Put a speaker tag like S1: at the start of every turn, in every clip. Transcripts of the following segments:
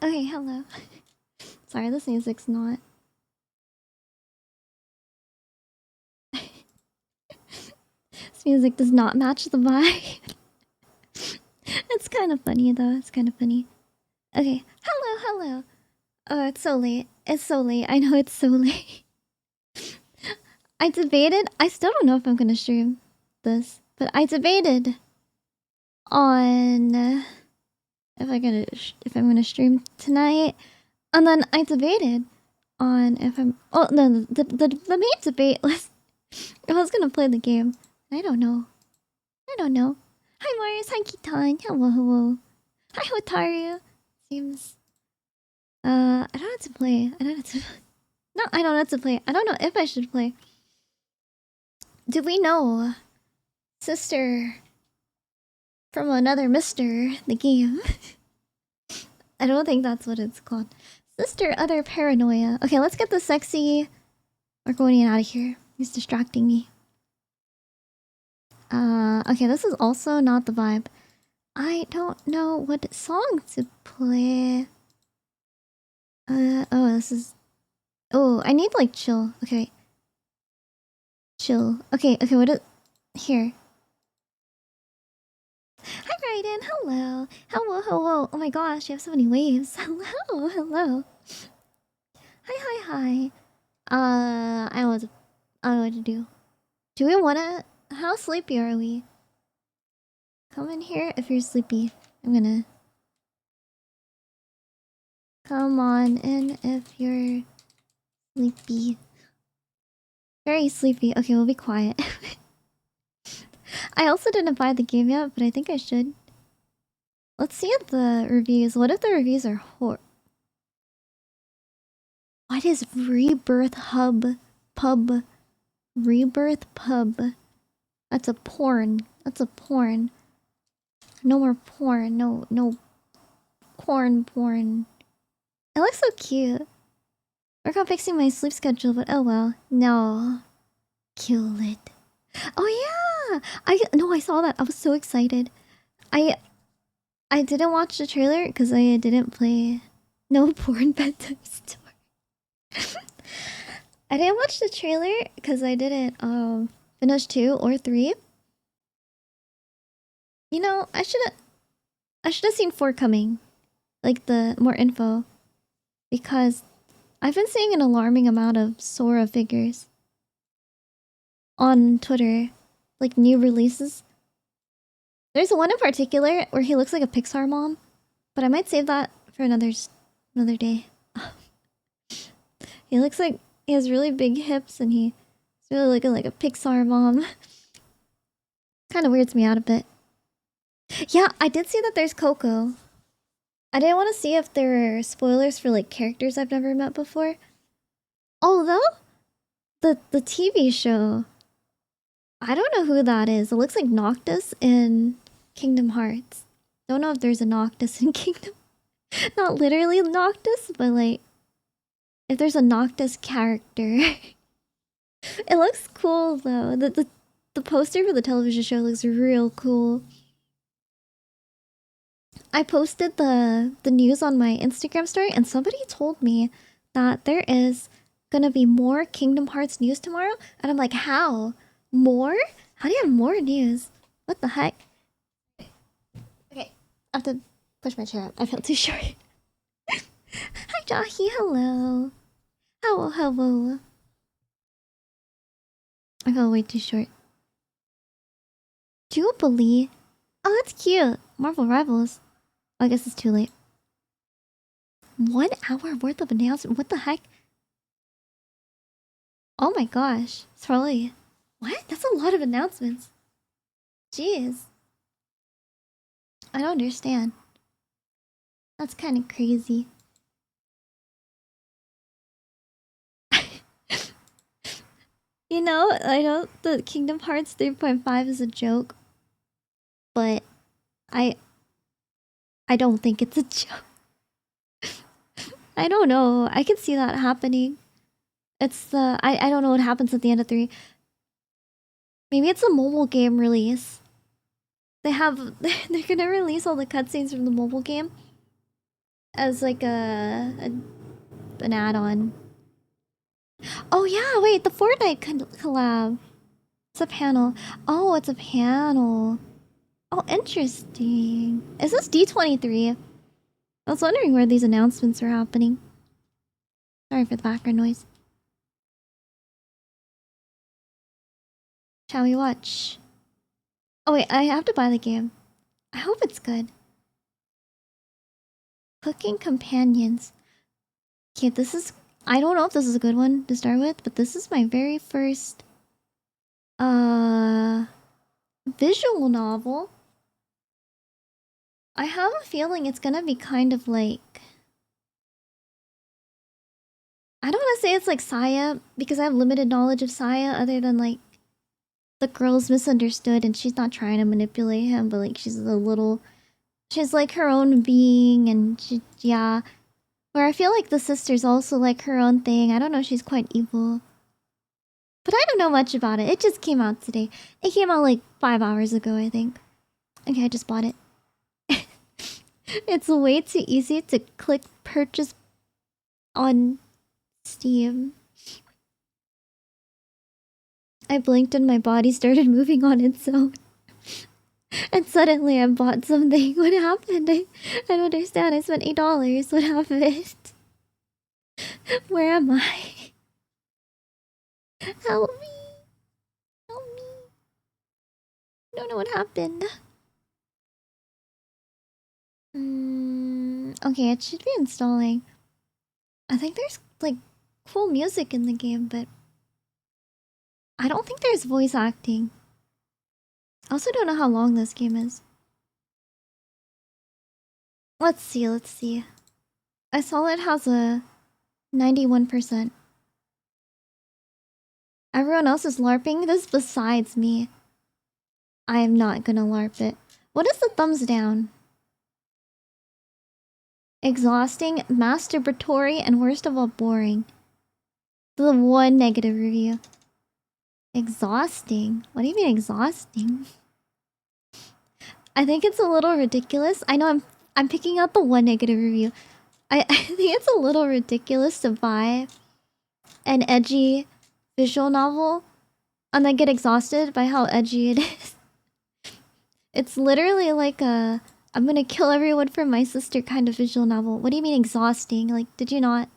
S1: Okay, hello. Sorry, this music's not. This music does not match the vibe. It's kind of funny though. It's kind of funny. Okay, hello. Oh, it's so late. It's so late. I know it's so late. I debated. I still don't know if I'm gonna stream this, but I debated on if I'm gonna stream tonight, and then I debated on if I'm. Oh no, the main debate was I was gonna play the game. I don't know. Hi Marius, hi Kitan, hello. Hi Hotaru. Seems I don't know how to play. I don't know how to No, I don't know how to play. I don't know if I should play. Do we know Sister from Another Mister, the game? I don't think that's what it's called. Sister Other Paranoia. Okay, let's get the sexy Argonian out of here. He's distracting me. Okay, this is also not the vibe. I don't know what song to play. Oh, this is... Oh, I need, like, chill. Okay. Chill. Okay, what is... Here. Hi, Raiden. Hello. Oh my gosh, you have so many waves. Hello. Hi. I don't know what to do. Do we wanna... How sleepy are we? Come in here if you're sleepy. I'm gonna... Come on in if you're sleepy. Very sleepy. Okay, we'll be quiet. I also didn't buy the game yet, but I think I should. Let's see if the reviews... What if the reviews are What is Rebirth Hub? Pub. Rebirth Pub. That's a porn. No more porn. No. Porn. It looks so cute. Work on fixing my sleep schedule, but oh well. No. Kill it. Oh yeah! I saw that. I was so excited. I didn't watch the trailer because I didn't play No Porn Bedtime Story. I didn't watch the trailer because I didn't finish 2 or 3. You know, I should have seen 4 coming. Like the more info. Because I've been seeing an alarming amount of Sora figures on Twitter. Like new releases. There's one in particular where he looks like a Pixar mom. But I might save that for another day. He looks like he has really big hips and he's really looking like a Pixar mom. Kind of weirds me out a bit. Yeah, I did see that there's Coco. I didn't want to see if there are spoilers for like characters I've never met before. Although, the TV show, I don't know who that is. It looks like Noctis in Kingdom Hearts. Don't know if there's a Noctis in Kingdom. Not literally Noctis, but like, if there's a Noctis character. It looks cool though. The poster for the television show looks real cool. I posted the news on my Instagram story and somebody told me that there is gonna be more Kingdom Hearts news tomorrow. And I'm like, how? More? How do you have more news? What the heck? Okay, I have to push my chair up. I feel too short. Hi, Jahi. Hello. Hello. I feel way too short. Jubilee? Oh, that's cute. Marvel Rivals. Oh, I guess it's too late. 1 hour worth of announcement? What the heck? Oh my gosh. It's probably... What? That's a lot of announcements. Jeez. I don't understand. That's kind of crazy. You know, I know the Kingdom Hearts 3.5 is a joke. But... I don't think it's a joke. I don't know. I can see that happening. It's the... I don't know what happens at the end of 3. Maybe it's a mobile game release. They're gonna release all the cutscenes from the mobile game. as like an add-on. Oh yeah, wait, the Fortnite collab. It's a panel. Oh, it's a panel. Oh, interesting. Is this D23? I was wondering where these announcements are happening. Sorry for the background noise. Shall we watch? Oh wait, I have to buy the game. I hope it's good. Cooking companions. Okay, this is... I don't know if this is a good one to start with, but this is my very first... visual novel. I have a feeling it's gonna be kind of like... I don't want to say it's like Saya, because I have limited knowledge of Saya, other than like... The girl's misunderstood and she's not trying to manipulate him, but like she's a little... She's like her own being, and she... Yeah. Where I feel like the sister's also like her own thing. I don't know, she's quite evil. But I don't know much about it. It just came out today. It came out like 5 hours ago, I think. Okay, I just bought it. It's way too easy to click purchase on Steam. I blinked and my body started moving on its own. And suddenly I bought something. What happened? I don't understand. I spent $8. What happened? Where am I? Help me. Help me. I don't know what happened. Okay, it should be installing. I think there's like cool music in the game, but I don't think there's voice acting. I also don't know how long this game is. Let's see. I saw it has a 91%. Everyone else is LARPing this besides me. I am not gonna LARP it. What is the thumbs down? Exhausting, masturbatory, and worst of all, boring. The one negative review. Exhausting? What do you mean exhausting? I think it's a little ridiculous. I know I'm picking out the one negative review. I think it's a little ridiculous to buy an edgy visual novel and then get exhausted by how edgy it is. It's literally like a I'm gonna kill everyone for my sister kind of visual novel. What do you mean exhausting? Like, did you not...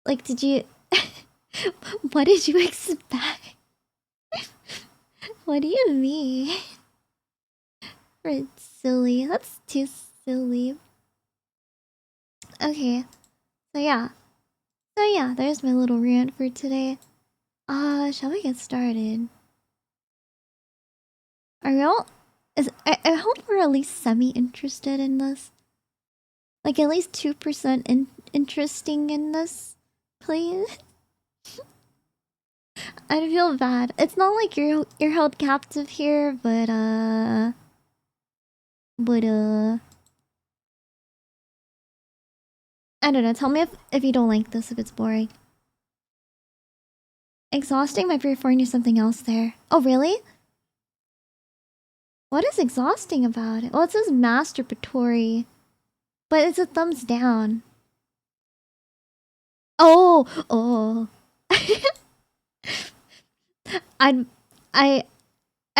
S1: Like, did you... What did you expect? What do you mean? It's silly. That's too silly. Okay. So yeah, there's my little rant for today. Shall we get started? Are y'all... I hope we're at least semi-interested in this. Like, at least 2% interesting in this, please. I feel bad. It's not like you're held captive here, but I don't know. Tell me if you don't like this, if it's boring. Exhausting might be referring to something else there. Oh, really? What is exhausting about it? Well, it says masturbatory, but it's a thumbs down. Oh. I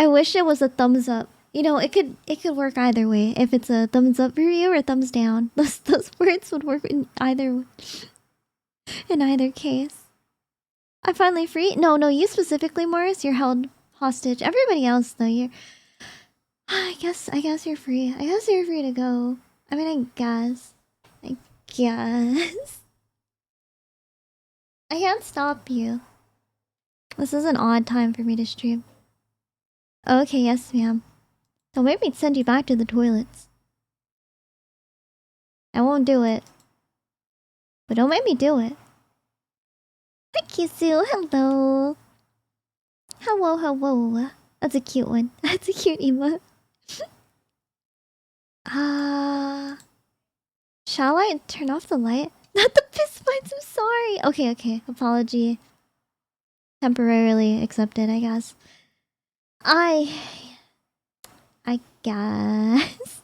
S1: wish it was a thumbs up. You know, it could work either way. If it's a thumbs up review or a thumbs down, those words would work in either case. I'm finally free. No, you specifically, Morris. You're held hostage. Everybody else, though, you're. I guess you're free. I guess you're free to go. I mean, I guess. I can't stop you. This is an odd time for me to stream. Okay, yes, ma'am. Don't make me send you back to the toilets. I won't do it. But don't make me do it. Hi, Kisu. Hello. Hello. That's a cute one. That's a cute emote. Shall I turn off the light? Not the piss points, I'm sorry. Okay. Apology. Temporarily accepted, I guess. I guess.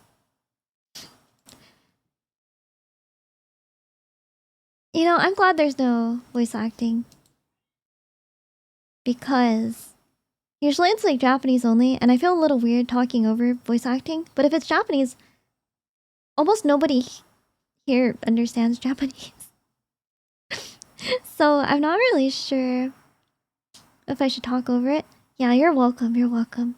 S1: You know, I'm glad there's no voice acting. Because usually it's like Japanese only, and I feel a little weird talking over voice acting. But if it's Japanese, almost nobody here understands Japanese. So I'm not really sure if I should talk over it. Yeah, you're welcome, you're welcome.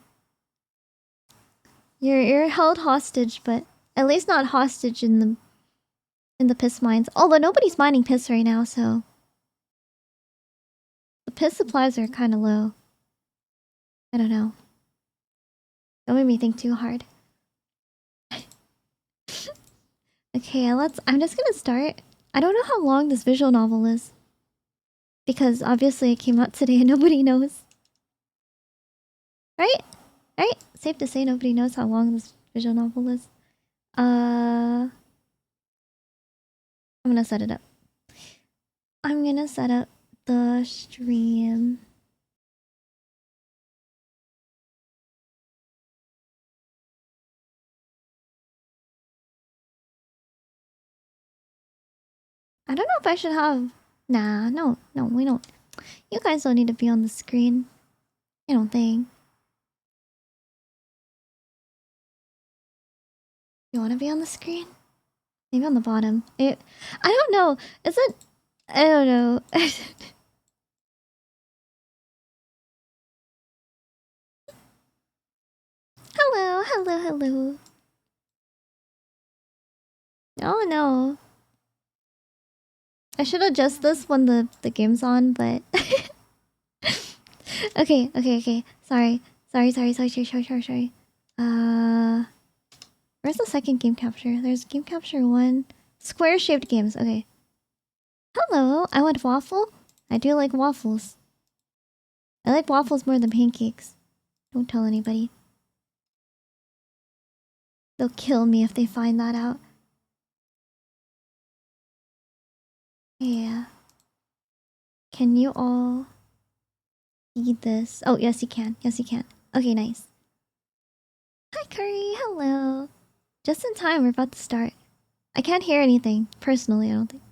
S1: You're held hostage, but at least not hostage in the piss mines. Although nobody's mining piss right now, so the piss supplies are kind of low. I don't know. Don't make me think too hard. Okay, I'm just gonna start. I don't know how long this visual novel is. Because obviously it came out today and nobody knows. Right? Right? Safe to say nobody knows how long this visual novel is. I'm gonna set it up. I'm gonna set up the stream. I don't know if I should have... Nah, no, we don't. You guys don't need to be on the screen. I don't think. You wanna be on the screen? Maybe on the bottom. I don't know. Is it... I don't know. Hello. Oh no. I should adjust this when the game's on, but... Okay. Sorry. Where's the second game capture? There's game capture 1. Square-shaped games, okay. Hello, I want waffle. I do like waffles. I like waffles more than pancakes. Don't tell anybody. They'll kill me if they find that out. Yeah. Can you all eat this? Oh, yes you can. Okay, nice. Hi, Curry. Hello. Just in time, we're about to start. I can't hear anything, personally, I don't think.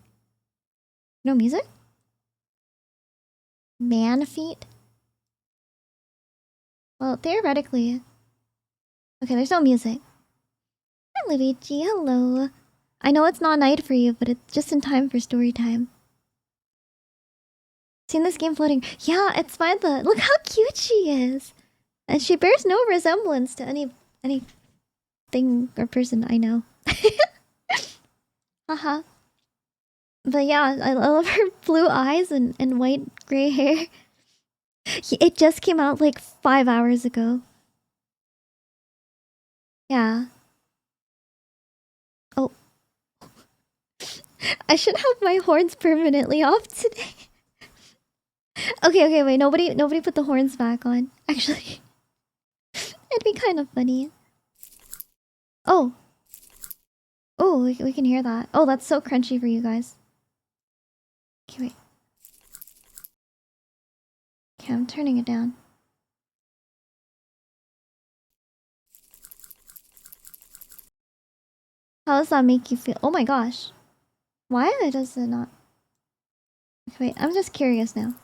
S1: No music? Man feet? Well, theoretically... Okay, there's no music. Hi, Luigi. Hello. I know it's not night for you, but it's just in time for story time. Seen this game floating? Yeah, it's by the... Look how cute she is! And she bears no resemblance to any thing or person I know. Haha. But yeah, I love her blue eyes and white gray hair. It just came out like 5 hours ago. Yeah. Oh. I should have my horns permanently off today. Okay, wait, nobody put the horns back on. Actually, it'd be kind of funny. Oh. Oh, we can hear that. Oh, that's so crunchy for you guys. Okay, wait. Okay, I'm turning it down. How does that make you feel? Oh my gosh. Why does it not? Okay, wait, I'm just curious now.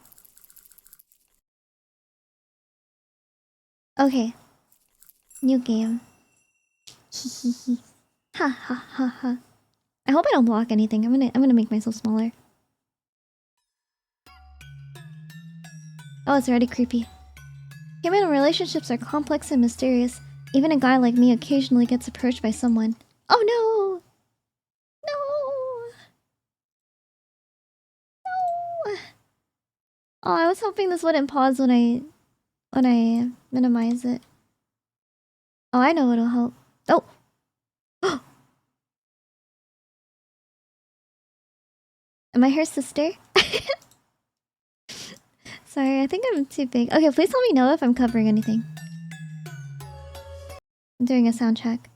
S1: Okay. New game. Ha. I hope I don't block anything. I'm gonna make myself smaller. Oh, it's already creepy. Human relationships are complex and mysterious. Even a guy like me occasionally gets approached by someone. Oh no! No! Oh, I was hoping this wouldn't pause when I minimize it. Oh, I know what'll help. Oh! Am I her sister? Sorry, I think I'm too big. Okay, please let me know if I'm covering anything. I'm doing a sound check.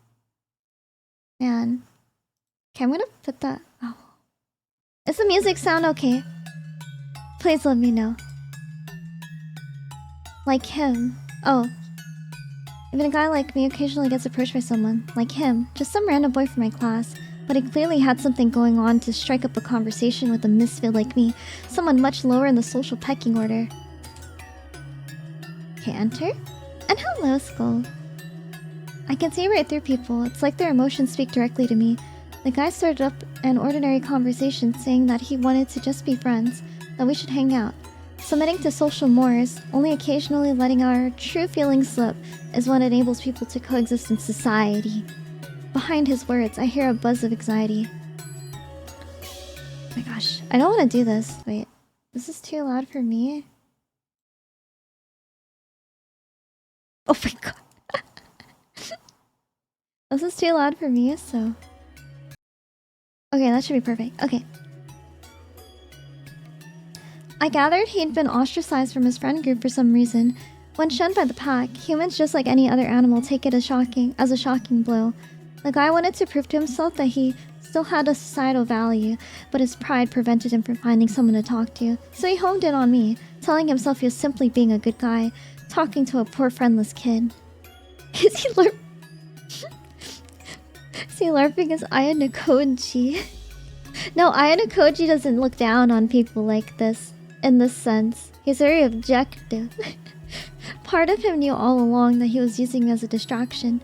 S1: Man. Okay, I'm gonna put that... Oh. Is the music sound okay? Please let me know. Like him. Oh. Even a guy like me occasionally gets approached by someone. Like him. Just some random boy from my class. But he clearly had something going on to strike up a conversation with a misfit like me, someone much lower in the social pecking order. Okay, enter? And hello, Skull. I can see right through people. It's like their emotions speak directly to me. The guy started up an ordinary conversation saying that he wanted to just be friends, that we should hang out. Submitting to social mores, only occasionally letting our true feelings slip, is what enables people to coexist in society. Behind his words, I hear a buzz of anxiety. Oh my gosh, I don't want to do this. Wait, this is too loud for me? Oh my god. This is too loud for me, so... Okay, that should be perfect. Okay. I gathered he'd been ostracized from his friend group for some reason. When shunned by the pack, humans just like any other animal take it as a shocking blow. The guy wanted to prove to himself that he still had a societal value, but his pride prevented him from finding someone to talk to. So he homed in on me, telling himself he was simply being a good guy, talking to a poor friendless kid. Is he LARPing as Ayanokoji? No, Ayanokoji doesn't look down on people like this, in this sense. He's very objective. Part of him knew all along that he was using me as a distraction.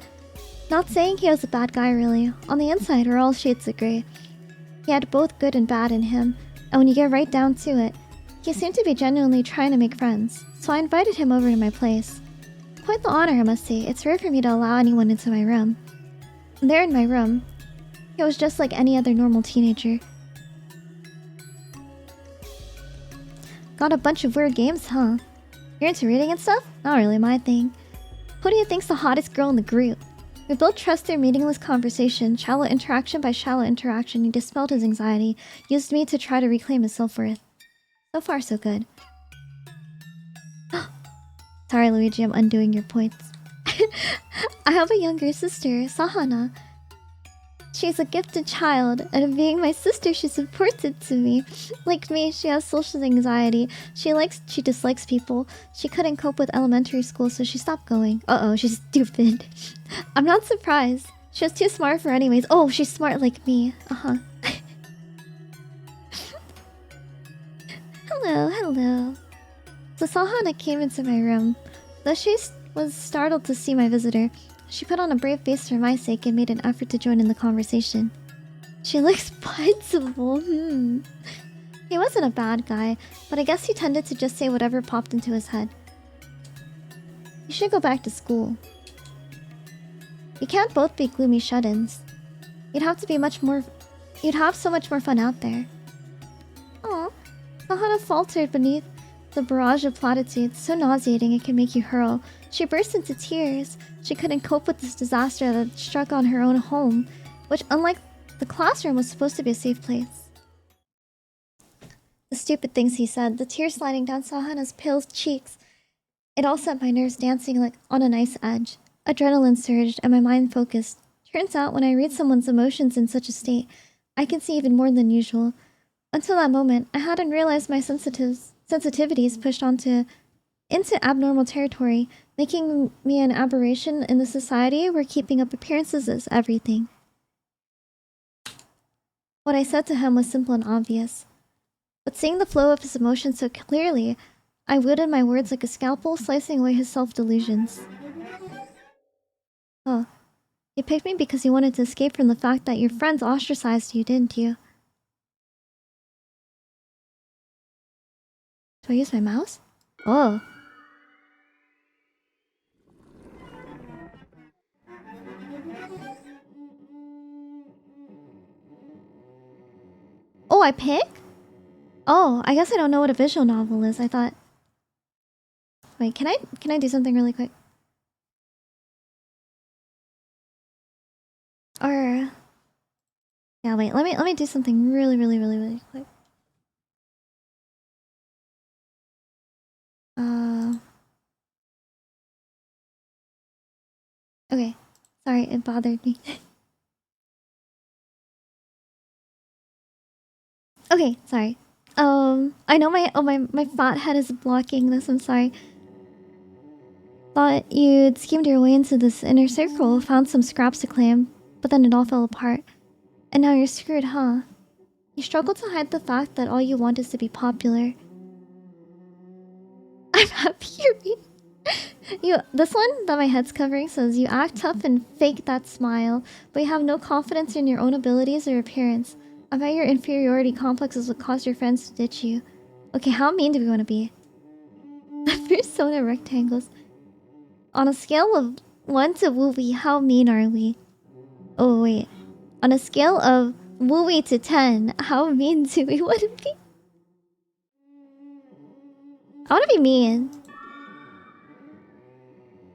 S1: Not saying he was a bad guy, really. On the inside, we're all shades of grey. He had both good and bad in him, and when you get right down to it, he seemed to be genuinely trying to make friends, so I invited him over to my place. Quite the honor, I must say. It's rare for me to allow anyone into my room. There in my room, he was just like any other normal teenager. Got a bunch of weird games, huh? You're into reading and stuff? Not really my thing. Who do you think's the hottest girl in the group? We built trust through meaningless conversation, shallow interaction by shallow interaction. He dispelled his anxiety, used me to try to reclaim his self-worth. So far, so good. Sorry, Luigi, I'm undoing your points. I have a younger sister, Sahana. She's a gifted child, and being my sister, she's important to me. Like me, she has social anxiety. She dislikes people. She couldn't cope with elementary school, so she stopped going. Uh-oh, she's stupid. I'm not surprised. She was too smart for anyways. Oh, she's smart like me. Uh-huh. Hello. So Sahana came into my room. Though she was startled to see my visitor, she put on a brave face for my sake and made an effort to join in the conversation. She looks punchable. He wasn't a bad guy, but I guess he tended to just say whatever popped into his head. You should go back to school. You can't both be gloomy shut-ins. You'd have so much more fun out there. Aw. Sahana faltered beneath the barrage of platitudes, so nauseating it can make you hurl. She burst into tears. She couldn't cope with this disaster that struck on her own home, which, unlike the classroom, was supposed to be a safe place. The stupid things he said, the tears sliding down Sahana's pale cheeks. It all set my nerves dancing like on an ice edge. Adrenaline surged and my mind focused. Turns out when I read someone's emotions in such a state, I can see even more than usual. Until that moment, I hadn't realized my sensitivities pushed into abnormal territory, making me an aberration in the society where keeping up appearances is everything. What I said to him was simple and obvious. But seeing the flow of his emotions so clearly, I wielded my words like a scalpel, slicing away his self-delusions. Oh, you picked me because you wanted to escape from the fact that your friends ostracized you, didn't you? Do I use my mouse? Oh. Oh, I pick? Oh, I guess I don't know what a visual novel is. I thought... Wait, can I do something really quick? Or... Yeah, wait, let me do something really quick. Okay. Sorry, it bothered me. Okay, sorry. I know my fat head is blocking this, I'm sorry. Thought you'd schemed your way into this inner circle, found some scraps to claim, but then it all fell apart. And now you're screwed, huh? You struggle to hide the fact that all you want is to be popular. I'm happy you're being... This one that my head's covering says, you act tough and fake that smile, but you have no confidence in your own abilities or appearance. I bet your inferiority complex is what caused your friends to ditch you. Okay, how mean do we want to be? The persona rectangles. On a scale of 1 to wooey, how mean are we? Oh, wait. On a scale of wooey to 10, how mean do we want to be? I want to be mean.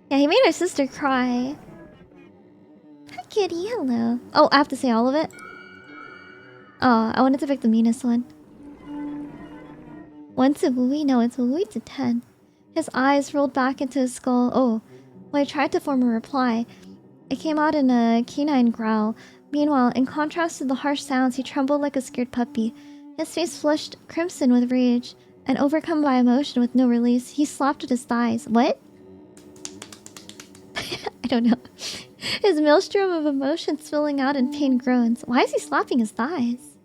S1: Yeah, he made our sister cry. Hi, kitty. Hello. Oh, I have to say all of it? Oh, I wanted to pick the meanest one. 1 to wooey? No, it's wooey to 10. His eyes rolled back into his skull. Oh, well, I tried to form a reply. It came out in a canine growl. Meanwhile, in contrast to the harsh sounds, he trembled like a scared puppy. His face flushed crimson with rage, and overcome by emotion with no release, he slapped at his thighs. What? I don't know. His maelstrom of emotion spilling out in pain groans. Why is he slapping his thighs?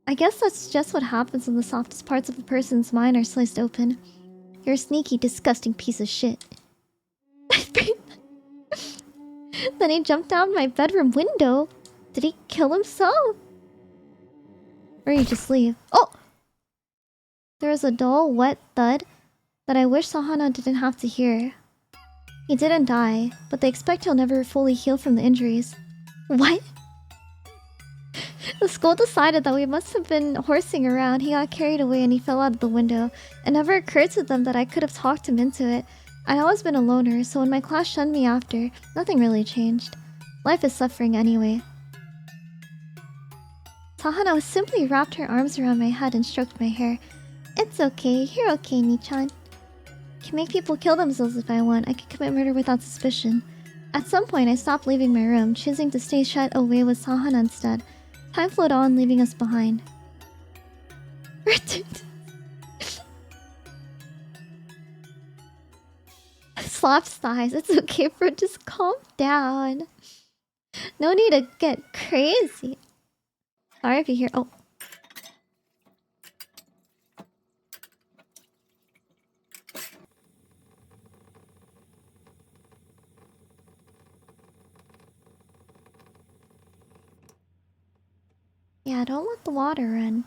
S1: I guess that's just what happens when the softest parts of a person's mind are sliced open. You're a sneaky, disgusting piece of shit. Then he jumped out my bedroom window. Did he kill himself? Or he just leave? Oh! There was a dull, wet thud that I wish Sahana didn't have to hear. He didn't die, but they expect he'll never fully heal from the injuries. What? The school decided that we must have been horsing around. He got carried away and he fell out of the window. It never occurred to them that I could have talked him into it. I'd always been a loner, so when my class shunned me after, nothing really changed. Life is suffering anyway. Sahana simply wrapped her arms around my head and stroked my hair. It's okay, you're okay, Nichan. I can make people kill themselves if I want. I can commit murder without suspicion. At some point, I stopped leaving my room, choosing to stay shut away with Sahana instead. Time flowed on, leaving us behind. Slaps thighs. It's okay, bro. Just calm down. No need to get crazy. Sorry if you hear. Oh. Yeah, don't let the water run.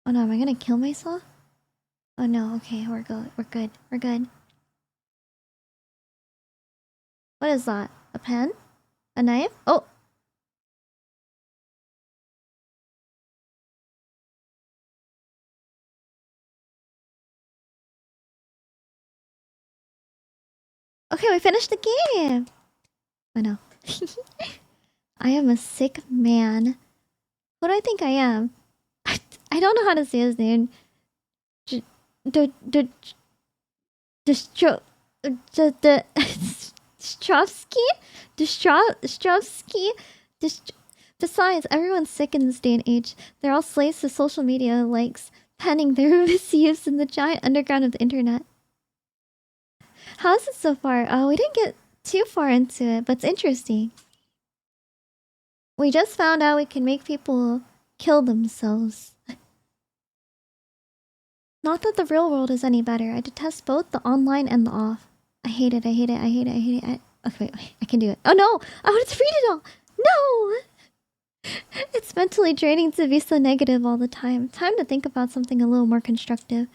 S1: Oh no, am I gonna kill myself? Oh no, okay, we're good. We're good. We're good. What is that? A pen? A knife? Oh! Okay, we finished the game! Oh no. I am a sick man. What do I think I am? I don't know how to say his name. Strovsky? Besides, everyone's sick in this day and age. They're all slaves to social media likes, penning their misuse in the giant underground of the internet. How's it so far? Oh, we didn't get too far into it, but it's interesting. We just found out we can make people kill themselves. Not that the real world is any better. I detest both the online and the off. I hate it, I hate it, I hate it, I hate it. Okay, wait, I can do it. Oh no! I wanted to read it all! No! It's mentally draining to be so negative all the time. Time to think about something a little more constructive.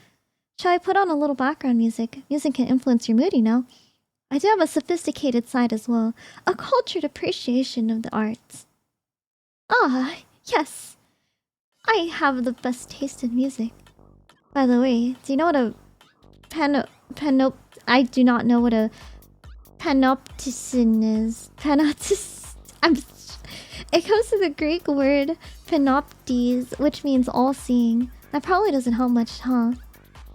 S1: Shall I put on a little background music? Music can influence your mood, you know. I do have a sophisticated side as well. A cultured appreciation of the arts. Ah, yes. I have the best taste in music. By the way, do you know what a I do not know what a panopticon is. It comes to the Greek word panoptes, which means all-seeing. That probably doesn't help much, huh?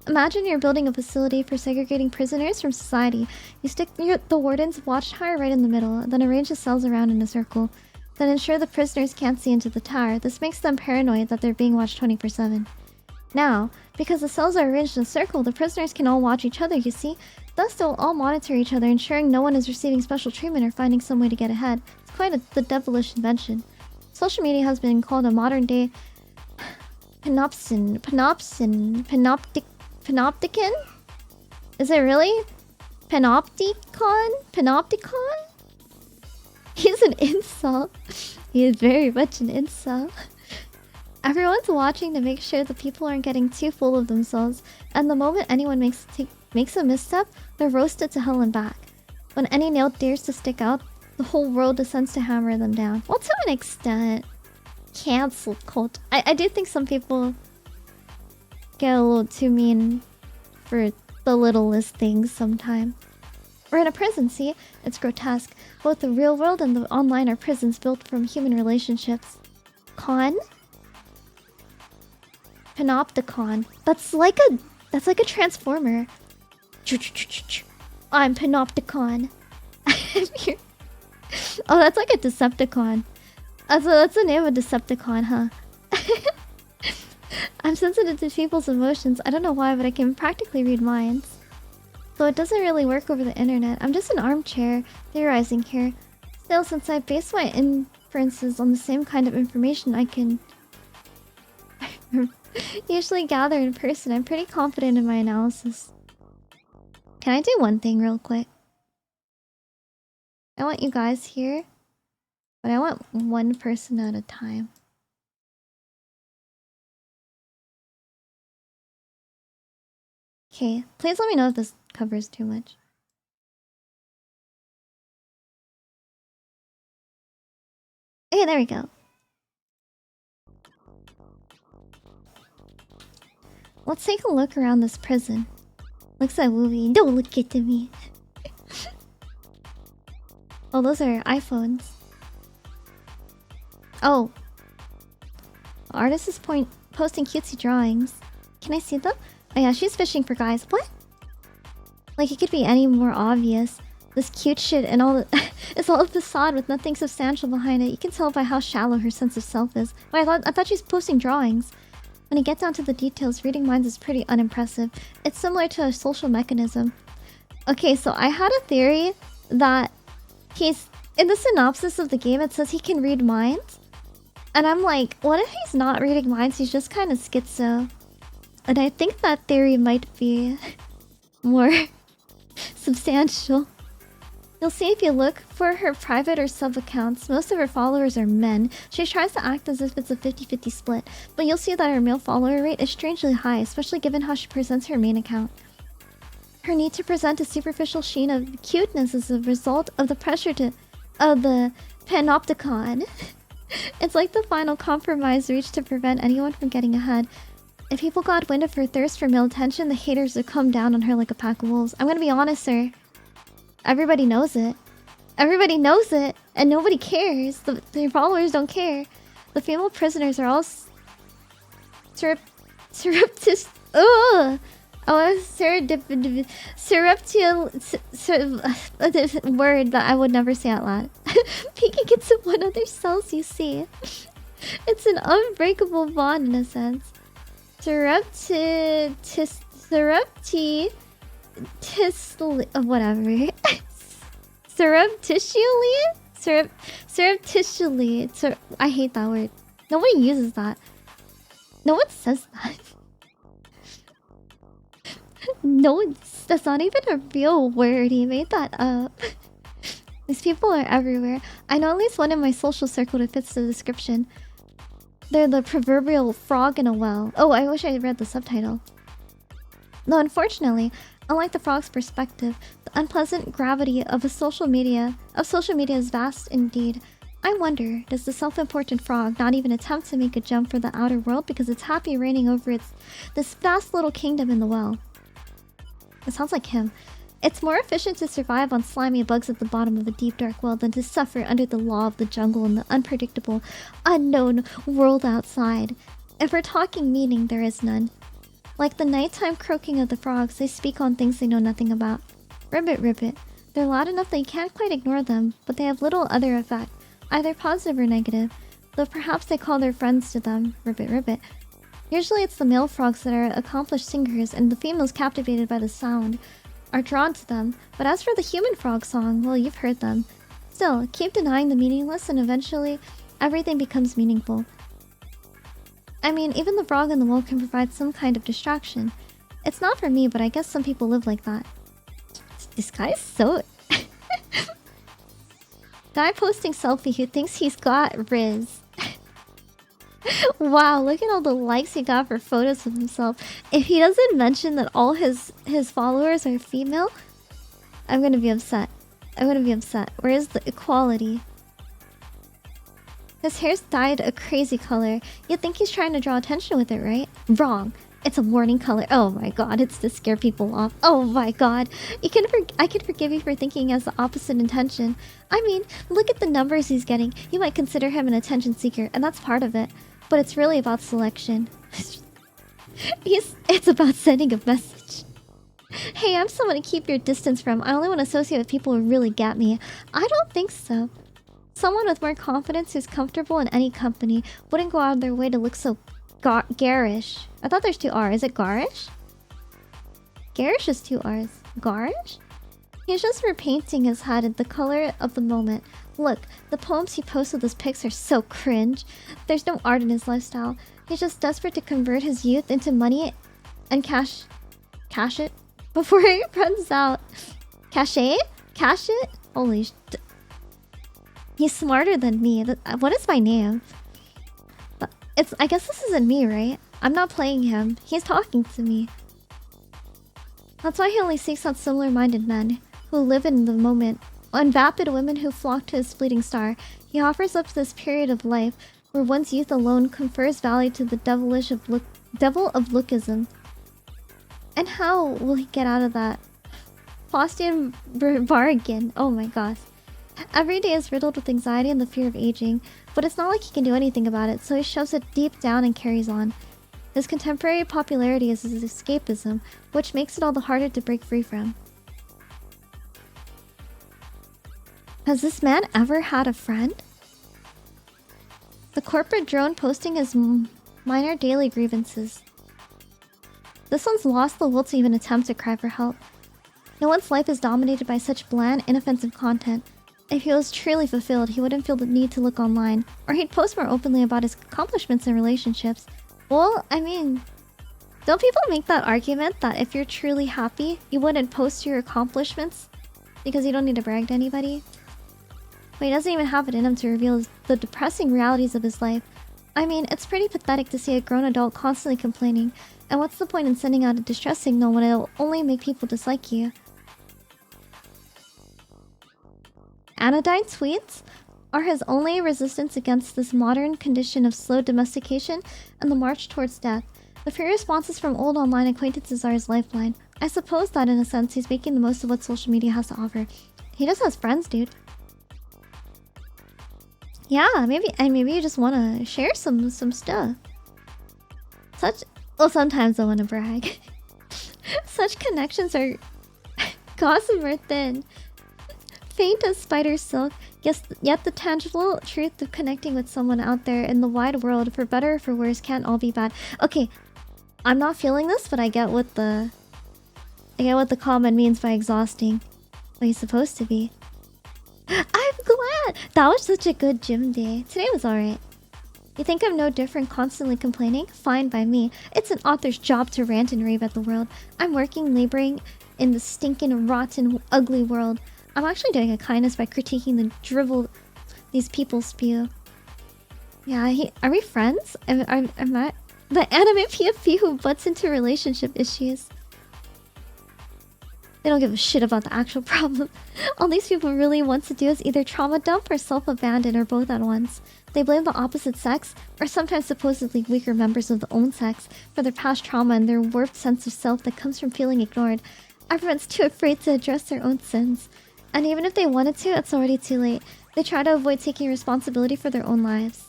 S1: Imagine you're building a facility for segregating prisoners from society. You stick the warden's watchtower right in the middle, then arrange the cells around in a circle. Then ensure the prisoners can't see into the tower. This makes them paranoid that they're being watched 24/7. Now, because the cells are arranged in a circle, the prisoners can all watch each other, you see? Thus, they'll all monitor each other, ensuring no one is receiving special treatment or finding some way to get ahead. It's quite the devilish invention. Social media has been called a modern-day panopticon? Is it really? Panopticon? He's an incel. He is very much an incel. Everyone's watching to make sure the people aren't getting too full of themselves, and the moment anyone makes a misstep, they're roasted to hell and back. When any nail dares to stick out, the whole world descends to hammer them down. Well, to an extent. Cancel culture. I do think some people get a little too mean for the littlest things sometimes. We're in a prison, see? It's grotesque. Both the real world and the online are prisons built from human relationships. Con? Panopticon. That's like a transformer. I'm Panopticon. Oh, that's like a Decepticon. That's the name of a Decepticon, huh? I'm sensitive to people's emotions. I don't know why, but I can practically read minds. Though it doesn't really work over the internet. I'm just an armchair theorizing here. Still, since I base my inferences on the same kind of information I can usually gather in person, I'm pretty confident in my analysis. Can I do one thing real quick? I want you guys here, but I want one person at a time. Okay, please let me know if this covers too much. Okay, there we go. Let's take a look around this prison. Looks like wooey. Don't look at me. Oh, those are iPhones. Oh. Artist is posting cutesy drawings. Can I see them? Oh yeah, she's fishing for guys. What? Like, it could be any more obvious. This cute shit and all the it's all a facade with nothing substantial behind it. You can tell by how shallow her sense of self is. Wait, I thought she's posting drawings. When you get down to the details, reading minds is pretty unimpressive. It's similar to a social mechanism. Okay, so I had a theory that he's... In the synopsis of the game, it says he can read minds. And I'm like, what if he's not reading minds? He's just kind of schizo. And I think that theory might be more substantial. You'll see if you look for her private or sub accounts, most of her followers are men. She tries to act as if it's a 50-50 split, but you'll see that her male follower rate is strangely high, especially given how she presents her main account. Her need to present a superficial sheen of cuteness is a result of the pressure of the panopticon. It's like the final compromise reached to prevent anyone from getting ahead. If people got wind of her thirst for male attention, the haters would come down on her like a pack of wolves. I'm gonna be honest, sir. Everybody knows it. Everybody knows it, and nobody cares. Their followers don't care. The female prisoners are all surreptitious. Ugh! Oh, surreptitious word that I would never say out loud. Peeking into one another's cells, you see. It's an unbreakable bond in a sense. Surreptitiously, whatever. Surreptitiously. I hate that word. Nobody uses that. No one says that. No one. That's not even a real word. He made that up. These people are everywhere. I know at least one in my social circle that fits the description. They're the proverbial frog in a well. Oh, I wish I read the subtitle. Though unfortunately, unlike the frog's perspective, the unpleasant gravity of social media is vast indeed. I wonder, does the self-important frog not even attempt to make a jump for the outer world because it's happy reigning over this vast little kingdom in the well? It sounds like him. It's more efficient to survive on slimy bugs at the bottom of a deep dark well than to suffer under the law of the jungle and the unpredictable, unknown world outside. If we're talking meaning, there is none. Like the nighttime croaking of the frogs, they speak on things they know nothing about. Ribbit, ribbit. They're loud enough that you can't quite ignore them, but they have little other effect, either positive or negative, though perhaps they call their friends to them, ribbit, ribbit. Usually it's the male frogs that are accomplished singers and the females captivated by the sound. are drawn to them. But as for the human frog song, well, you've heard them. Still, keep denying the meaningless and eventually everything becomes meaningful. I mean, even the frog in the wall can provide some kind of distraction. It's not for me, but I guess some people live like that. This guy's so... Guy posting selfie who thinks he's got Riz. Wow, look at all the likes he got for photos of himself. If he doesn't mention that all his followers are female, I'm gonna be upset. I'm gonna be upset. Where is the equality? His hair's dyed a crazy color. You'd think he's trying to draw attention with it, right? Wrong. It's a warning color. Oh my god, it's to scare people off. Oh my god. I can forgive you for thinking he has the opposite intention. I mean, look at the numbers he's getting. You might consider him an attention seeker, and that's part of it. But it's really about selection. It's about sending a message. Hey, I'm someone to keep your distance from. I only want to associate with people who really get me. I don't think so. Someone with more confidence who's comfortable in any company wouldn't go out of their way to look so garish. I thought there's two R's. Is it garish? Garish is two R's. Garish? He's just repainting his head in the color of the moment. Look, the poems he posts with his pics are so cringe. There's no art in his lifestyle. He's just desperate to convert his youth into money and cash it before it runs out. Cash it? Holy He's smarter than me. What is my name? I guess this isn't me, right? I'm not playing him. He's talking to me. That's why he only seeks out similar-minded men who live in the moment. And vapid women who flock to his fleeting star. He offers up this period of life where one's youth alone confers value to the devil of lookism. And how will he get out of that? Faustian bargain. Oh my gosh. Every day is riddled with anxiety and the fear of aging, but it's not like he can do anything about it, so he shoves it deep down and carries on. His contemporary popularity is his escapism, which makes it all the harder to break free from. Has this man ever had a friend? The corporate drone posting his minor daily grievances. This one's lost the will to even attempt to cry for help. No one's life is dominated by such bland, inoffensive content. If he was truly fulfilled, he wouldn't feel the need to look online, or he'd post more openly about his accomplishments and relationships. Well, I mean, don't people make that argument that if you're truly happy, you wouldn't post your accomplishments because you don't need to brag to anybody? But he doesn't even have it in him to reveal the depressing realities of his life. I mean, it's pretty pathetic to see a grown adult constantly complaining, and what's the point in sending out a distress signal when it'll only make people dislike you? Anodyne tweets are his only resistance against this modern condition of slow domestication and the march towards death. The few responses from old online acquaintances are his lifeline. I suppose that in a sense he's making the most of what social media has to offer. He just has friends, dude. Yeah, maybe you just want to share some stuff. Sometimes I want to brag. Such connections are gossamer thin. Faint as spider silk, yet the tangible truth of connecting with someone out there in the wide world, for better or for worse, can't all be bad. Okay, I'm not feeling this, but I get what the comment means by exhausting. What he's supposed to be. I'm glad! That was such a good gym day. Today was alright. You think I'm no different constantly complaining? Fine by me. It's an author's job to rant and rave at the world. I'm laboring in the stinking, rotten, ugly world. I'm actually doing a kindness by critiquing the drivel these people spew. Yeah, are we friends? Am I the anime PFP who butts into relationship issues? They don't give a shit about the actual problem. All these people really want to do is either trauma dump or self-abandon, or both at once. They blame the opposite sex, or sometimes supposedly weaker members of the own sex, for their past trauma and their warped sense of self that comes from feeling ignored. Everyone's too afraid to address their own sins. And even if they wanted to, it's already too late. They try to avoid taking responsibility for their own lives.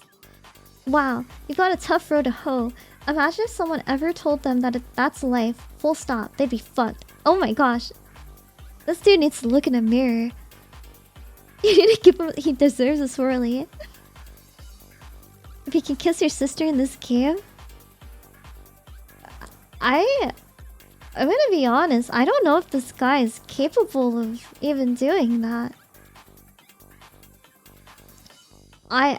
S1: Wow, you've got a tough road to hoe. Imagine if someone ever told them that that's life, full stop, they'd be fucked. Oh my gosh. This dude needs to look in a mirror. You need to give him... He deserves a swirly. If he can kiss your sister in this game... I'm gonna be honest, I don't know if this guy is capable of even doing that. I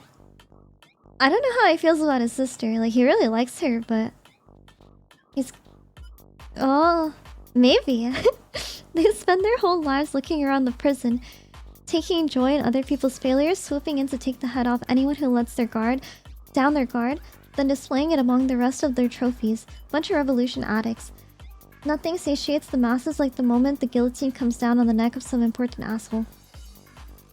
S1: don't know how he feels about his sister. Like, he really likes her, but he's... Oh, maybe. They spend their whole lives looking around the prison, taking joy in other people's failures, swooping in to take the head off anyone who lets their guard down their guard, then displaying it among the rest of their trophies. Bunch of revolution addicts. Nothing satiates the masses like the moment the guillotine comes down on the neck of some important asshole.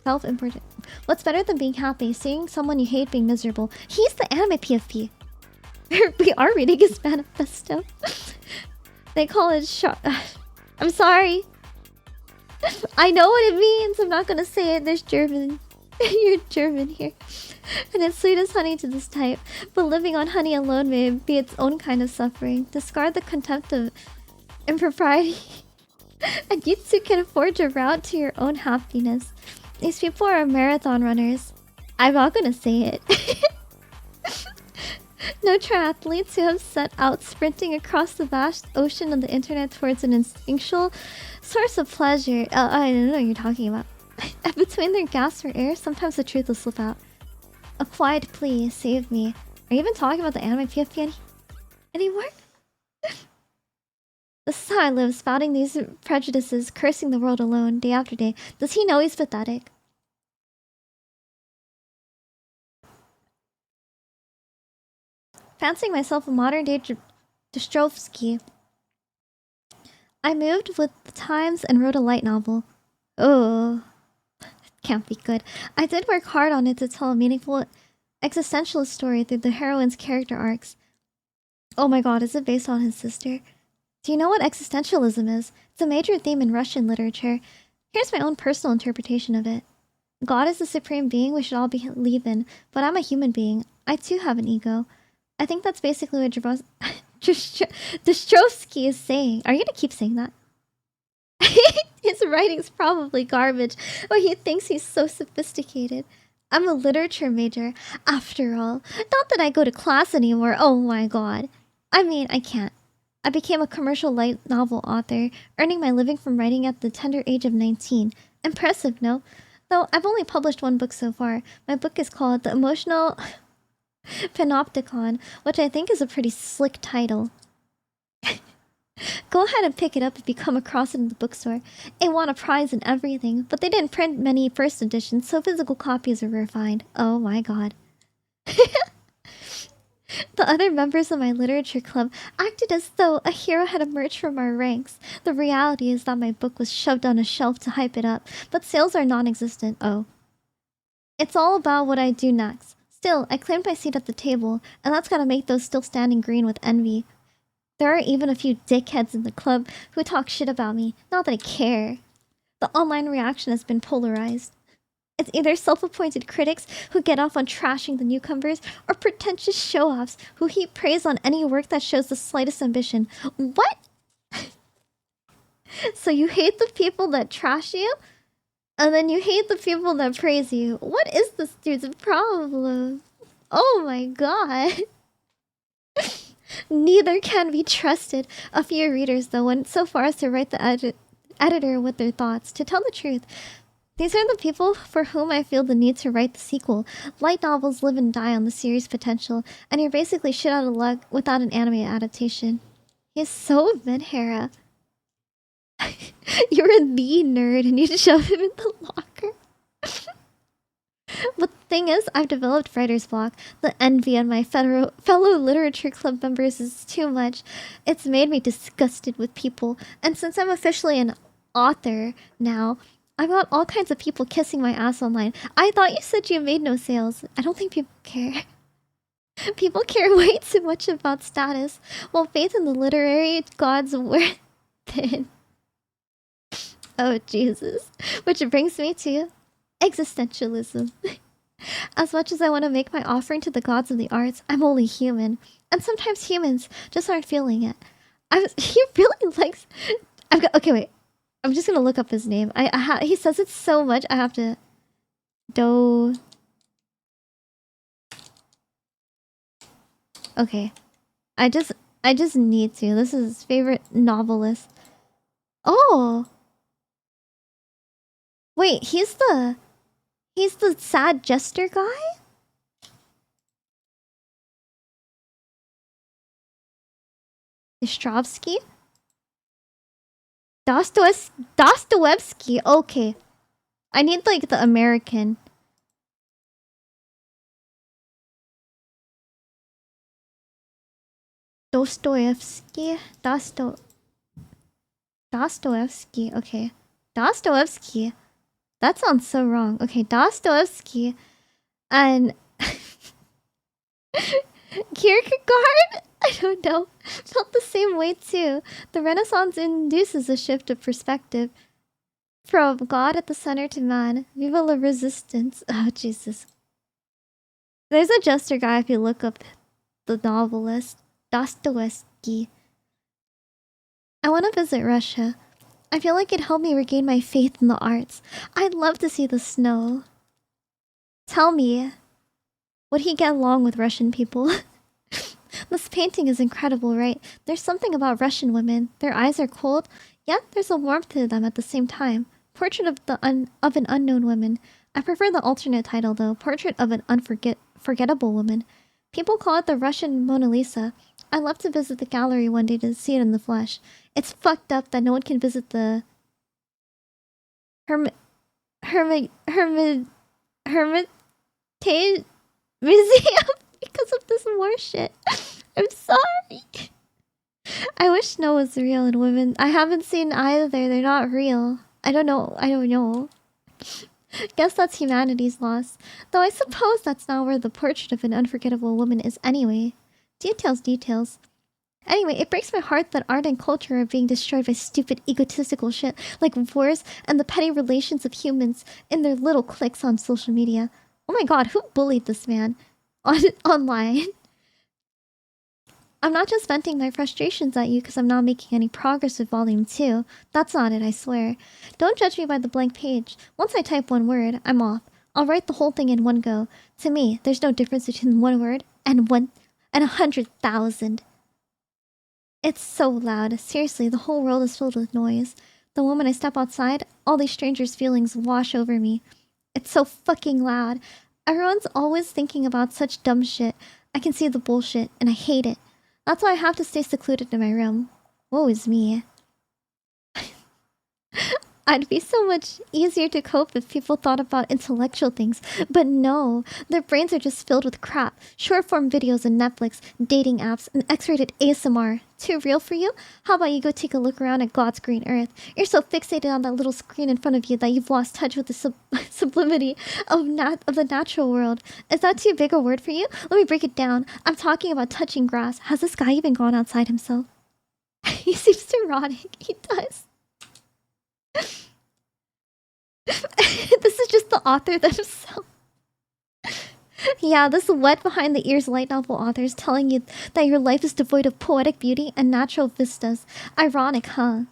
S1: Self-important. What's better than being happy? Seeing someone you hate being miserable. He's the anime PFP. We are reading his manifesto. They call it I'm sorry. I know what it means. I'm not gonna say it. There's German. You're German here. And it's sweet as honey to this type. But living on honey alone may be its own kind of suffering. Discard the contempt of impropriety. And you too can forge a route to your own happiness. These people are marathon runners. I'm not gonna say it. No triathletes who have set out sprinting across the vast ocean of the internet towards an instinctual source of pleasure. I don't know what you're talking about. And between their gasps for air, sometimes the truth will slip out. A quiet plea, save me. Are you even talking about the anime PFP anymore? This is how I live, spouting these prejudices, cursing the world alone, day after day. Does he know he's pathetic? Fancying myself a modern-day Dostoevsky, I moved with the times and wrote a light novel. Oh, can't be good. I did work hard on it to tell a meaningful existentialist story through the heroine's character arcs. Oh my god, is it based on his sister? Do you know what existentialism is? It's a major theme in Russian literature. Here's my own personal interpretation of it. God is the supreme being we should all believe in, but I'm a human being. I too have an ego. I think that's basically what Dostoevsky is saying. Are you gonna keep saying that? His writing's probably garbage, but he thinks he's so sophisticated. I'm a literature major, after all. Not that I go to class anymore, oh my god. I mean, I can't. I became a commercial light novel author, earning my living from writing at the tender age of 19. Impressive, no? Though I've only published one book so far. My book is called The Emotional Panopticon, which I think is a pretty slick title. Go ahead and pick it up if you come across it in the bookstore. It won a prize and everything, but they didn't print many first editions, so physical copies are rare find. Oh my god. The other members of my literature club acted as though a hero had emerged from our ranks. The reality is that my book was shoved on a shelf to hype it up, but sales are non-existent. Oh. It's all about what I do next. Still, I claimed my seat at the table, and that's gotta make those still standing green with envy. There are even a few dickheads in the club who talk shit about me. Not that I care. The online reaction has been polarized. It's either self-appointed critics who get off on trashing the newcomers, or pretentious show-offs who heap praise on any work that shows the slightest ambition. What? So you hate the people that trash you? And then you hate the people that praise you. What is this dude's problem? Oh my god. Neither can be trusted. A few readers, though, went so far as to write the editor with their thoughts. To tell the truth, these are the people for whom I feel the need to write the sequel. Light novels live and die on the series' potential, and you're basically shit out of luck without an anime adaptation. He's so mid-Hera. You're the nerd and you shove him in the locker. But the thing is, I've developed writer's block. The envy on my fellow literature club members is too much. It's made me disgusted with people. And since I'm officially an author now, I've got all kinds of people kissing my ass online. I thought you said you made no sales. I don't think people care. People care way too much about status, while faith in the literary gods wear thin. Oh, Jesus. Which brings me to existentialism. As much as I want to make my offering to the gods of the arts, I'm only human. And sometimes humans just aren't feeling it. He really likes... Okay, wait. I'm just gonna look up his name. He says it so much, I have to... Okay. I just need to. This is his favorite novelist. Oh! Wait, he's the sad jester guy? Ostrovsky? Dostoevsky. Okay. I need like the American. Dostoevsky. Dostoevsky. Okay. Dostoevsky. That sounds so wrong. Okay, Dostoevsky and Kierkegaard? I don't know. Felt the same way too. The Renaissance induces a shift of perspective. From God at the center to man. Viva la resistance. Oh, Jesus. There's a jester guy if you look up the novelist. Dostoevsky. I want to visit Russia. I feel like it'd help me regain my faith in the arts. I'd love to see the snow. Tell me, would he get along with Russian people? This painting is incredible, right? There's something about Russian women. Their eyes are cold, yet there's a warmth to them at the same time. Portrait of an unknown woman. I prefer the alternate title though. Portrait of an forgettable woman. People call it the Russian Mona Lisa. I'd love to visit the gallery one day to see it in the flesh. It's fucked up that no one can visit the Hermitage Museum because of this war shit. I'm sorry. I wish snow was real and women. I haven't seen either. They're not real. I don't know. Guess that's humanity's loss. Though I suppose that's not where the portrait of an unforgettable woman is anyway. Details. Anyway, it breaks my heart that art and culture are being destroyed by stupid egotistical shit like wars and the petty relations of humans in their little cliques on social media. Oh my god, who bullied this man online? I'm not just venting my frustrations at you because I'm not making any progress with Volume 2. That's not it, I swear. Don't judge me by the blank page. Once I type one word, I'm off. I'll write the whole thing in one go. To me, there's no difference between one word and 100,000. It's so loud. Seriously, the whole world is filled with noise. The moment I step outside, all these strangers' feelings wash over me. It's so fucking loud. Everyone's always thinking about such dumb shit. I can see the bullshit, and I hate it. That's why I have to stay secluded in my room. Woe is me. I'd be so much easier to cope if people thought about intellectual things. But no, their brains are just filled with crap. Short-form videos on Netflix, dating apps, and X-rated ASMR. Too real for you? How about you go take a look around at God's green earth? You're so fixated on that little screen in front of you that you've lost touch with the sublimity of the natural world. Is that too big a word for you? Let me break it down. I'm talking about touching grass. Has this guy even gone outside himself? He seems neurotic. He does. This is just the author themselves. Yeah, this wet behind the ears light novel author is telling you that your life is devoid of poetic beauty and natural vistas. Ironic, huh?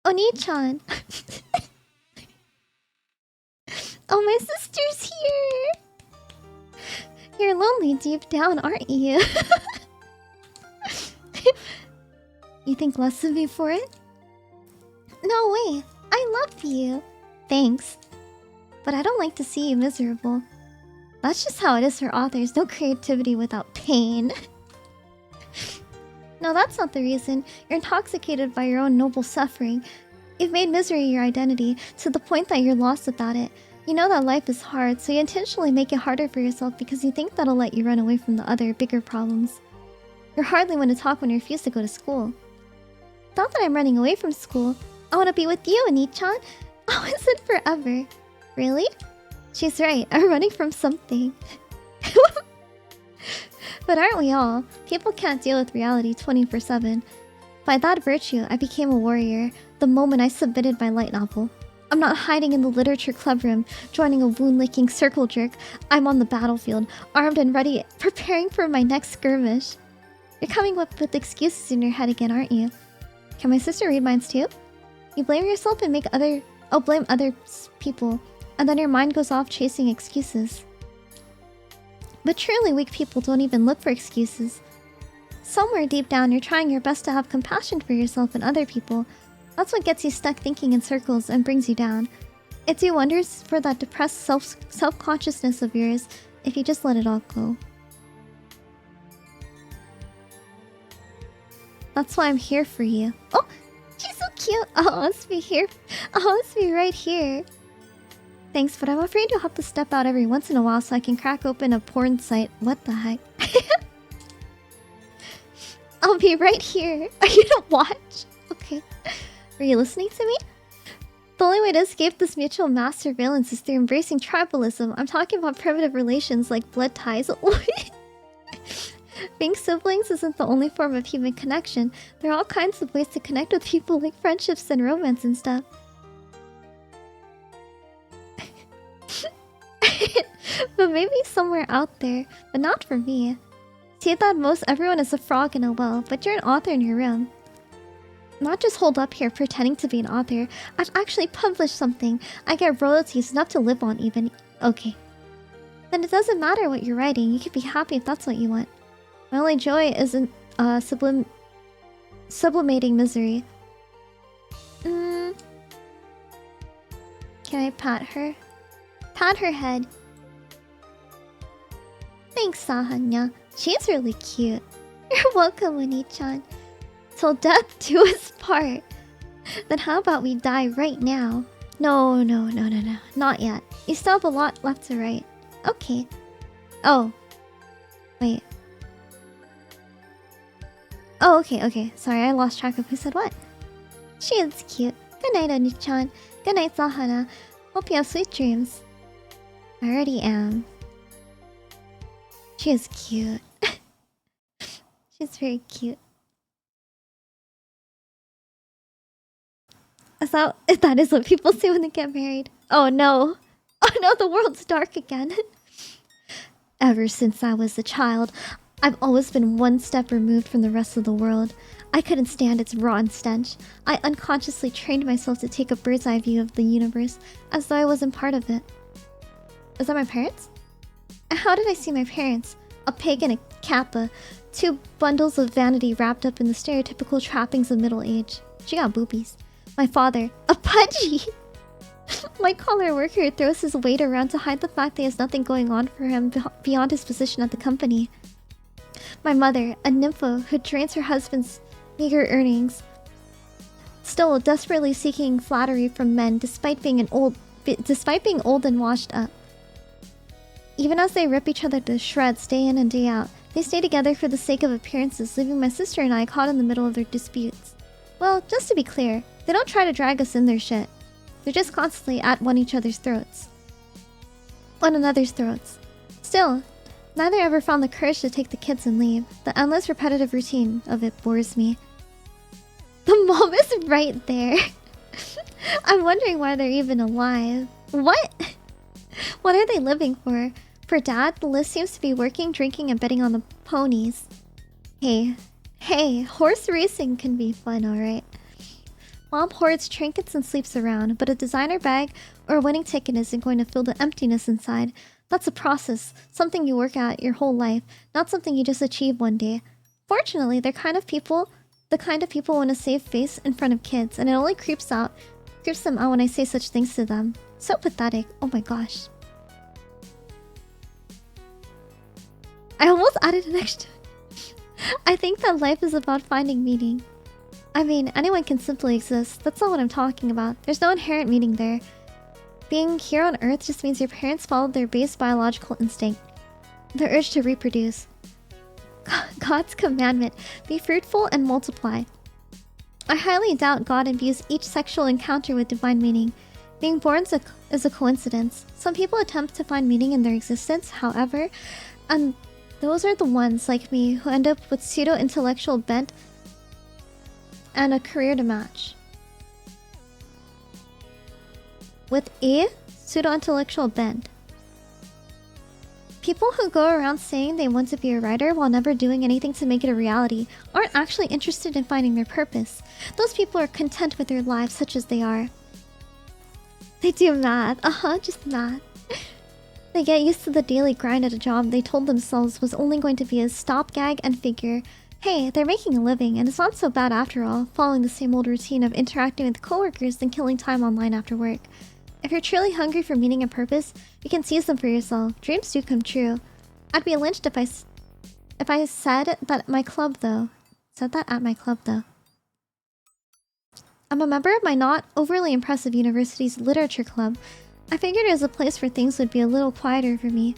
S1: Oni-chan. Oh, my sister's here. You're lonely deep down, aren't you? You think less of me for it? No way. I love you. Thanks. But I don't like to see you miserable. That's just how it is for authors. No creativity without pain. No, that's not the reason. You're intoxicated by your own noble suffering. You've made misery your identity, to the point that you're lost without it. You know that life is hard, so you intentionally make it harder for yourself because you think that'll let you run away from the other, bigger problems. You're hardly one to talk when you refuse to go to school. Not that I'm running away from school. I want to be with you, Oni-chan. Oh, is it forever? Really? She's right. I'm running from something. But aren't we all? People can't deal with reality 24/7. By that virtue, I became a warrior the moment I submitted my light novel. I'm not hiding in the literature club room, joining a wound-licking circle jerk. I'm on the battlefield, armed and ready, preparing for my next skirmish. You're coming up with excuses in your head again, aren't you? Can my sister read minds too? You blame yourself and blame other people, and then your mind goes off chasing excuses. But truly weak people don't even look for excuses. Somewhere deep down, you're trying your best to have compassion for yourself and other people. That's what gets you stuck thinking in circles and brings you down. It do wonders for that depressed self-consciousness of yours if you just let it all go. That's why I'm here for you. Oh, she's so cute. I want to be here. I want to be right here. Thanks, but I'm afraid you'll have to step out every once in a while so I can crack open a porn site. What the heck? I'll be right here. Are you gonna watch? Okay. Are you listening to me? The only way to escape this mutual mass surveillance is through embracing tribalism. I'm talking about primitive relations like blood ties. Being siblings isn't the only form of human connection. There are all kinds of ways to connect with people like friendships and romance and stuff. But maybe somewhere out there, but not for me. See that most everyone is a frog in a well, but you're an author in your room. Not just hold up here pretending to be an author. I've actually published something. I get royalties enough to live on even. Okay. Then it doesn't matter what you're writing. You can be happy if that's what you want. My only joy isn't sublimating misery. Can I pat her? Pat her head. Thanks, Sahanya. She's really cute. You're welcome, Oni-chan. Till death do us part. Then how about we die right now? No. Not yet. You still have a lot left to write. Okay. Oh. Wait. Oh, okay. Sorry, I lost track of who said what. She is cute. Good night, Oni-chan. Good night, Sahana. Hope you have sweet dreams. I already am. She is cute. She's very cute. That is what people say when they get married. Oh no. Oh no, the world's dark again. Ever since I was a child, I've always been one step removed from the rest of the world. I couldn't stand its rotten stench. I unconsciously trained myself to take a bird's eye view of the universe, as though I wasn't part of it. Is that my parents? How did I see my parents? A pig and a kappa. Two bundles of vanity wrapped up in the stereotypical trappings of middle age. She got boobies. My father, a pudgy! My collar worker throws his weight around to hide the fact that he has nothing going on for him beyond his position at the company. My mother, a nympho who drains her husband's meager earnings. Still desperately seeking flattery from men despite being old and washed up. Even as they rip each other to shreds day in and day out, they stay together for the sake of appearances, leaving my sister and I caught in the middle of their disputes. Well, just to be clear, they don't try to drag us in their shit. They're just constantly at one another's throats. Still, neither ever found the courage to take the kids and leave. The endless repetitive routine of it bores me. The mom is right there. I'm wondering why they're even alive. What? What are they living for? For dad, the list seems to be working, drinking, and betting on the ponies. Hey, horse racing can be fun, alright. Mom hoards trinkets and sleeps around, but a designer bag or a winning ticket isn't going to fill the emptiness inside. That's a process, something you work at your whole life, not something you just achieve one day. Fortunately, the kind of people want to save face in front of kids, and it only creeps them out when I say such things to them. So pathetic. Oh my gosh. I almost added an extra. I think that life is about finding meaning. I mean, anyone can simply exist. That's not what I'm talking about. There's no inherent meaning there. Being here on Earth just means your parents followed their base biological instinct. The urge to reproduce. God's commandment. Be fruitful and multiply. I highly doubt God imbues each sexual encounter with divine meaning. Being born is a coincidence. Some people attempt to find meaning in their existence, however, and those are the ones, like me, who end up with pseudo-intellectual bent and a career to match. With a pseudo-intellectual bent. People who go around saying they want to be a writer while never doing anything to make it a reality aren't actually interested in finding their purpose. Those people are content with their lives such as they are. They do math. Just math. They get used to the daily grind at a job they told themselves was only going to be a stopgag and figure Hey, they're making a living, and it's not so bad after all, following the same old routine of interacting with coworkers and killing time online after work. If you're truly hungry for meaning and purpose, you can seize them for yourself. Dreams do come true. I'd be lynched if I said that at my club, though. I'm a member of my not overly impressive university's literature club. I figured it was a place where things would be a little quieter for me.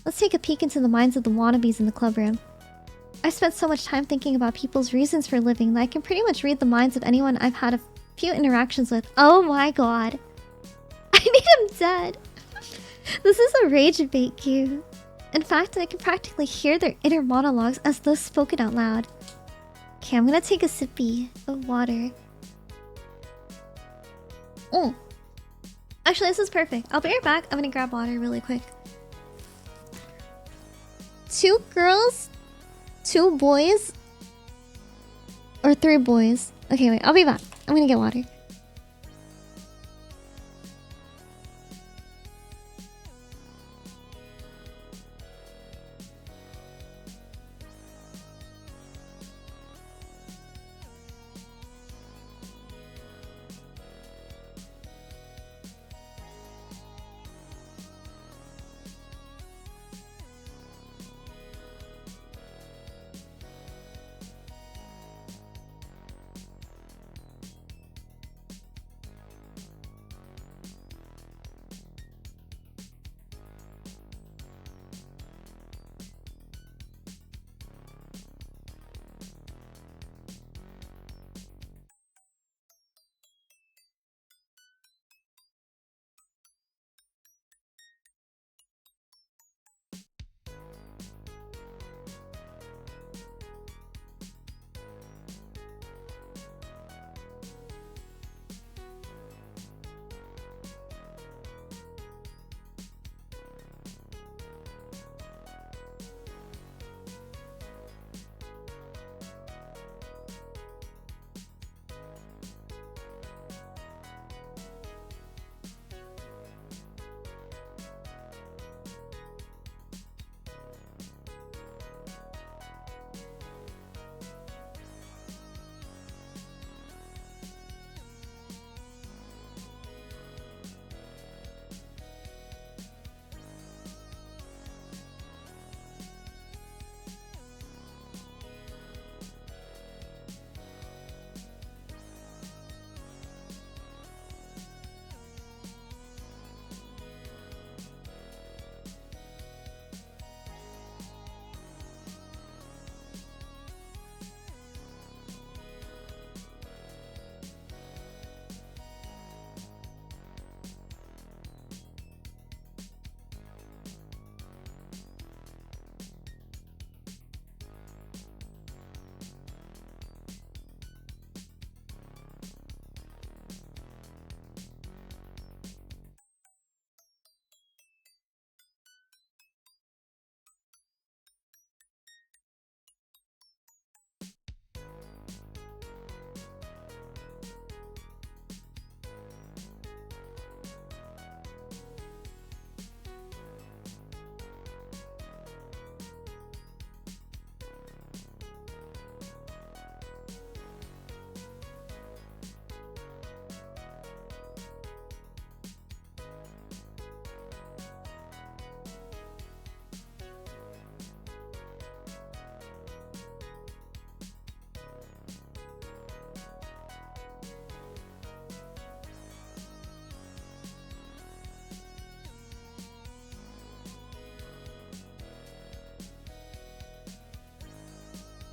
S1: Let's take a peek into the minds of the wannabes in the club room. I spent so much time thinking about people's reasons for living that I can pretty much read the minds of anyone I've had a few interactions with. Oh my god. I need him dead. This is a rage bait queue. In fact, I can practically hear their inner monologues as though spoken out loud. Okay, I'm gonna take a sippy of water. Actually, this is perfect. I'll be right back. I'm gonna grab water really quick. 2 girls, 2 boys, or 3 boys. Okay, wait, I'll be back. I'm gonna get water.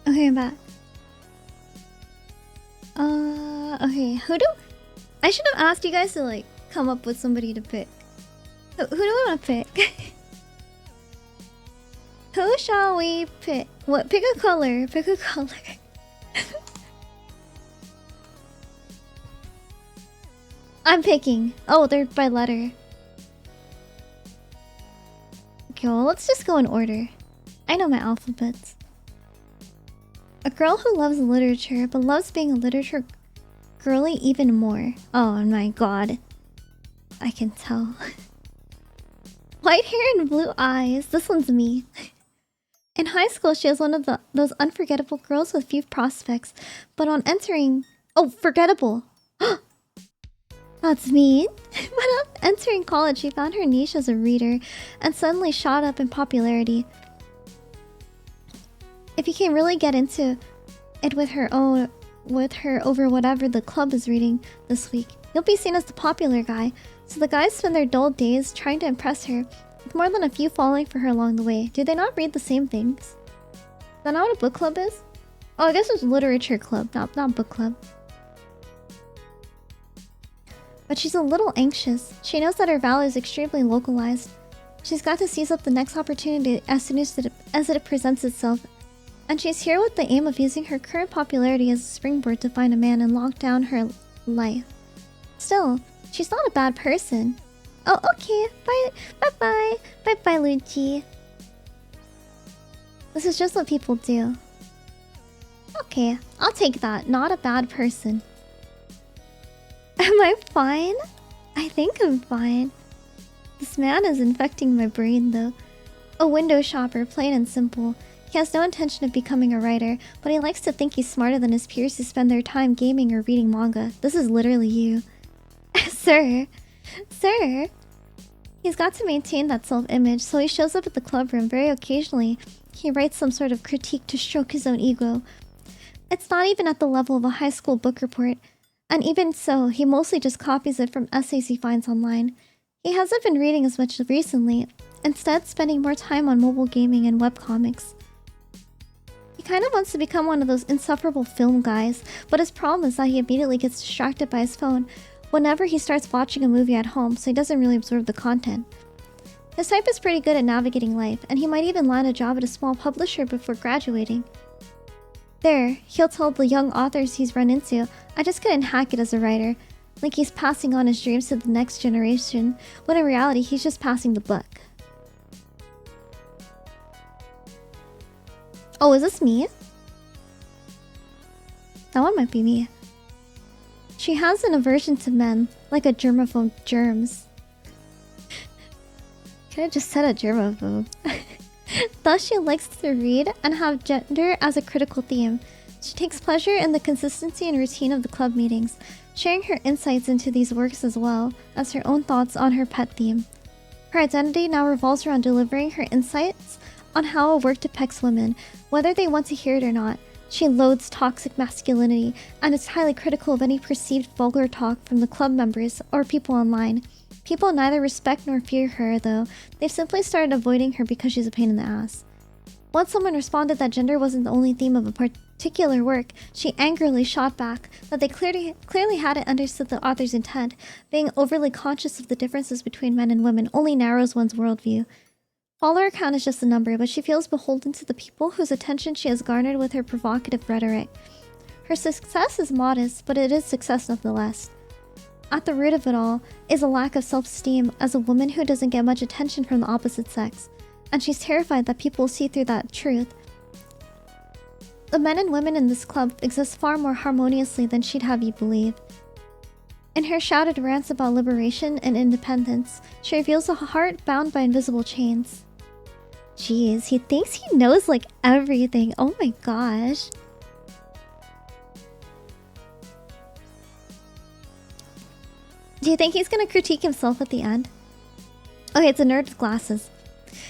S1: Okay, I'm back. Okay, I should have asked you guys to, like, come up with somebody to pick. Who do we want to pick? Who shall we pick? What? Pick a color. Pick a color. I'm picking. Oh, they're by letter. Okay, well, let's just go in order. I know my alphabets. A girl who loves literature, but loves being a literature girly even more. Oh my god. I can tell. White hair and blue eyes. This one's me. In high school, she was one of those unforgettable girls with few prospects. But on entering... Oh, forgettable! That's me. But on entering college, she found her niche as a reader and suddenly shot up in popularity. If you can really get into it with her over whatever the club is reading this week, you'll be seen as the popular guy. So the guys spend their dull days trying to impress her, with more than a few falling for her along the way. Do they not read the same things? Is that not what a book club is? Oh, I guess it's literature club, not book club. But she's a little anxious. She knows that her value is extremely localized. She's got to seize up the next opportunity as soon as it presents itself. And she's here with the aim of using her current popularity as a springboard to find a man and lock down her life. Still, she's not a bad person. Oh, okay. Bye-bye. Bye-bye, Lucci. This is just what people do. Okay, I'll take that. Not a bad person. Am I fine? I think I'm fine. This man is infecting my brain, though. A window shopper, plain and simple. He has no intention of becoming a writer, but he likes to think he's smarter than his peers who spend their time gaming or reading manga. This is literally you. Sir. He's got to maintain that self-image, so he shows up at the club room very occasionally. He writes some sort of critique to stroke his own ego. It's not even at the level of a high school book report. And even so, he mostly just copies it from essays he finds online. He hasn't been reading as much recently, instead spending more time on mobile gaming and webcomics. He kind of wants to become one of those insufferable film guys, but his problem is that he immediately gets distracted by his phone whenever he starts watching a movie at home, so he doesn't really absorb the content. His type is pretty good at navigating life, and he might even land a job at a small publisher before graduating. There, he'll tell the young authors he's run into, I just couldn't hack it as a writer. Like he's passing on his dreams to the next generation, when in reality he's just passing the buck. Oh, is this me? That one might be me. She has an aversion to men, like a germaphobe germs. Could have just said a germaphobe. Thus, she likes to read and have gender as a critical theme. She takes pleasure in the consistency and routine of the club meetings, sharing her insights into these works as well as her own thoughts on her pet theme. Her identity now revolves around delivering her insights on how a work depicts women, whether they want to hear it or not. She loathes toxic masculinity and is highly critical of any perceived vulgar talk from the club members or people online. People neither respect nor fear her, though. They've simply started avoiding her because she's a pain in the ass. Once someone responded that gender wasn't the only theme of a particular work, she angrily shot back that they clearly hadn't understood the author's intent. Being overly conscious of the differences between men and women only narrows one's worldview. Follower count is just a number, but she feels beholden to the people whose attention she has garnered with her provocative rhetoric. Her success is modest, but it is success nonetheless. At the root of it all is a lack of self-esteem as a woman who doesn't get much attention from the opposite sex, and she's terrified that people will see through that truth. The men and women in this club exist far more harmoniously than she'd have you believe. In her shouted rants about liberation and independence, she reveals a heart bound by invisible chains. Jeez, he thinks he knows like everything. Oh my gosh. Do you think he's gonna critique himself at the end? Okay, it's a nerd with glasses.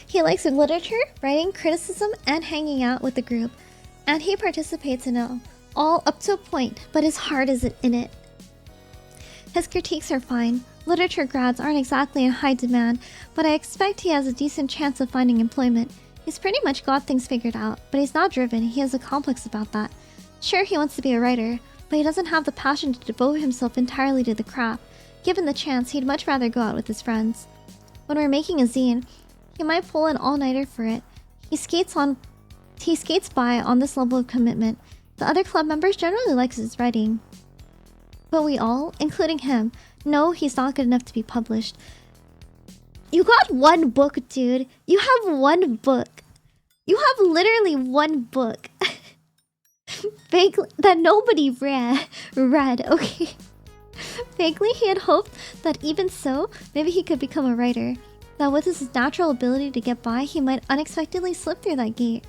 S1: He likes literature, writing, criticism, and hanging out with the group. And he participates in it all up to a point, but his heart isn't in it. His critiques are fine. Literature grads aren't exactly in high demand, but I expect he has a decent chance of finding employment. He's pretty much got things figured out, but he's not driven. He has a complex about that. Sure, he wants to be a writer, but he doesn't have the passion to devote himself entirely to the craft. Given the chance, he'd much rather go out with his friends. When we're making a zine, he might pull an all-nighter for it. He skates by on this level of commitment. The other club members generally like his writing. But we all, including him, know he's not good enough to be published. You got one book, dude. You have one book. You have literally one book. Vaguely, that nobody read, okay? Vaguely, he had hoped that even so, maybe he could become a writer. That with his natural ability to get by, he might unexpectedly slip through that gate.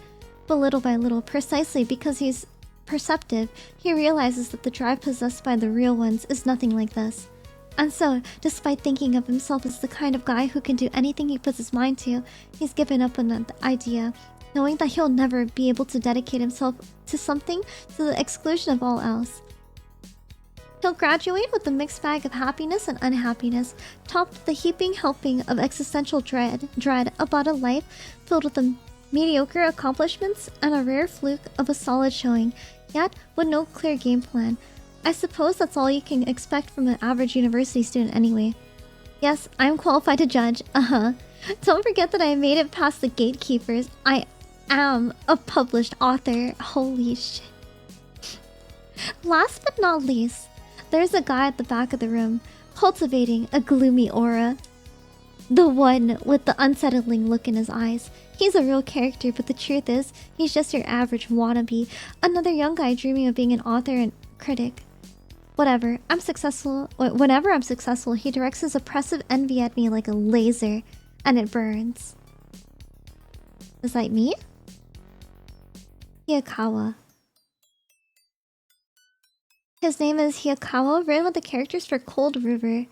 S1: But little by little, precisely because he's perceptive, he realizes that the drive possessed by the real ones is nothing like this. And so, despite thinking of himself as the kind of guy who can do anything he puts his mind to, he's given up on the idea, knowing that he'll never be able to dedicate himself to something to the exclusion of all else. He'll graduate with a mixed bag of happiness and unhappiness, topped with a heaping helping of existential dread about a life filled with the mediocre accomplishments and a rare fluke of a solid showing, yet with no clear game plan. I suppose that's all you can expect from an average university student anyway. Yes, I'm qualified to judge, Don't forget that I made it past the gatekeepers. I am a published author. Holy shit. Last but not least, there's a guy at the back of the room, cultivating a gloomy aura. The one with the unsettling look in his eyes. He's a real character, but the truth is, he's just your average wannabe. Another young guy dreaming of being an author and critic. Whenever I'm successful, he directs his oppressive envy at me like a laser, and it burns. Is that me? Hiyakawa. His name is Hiyakawa, written with the characters for Cold River.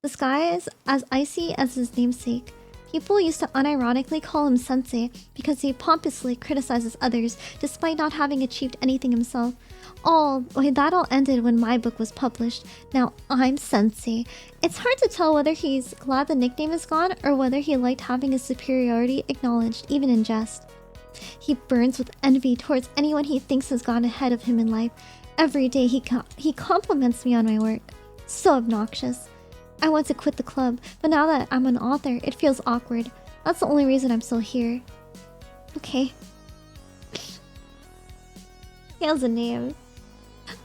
S1: The sky is as icy as his namesake. People used to unironically call him sensei because he pompously criticizes others despite not having achieved anything himself. That all ended when my book was published. Now I'm sensei. It's hard to tell whether he's glad the nickname is gone or whether he liked having his superiority acknowledged, even in jest. He burns with envy towards anyone he thinks has gone ahead of him in life. Every day he compliments me on my work. So obnoxious. I want to quit the club, but now that I'm an author, it feels awkward. That's the only reason I'm still here. Okay. He has a name.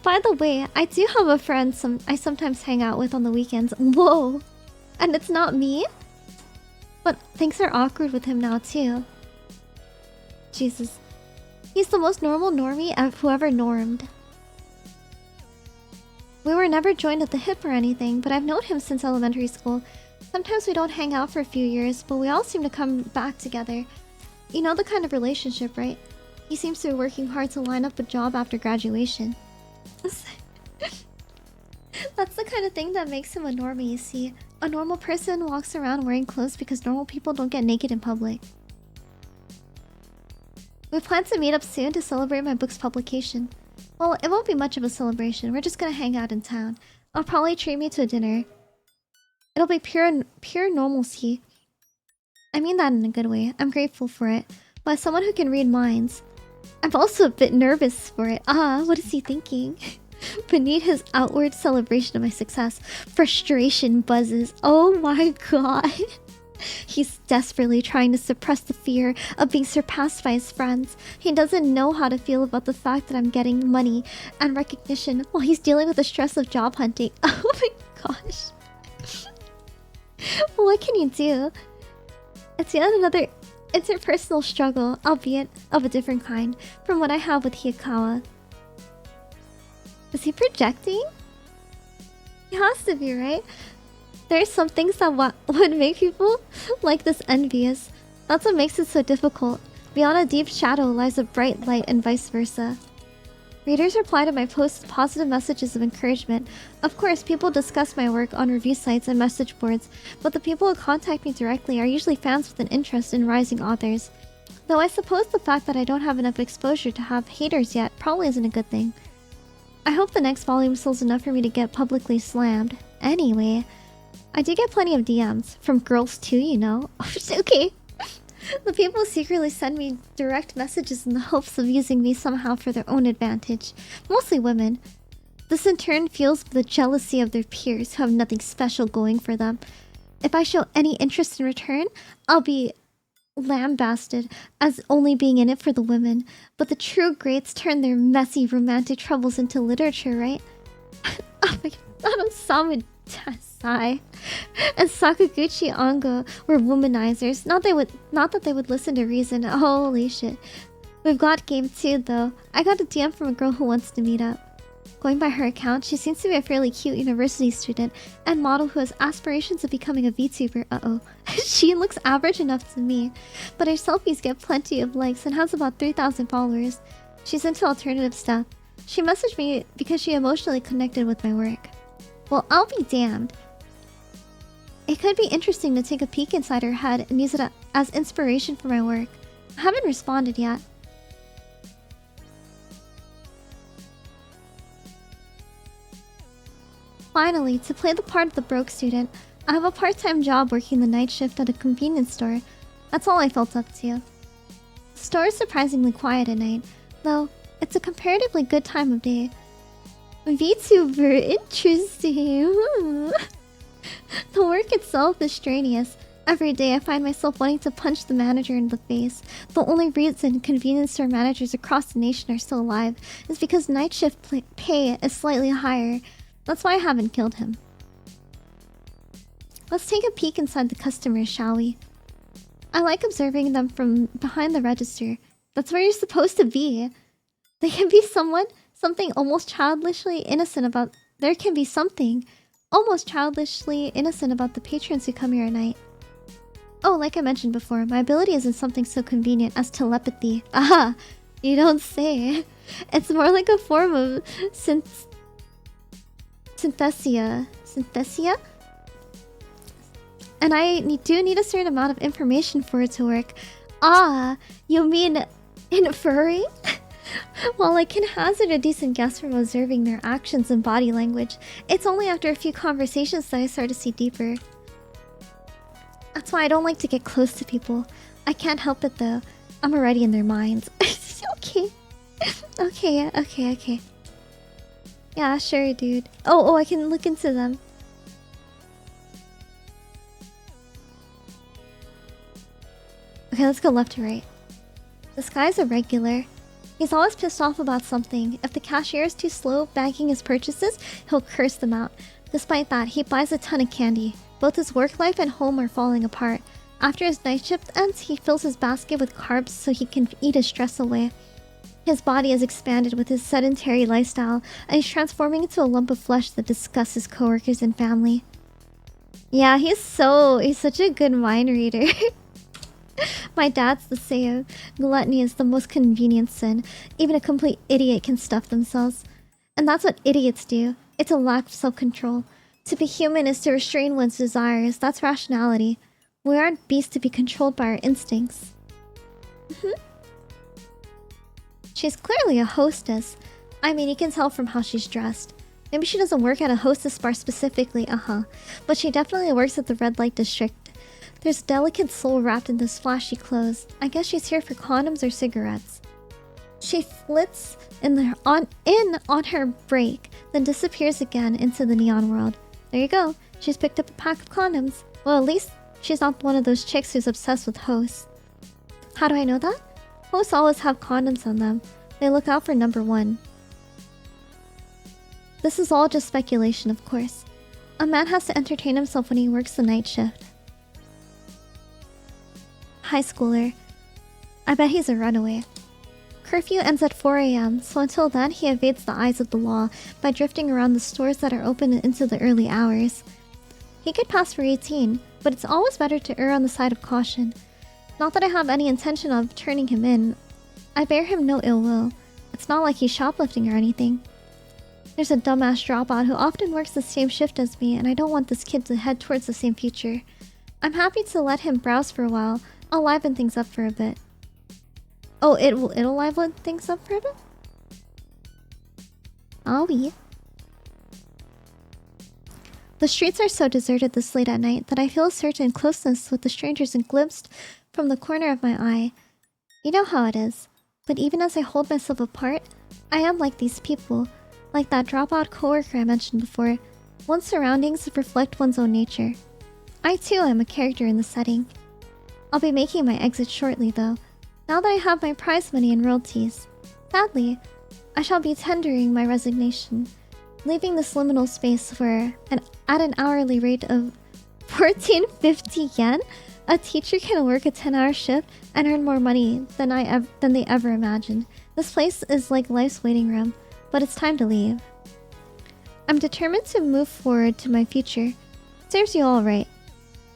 S1: By the way, I do have a friend I sometimes hang out with on the weekends. Whoa! And it's not me? But things are awkward with him now too. Jesus. He's the most normal normie of whoever normed. We were never joined at the hip or anything, but I've known him since elementary school. Sometimes we don't hang out for a few years, but we all seem to come back together. You know the kind of relationship, right? He seems to be working hard to line up a job after graduation. That's the kind of thing that makes him a normie, you see. A normal person walks around wearing clothes because normal people don't get naked in public. We plan to meet up soon to celebrate my book's publication. Well, it won't be much of a celebration. We're just gonna hang out in town. I'll probably treat me to a dinner. It'll be pure normalcy. I mean that in a good way. I'm grateful for it. But as someone who can read minds, I'm also a bit nervous for it. What is he thinking? Beneath his outward celebration of my success, frustration buzzes. Oh my god. He's desperately trying to suppress the fear of being surpassed by his friends. He doesn't know how to feel about the fact that I'm getting money and recognition while he's dealing with the stress of job hunting. Oh my gosh. What can you do? It's yet another interpersonal struggle, albeit of a different kind, from what I have with Hiyakawa. Is he projecting? He has to be, right? There's some things that would make people like this envious. That's what makes it so difficult. Beyond a deep shadow lies a bright light and vice versa. Readers reply to my posts with positive messages of encouragement. Of course, people discuss my work on review sites and message boards, but the people who contact me directly are usually fans with an interest in rising authors. Though I suppose the fact that I don't have enough exposure to have haters yet probably isn't a good thing. I hope the next volume sells enough for me to get publicly slammed. Anyway, I do get plenty of DMs. From girls too, you know. Okay. The people secretly send me direct messages in the hopes of using me somehow for their own advantage. Mostly women. This in turn fuels the jealousy of their peers who have nothing special going for them. If I show any interest in return, I'll be lambasted as only being in it for the women. But the true greats turn their messy romantic troubles into literature, right? Oh my god, Osamu Dazai and Sakaguchi Ango were womanizers. Not that they would listen to reason. Holy shit. We've got game too, though. I got a DM from a girl who wants to meet up. Going by her account, she seems to be a fairly cute university student and model who has aspirations of becoming a VTuber. Uh-oh. She looks average enough to me, but her selfies get plenty of likes and has about 3,000 followers. She's into alternative stuff. She messaged me because she emotionally connected with my work. Well, I'll be damned. It could be interesting to take a peek inside her head and use it as inspiration for my work. I haven't responded yet. Finally, to play the part of the broke student, I have a part-time job working the night shift at a convenience store. That's all I felt up to. The store is surprisingly quiet at night, though it's a comparatively good time of day. VTuber, interesting. The work itself is strenuous. Every day I find myself wanting to punch the manager in the face. The only reason convenience store managers across the nation are still alive is because night shift pay is slightly higher. That's why I haven't killed him. Let's take a peek inside the customers, shall we? I like observing them from behind the register. That's where you're supposed to be. There can be something almost childishly innocent about... There can be something almost childishly innocent about the patrons who come here at night. Oh, like I mentioned before, my ability isn't something so convenient as telepathy. Aha! You don't say. It's more like a form of synthesia. Synthesia? And I do need a certain amount of information for it to work. Ah, you mean inferring? While I can hazard a decent guess from observing their actions and body language, it's only after a few conversations that I start to see deeper. That's why I don't like to get close to people. I can't help it though. I'm already in their minds. Okay. Okay. Yeah, sure, dude. Oh, I can look into them. Okay, let's go left to right. This guy's a regular. He's always pissed off about something. If the cashier is too slow bagging his purchases, he'll curse them out. Despite that, he buys a ton of candy. Both his work life and home are falling apart. After his night shift ends, he fills his basket with carbs so he can eat his stress away. His body is expanded with his sedentary lifestyle, and he's transforming into a lump of flesh that disgusts his coworkers and family. Yeah, he's such a good mind reader. My dad's the same. Gluttony is the most convenient sin. Even a complete idiot can stuff themselves. And that's what idiots do. It's a lack of self-control. To be human is to restrain one's desires. That's rationality. We aren't beasts to be controlled by our instincts. She's clearly a hostess. I mean, you can tell from how she's dressed. Maybe she doesn't work at a hostess bar specifically, but she definitely works at the red light district. There's a delicate soul wrapped in those flashy clothes. I guess she's here for condoms or cigarettes. She flits on her break, then disappears again into the neon world. There you go. She's picked up a pack of condoms. Well, at least she's not one of those chicks who's obsessed with hosts. How do I know that? Hosts always have condoms on them. They look out for number one. This is all just speculation, of course. A man has to entertain himself when he works the night shift. High schooler. I bet he's a runaway. Curfew ends at 4 AM, so until then he evades the eyes of the law by drifting around the stores that are open into the early hours. He could pass for 18, but it's always better to err on the side of caution. Not that I have any intention of turning him in. I bear him no ill will. It's not like he's shoplifting or anything. There's a dumbass dropout who often works the same shift as me, and I don't want this kid to head towards the same future. I'm happy to let him browse for a while. I'll liven things up for a bit. Oh, it'll liven things up for a bit? Oh, yeah. The streets are so deserted this late at night that I feel a certain closeness with the strangers glimpsed from the corner of my eye. You know how it is. But even as I hold myself apart, I am like these people. Like that dropout coworker I mentioned before. One's surroundings reflect one's own nature. I too am a character in the setting. I'll be making my exit shortly though, now that I have my prize money and royalties. Sadly, I shall be tendering my resignation, leaving this liminal space where, at an hourly rate of 1450 yen, a teacher can work a 10-hour shift and earn more money than they ever imagined. This place is like life's waiting room, but it's time to leave. I'm determined to move forward to my future. Serves you all right.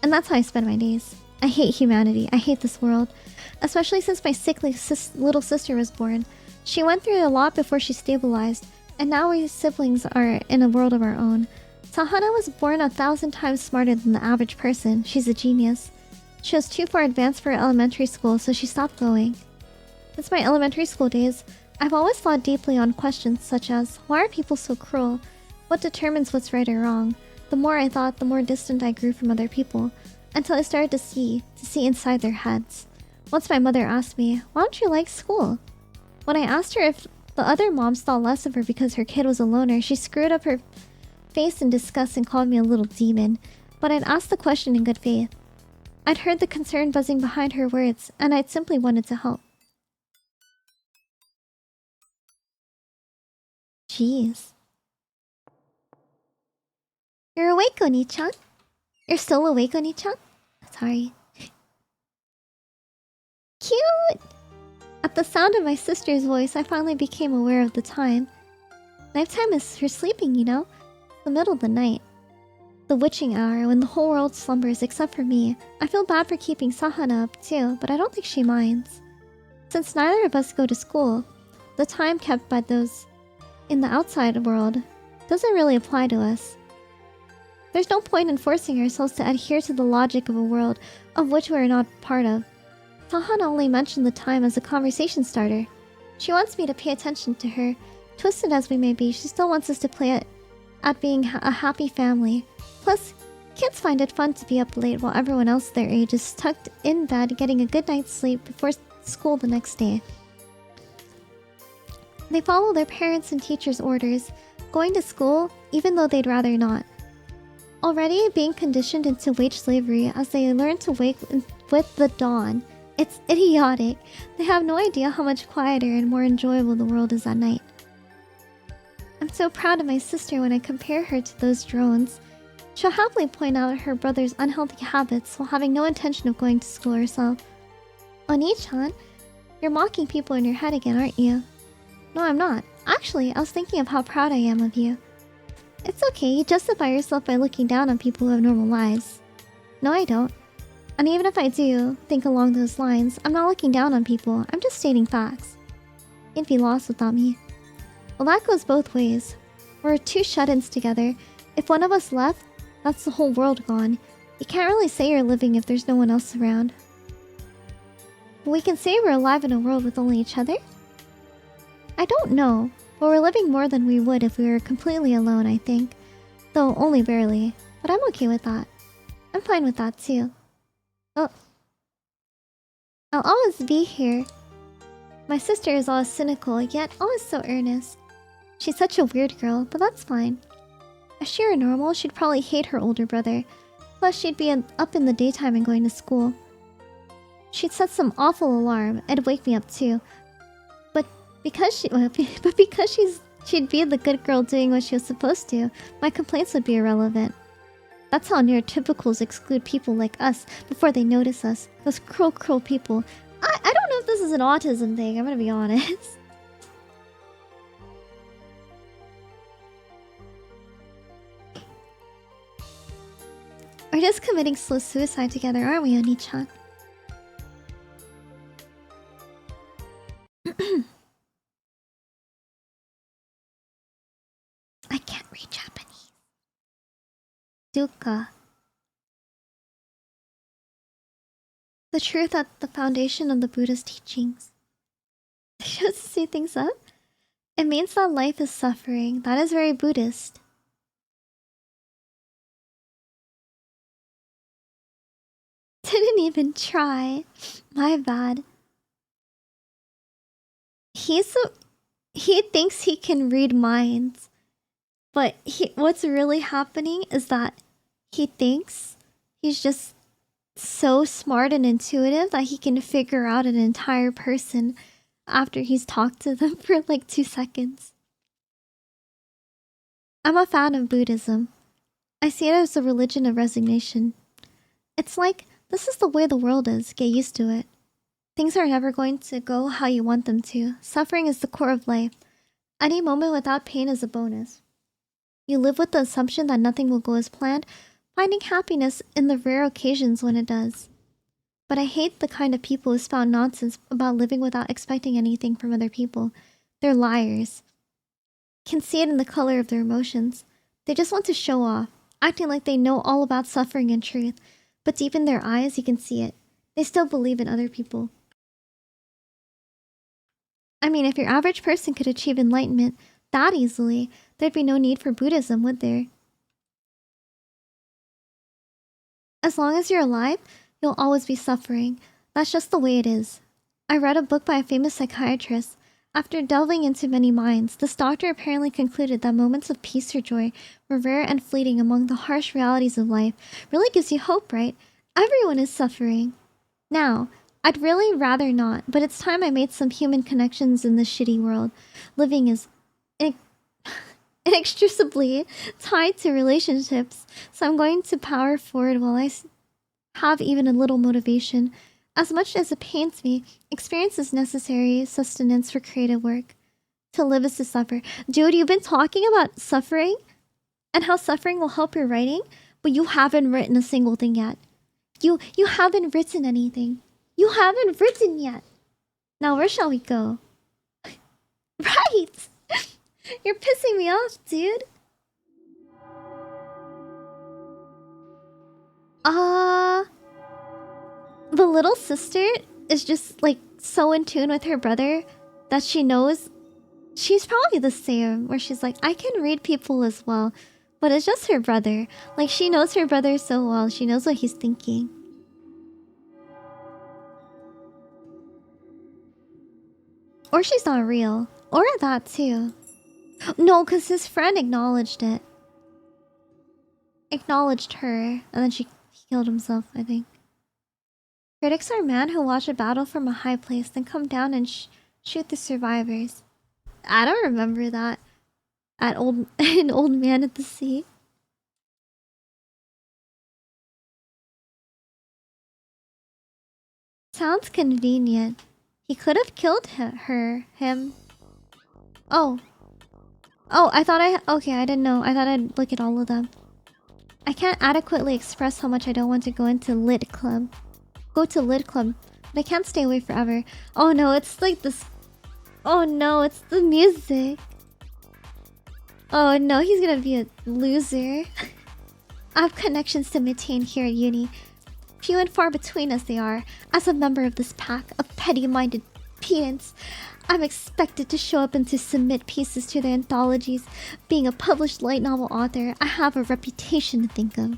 S1: And that's how I spend my days. I hate humanity. I hate this world. Especially since my sickly little sister was born. She went through a lot before she stabilized, and now we siblings are in a world of our own. Sahana was born 1,000 times smarter than the average person. She's a genius. She was too far advanced for elementary school, so she stopped going. Since my elementary school days, I've always thought deeply on questions such as, why are people so cruel? What determines what's right or wrong? The more I thought, the more distant I grew from other people, until I started to see inside their heads. Once my mother asked me, why don't you like school? When I asked her if the other moms thought less of her because her kid was a loner, she screwed up her face in disgust and called me a little demon. But I'd asked the question in good faith. I'd heard the concern buzzing behind her words, and I'd simply wanted to help. Jeez. You're awake, Oni-chan? You're still awake, Oni-chan? Sorry. Cute! At the sound of my sister's voice, I finally became aware of the time. Nighttime is for sleeping, you know? The middle of the night. The witching hour when the whole world slumbers except for me. I feel bad for keeping Sahana up too, but I don't think she minds. Since neither of us go to school, the time kept by those in the outside world doesn't really apply to us. There's no point in forcing ourselves to adhere to the logic of a world of which we are not part of. Sahana only mentioned the time as a conversation starter. She wants me to pay attention to her. Twisted as we may be, she still wants us to play at being a happy family. Plus, kids find it fun to be up late while everyone else their age is tucked in bed getting a good night's sleep before school the next day. They follow their parents' and teachers' orders, going to school even though they'd rather not. Already being conditioned into wage slavery as they learn to wake with the dawn. It's idiotic. They have no idea how much quieter and more enjoyable the world is at night. I'm so proud of my sister when I compare her to those drones. She'll happily point out her brother's unhealthy habits while having no intention of going to school herself. Oni-chan, you're mocking people in your head again, aren't you? No, I'm not. Actually, I was thinking of how proud I am of you. It's okay, you justify yourself by looking down on people who have normal lives. No, I don't. And even if I do think along those lines, I'm not looking down on people, I'm just stating facts. You'd be lost without me. Well, that goes both ways. We're two shut-ins together. If one of us left, that's the whole world gone. You can't really say you're living if there's no one else around. But we can say we're alive in a world with only each other? I don't know. But we're living more than we would if we were completely alone, I think. Though only barely. But I'm okay with that. I'm fine with that too. Oh. I'll always be here. My sister is always cynical, yet always so earnest. She's such a weird girl, but that's fine. If she were normal, she'd probably hate her older brother. Plus, she'd be up in the daytime and going to school. She'd set some awful alarm. It'd wake me up too. Because she'd be the good girl doing what she was supposed to, my complaints would be irrelevant. That's how neurotypicals exclude people like us before they notice us. Those cruel, cruel people. I don't know if this is an autism thing, I'm gonna be honest. We're just committing slow suicide together, aren't we, Oni-chan? I can't read Japanese. Dukkha. The truth at the foundation of the Buddha's teachings. Just to see things up? It means that life is suffering. That is very Buddhist. Didn't even try. My bad. He thinks he can read minds. But what's really happening is that he thinks he's just so smart and intuitive that he can figure out an entire person after he's talked to them for like 2 seconds. I'm a fan of Buddhism. I see it as a religion of resignation. It's like, this is the way the world is, get used to it. Things are never going to go how you want them to. Suffering is the core of life. Any moment without pain is a bonus. You live with the assumption that nothing will go as planned, finding happiness in the rare occasions when it does. But I hate the kind of people who spout nonsense about living without expecting anything from other people. They're liars. Can see it in the color of their emotions. They just want to show off, acting like they know all about suffering and truth, but deep in their eyes you can see it. They still believe in other people. I mean, if your average person could achieve enlightenment that easily, there'd be no need for Buddhism, would there? As long as you're alive, you'll always be suffering. That's just the way it is. I read a book by a famous psychiatrist. After delving into many minds, this doctor apparently concluded that moments of peace or joy were rare and fleeting among the harsh realities of life. Really gives you hope, right? Everyone is suffering. Now, I'd really rather not, but it's time I made some human connections in this shitty world. Living is inextricably tied to relationships, so I'm going to power forward while I have even a little motivation. As much as it pains me, experience is necessary sustenance for creative work. To live is to suffer. Dude, you've been talking about suffering and how suffering will help your writing, but you haven't written a single thing yet. You haven't written anything. You haven't written yet. Now where shall we go? Right! You're pissing me off, dude. The little sister is just like so in tune with her brother that she knows she's probably the same, where she's like, I can read people as well, but it's just her brother. Like, she knows her brother so well, she knows what he's thinking. Or she's not real. Or that too. No, because his friend acknowledged it. Acknowledged her, and then he killed himself, I think. Critics are men who watch a battle from a high place, then come down and shoot the survivors. I don't remember that. An old man at the sea. Sounds convenient. He could have killed him. Oh, I thought okay, I didn't know. I thought I'd look at all of them. I can't adequately express how much I don't want to go into lit club. But I can't stay away forever. Oh no, it's like this. Oh no, it's the music. Oh no, he's gonna be a loser. I have connections to maintain here at uni. Few and far between as they are. As a member of this pack of petty-minded pedants, I'm expected to show up and to submit pieces to their anthologies. Being a published light novel author, I have a reputation to think of.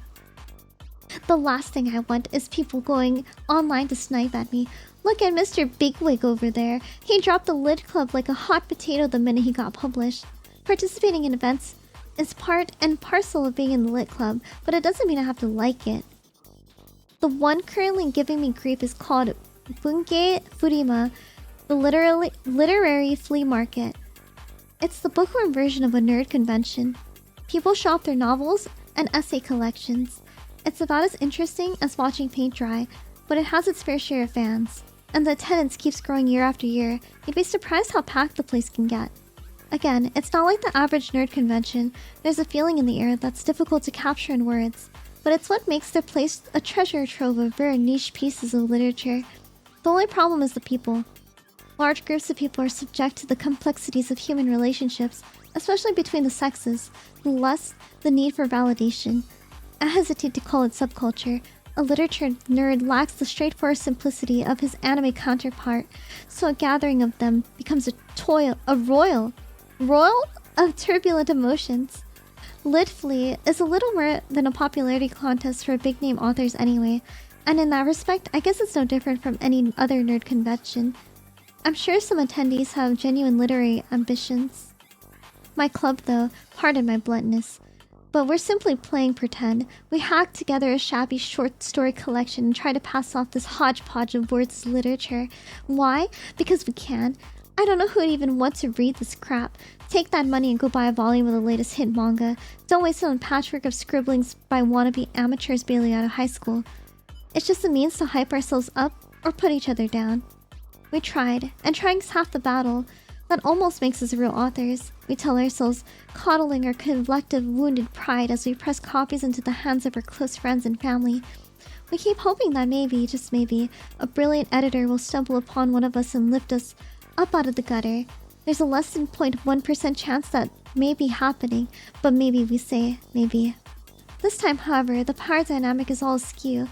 S1: The last thing I want is people going online to snipe at me. Look at Mr. Bigwig over there. He dropped the Lit Club like a hot potato the minute he got published. Participating in events is part and parcel of being in the Lit Club, but it doesn't mean I have to like it. The one currently giving me grief is called Bunge Furima, the literary flea market. It's the bookworm version of a nerd convention. People shop their novels and essay collections. It's about as interesting as watching paint dry, but it has its fair share of fans. And the attendance keeps growing year after year. You'd be surprised how packed the place can get. Again, it's not like the average nerd convention. There's a feeling in the air that's difficult to capture in words. But it's what makes the place a treasure trove of very niche pieces of literature. The only problem is the people. Large groups of people are subject to the complexities of human relationships, especially between the sexes, the lust, the need for validation. I hesitate to call it subculture. A literature nerd lacks the straightforward simplicity of his anime counterpart, so a gathering of them becomes a royal of turbulent emotions. Litfleet is a little more than a popularity contest for big-name authors anyway, and in that respect, I guess it's no different from any other nerd convention. I'm sure some attendees have genuine literary ambitions. My club, though, pardon my bluntness, but we're simply playing pretend. We hack together a shabby short story collection and try to pass off this hodgepodge of words as literature. Why? Because we can. I don't know who would even want to read this crap. Take that money and go buy a volume of the latest hit manga. Don't waste it on a patchwork of scribblings by wannabe amateurs barely out of high school. It's just a means to hype ourselves up or put each other down. We tried, and trying's half the battle. That almost makes us real authors. We tell ourselves, coddling our collective wounded pride as we press copies into the hands of our close friends and family. We keep hoping that maybe, just maybe, a brilliant editor will stumble upon one of us and lift us up out of the gutter. There's a less than 0.1% chance that may be happening, but maybe we say, maybe. This time, however, the power dynamic is all askew.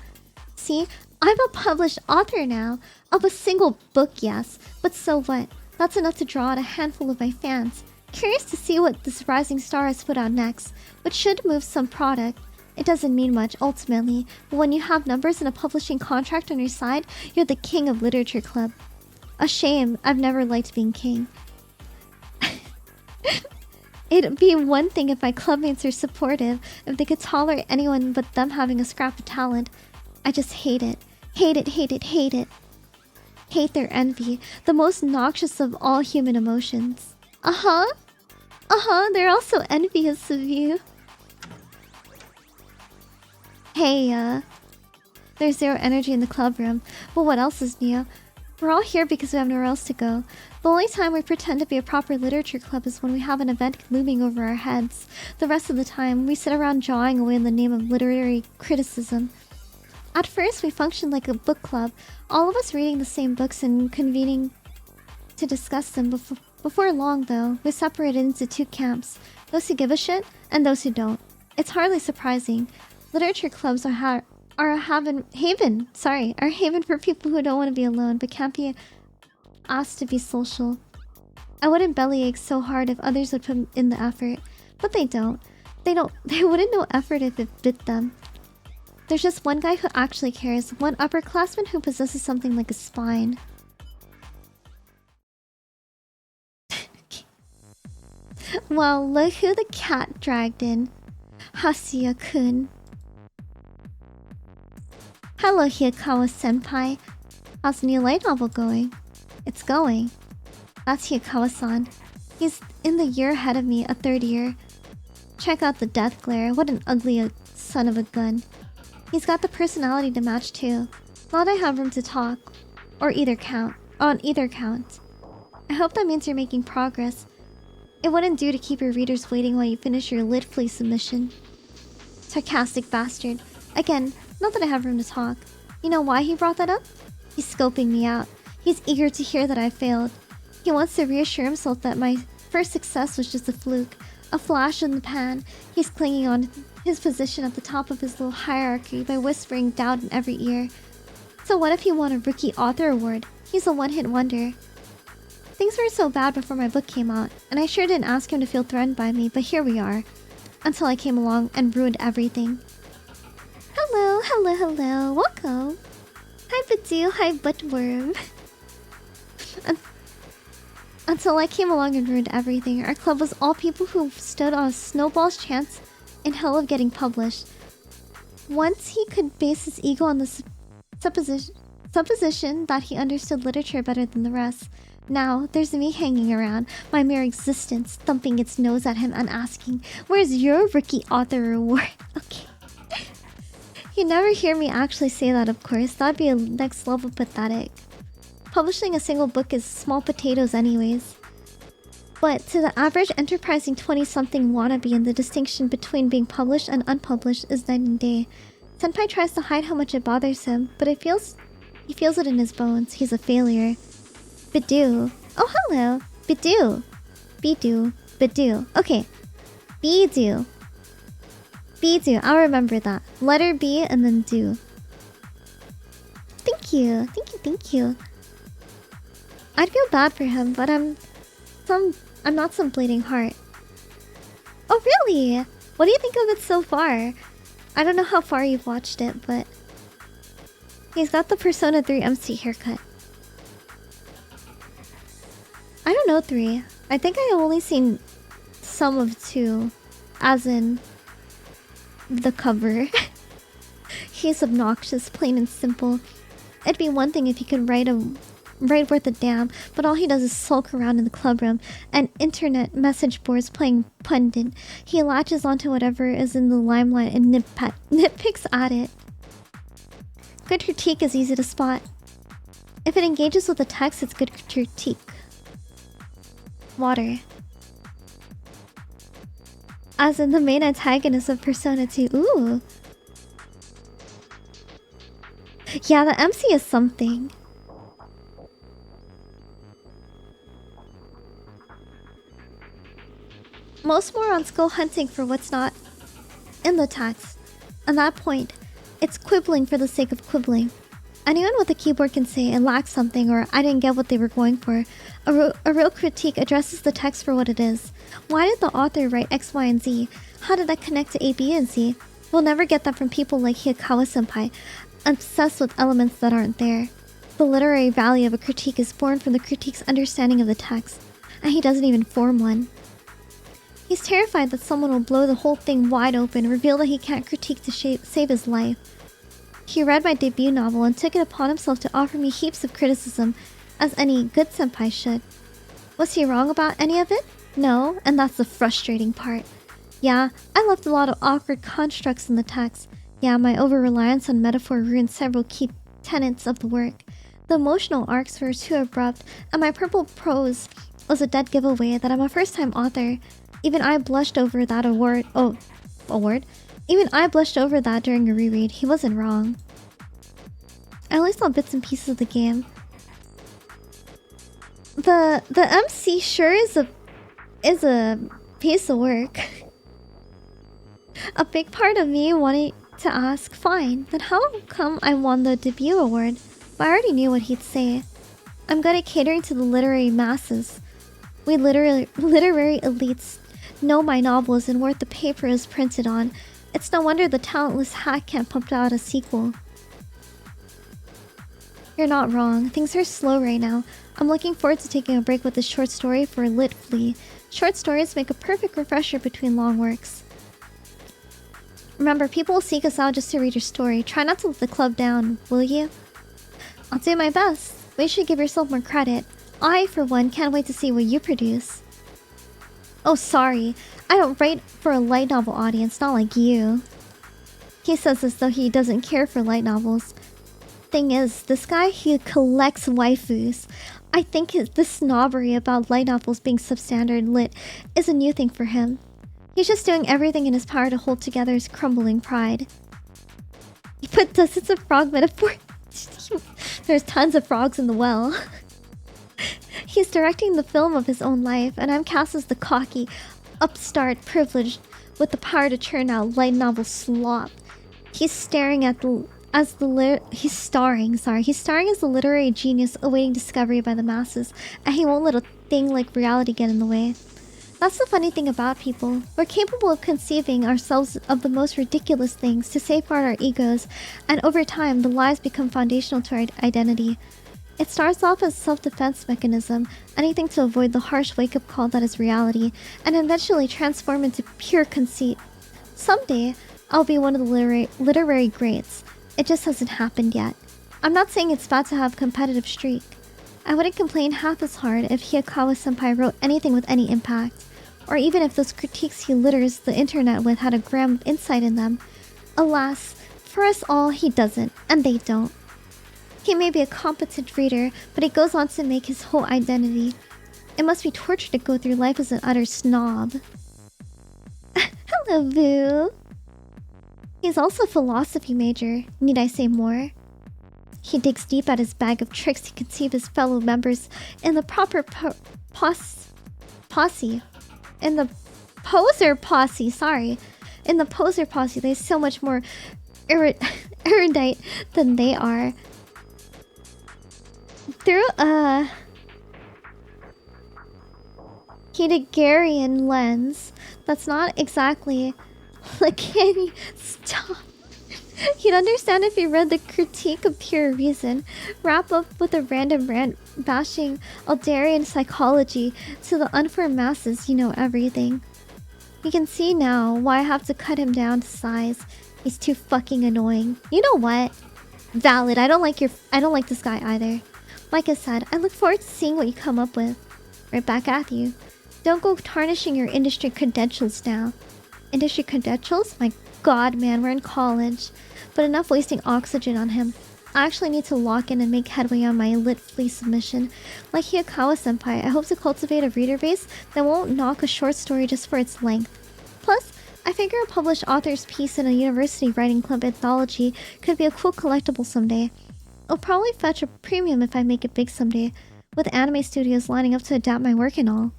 S1: See, I'm a published author now, of a single book, yes, but so what? That's enough to draw out a handful of my fans. Curious to see what this rising star has put out next, which should move some product. It doesn't mean much, ultimately, but when you have numbers and a publishing contract on your side, you're the king of literature club. A shame, I've never liked being king. It'd be one thing if my clubmates are supportive, if they could tolerate anyone but them having a scrap of talent. I just hate it. Hate it, hate it, hate it. Hate their envy, the most noxious of all human emotions. They're also envious of you. Hey, there's zero energy in the club room, but what else is new? We're all here because we have nowhere else to go. The only time we pretend to be a proper literature club is when we have an event looming over our heads. The rest of the time, we sit around jawing away in the name of literary criticism. At first, we functioned like a book club, all of us reading the same books and convening to discuss them. Before long, though, we separated into two camps, those who give a shit and those who don't. It's hardly surprising. Literature clubs are a haven for people who don't want to be alone but can't be asked to be social. I wouldn't bellyache so hard if others would put in the effort, but they don't. They wouldn't know effort if it bit them. There's just one guy who actually cares, one upperclassman who possesses something like a spine. Well, look who the cat dragged in. Hasuya-kun. Hello, Hiyakawa-senpai. How's the new light novel going? It's going. That's Hiyakawa-san. He's in the year ahead of me, a third year. Check out the death glare. What an ugly son of a gun. He's got the personality to match too. Glad I have room to talk. On either count. I hope that means you're making progress. It wouldn't do to keep your readers waiting while you finish your lit flea submission. Sarcastic bastard. Again, not that I have room to talk. You know why he brought that up? He's scoping me out. He's eager to hear that I failed. He wants to reassure himself that my first success was just a fluke. A flash in the pan. He's clinging on his position at the top of his little hierarchy by whispering doubt in every ear. So what if he won a Rookie Author Award? He's a one-hit wonder. Things weren't so bad before my book came out, and I sure didn't ask him to feel threatened by me, but here we are. Until I came along and ruined everything. Hello, welcome. Hi Badoo, hi Buttworm. Until I came along and ruined everything, our club was all people who stood on a snowball's chance in hell of getting published. Once he could base his ego on the supposition that he understood literature better than the rest. Now, there's me hanging around, my mere existence, thumping its nose at him and asking, "Where's your Rookie Author Award?" Okay. You'd never hear me actually say that, of course. That'd be a next level pathetic. Publishing a single book is small potatoes anyways. But to the average enterprising 20-something wannabe, the distinction between being published and unpublished is night and day. Senpai tries to hide how much it bothers him, but he feels it in his bones. He's a failure. Badoo. Oh, hello. Badoo. Badoo. Okay. Badoo. I'll remember that. Letter B and then do. Thank you. I'd feel bad for him, but I'm not some bleeding heart. Oh, really? What do you think of it so far? I don't know how far you've watched it, but he's got the Persona 3 MC haircut. I don't know 3. I think I've only seen some of 2, as in the cover. He's obnoxious, plain and simple. It'd be one thing if he could write worth a damn, but all he does is sulk around in the club room and internet message boards playing pundit. He latches onto whatever is in the limelight and nitpicks at it. Good critique is easy to spot. If it engages with the text, it's good critique. Water. As in the main antagonist of Persona 2. Ooh. Yeah, the MC is something. Most morons go hunting for what's not in the text. At that point, it's quibbling for the sake of quibbling. Anyone with a keyboard can say it lacks something or I didn't get what they were going for. A real critique addresses the text for what it is. Why did the author write X, Y, and Z? How did that connect to A, B, and C? We'll never get that from people like Hiyakawa-senpai, obsessed with elements that aren't there. The literary value of a critique is born from the critique's understanding of the text, and he doesn't even form one. He's terrified that someone will blow the whole thing wide open, reveal that he can't critique to save his life. He read my debut novel and took it upon himself to offer me heaps of criticism, as any good senpai should. Was he wrong about any of it? No, and that's the frustrating part. Yeah, I left a lot of awkward constructs in the text. Yeah, my over-reliance on metaphor ruined several key tenets of the work. The emotional arcs were too abrupt, and my purple prose was a dead giveaway that I'm a first-time author. Even I blushed over that award. Even I blushed over that during a reread. He wasn't wrong. I only saw bits and pieces of the game. The MC sure is a piece of work. A big part of me wanted to ask, fine, then how come I won the debut award? But I already knew what he'd say. I'm good at catering to the literary masses. We literary elites know my novel isn't worth the paper it's printed on. It's no wonder the talentless hack can't pump out a sequel. You're not wrong. Things are slow right now. I'm looking forward to taking a break with this short story for a lit flea. Short stories make a perfect refresher between long works. Remember, people will seek us out just to read your story. Try not to let the club down, will you? I'll do my best. But you should give yourself more credit. I, for one, can't wait to see what you produce. Oh, sorry. I don't write for a light novel audience, not like you. He says as though he doesn't care for light novels. Thing is, this guy, he collects waifus. I think the snobbery about light novels being substandard lit is a new thing for him. He's just doing everything in his power to hold together his crumbling pride. He put dozens of frog metaphor. There's tons of frogs in the well. He's directing the film of his own life, and I'm cast as the cocky, upstart, privileged, with the power to churn out light novel slop. He's starring as the literary genius awaiting discovery by the masses, and he won't let a thing like reality get in the way. That's the funny thing about people. We're capable of conceiving ourselves of the most ridiculous things to safeguard our egos, and over time, the lies become foundational to our identity. It starts off as a self-defense mechanism, anything to avoid the harsh wake-up call that is reality, and eventually transform into pure conceit. Someday, I'll be one of the literary greats. It just hasn't happened yet. I'm not saying it's bad to have a competitive streak. I wouldn't complain half as hard if Hiyakawa-senpai wrote anything with any impact, or even if those critiques he litters the internet with had a gram of insight in them. Alas, for us all, he doesn't, and they don't. He may be a competent reader, but he goes on to make his whole identity. It must be torture to go through life as an utter snob. Hello, Boo! He's also a philosophy major. Need I say more? He digs deep at his bag of tricks to conceive his fellow members in the proper posse. In the poser posse, sorry. In the poser posse, they're so much more erudite than they are. Through a Heideggerian lens, that's not exactly like, can you stop? You'd understand if you read the Critique of Pure Reason, wrap up with a random rant bashing Alderian psychology to the unformed masses. You know everything. You can see now why I have to cut him down to size. He's too fucking annoying. You know what? Valid. I don't like this guy either. Like I said, I look forward to seeing what you come up with. Right back at you. Don't go tarnishing your industry credentials now. Industry credentials? My god, man, we're in college. But enough wasting oxygen on him. I actually need to lock in and make headway on my lit flea submission. Like Hiyakawa-senpai, I hope to cultivate a reader base that won't knock a short story just for its length. Plus, I figure a published author's piece in a university writing club anthology could be a cool collectible someday. It'll probably fetch a premium if I make it big someday, with anime studios lining up to adapt my work and all.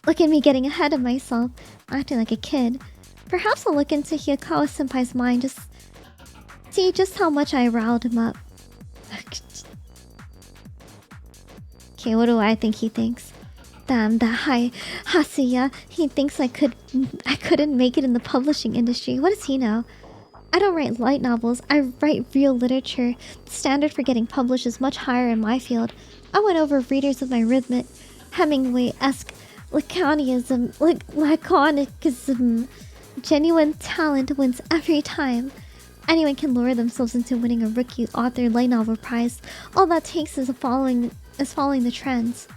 S1: Look at me getting ahead of myself, acting like a kid. Perhaps I'll look into Hiyakawa-senpai's mind, just see just how much I riled him up. Okay, what do I think he thinks? Damn, that high Hasuya, he thinks I couldn't make it in the publishing industry. What does he know? I don't write light novels, I write real literature. The standard for getting published is much higher in my field. I went over readers of my rhythmic, Hemingway-esque laconicism. Genuine talent wins every time. Anyone can lure themselves into winning a rookie author light novel prize. All that takes is following the trends.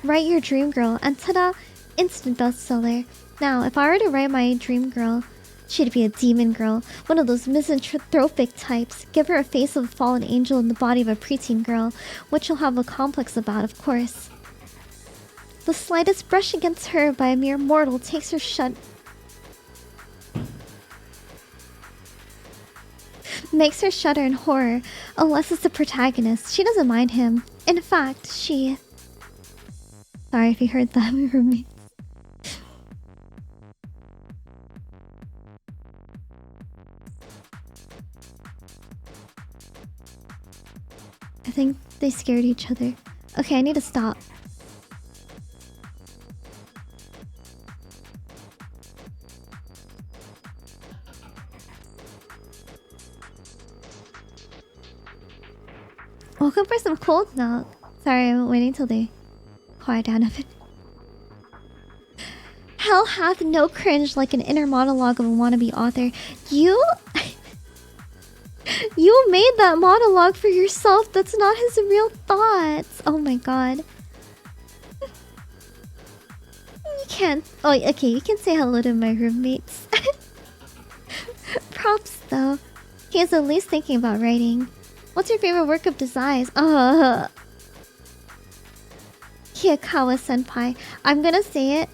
S1: Write your dream girl, and ta-da! Instant bestseller. Now, if I were to write my dream girl, she'd be a demon girl, one of those misanthropic types. Give her a face of a fallen angel and the body of a preteen girl, which she'll have a complex about, of course. The slightest brush against her by a mere mortal makes her shudder in horror, unless it's the protagonist. She doesn't mind him. In fact, she... Sorry if you heard that, my roommate. I think they scared each other. Okay, I need to stop. Welcome for some cold milk. Sorry, I'm waiting till they quiet down a bit. Hell hath no cringe like an inner monologue of a wannabe author. You made that monologue for yourself. That's not his real thoughts. Oh my god. You can't... Oh, okay, you can say hello to my roommates. Props, though. He is at least thinking about writing. What's your favorite work of Desai's? Hiyakawa-senpai. I'm gonna say it.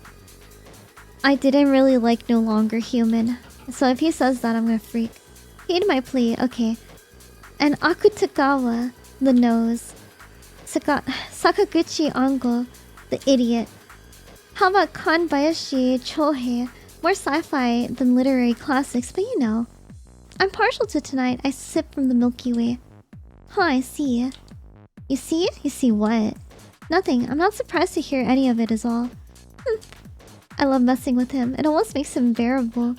S1: I didn't really like No Longer Human. So if he says that, I'm gonna freak. Heed my plea, okay. And Akutagawa, the nose. Sakaguchi Ango, the idiot. How about Kanbayashi Chohei? More sci-fi than literary classics, but you know. I'm partial to Tonight. I sip from the Milky Way. Huh, I see. You see? You see what? Nothing. I'm not surprised to hear any of it is all. I love messing with him. It almost makes him bearable.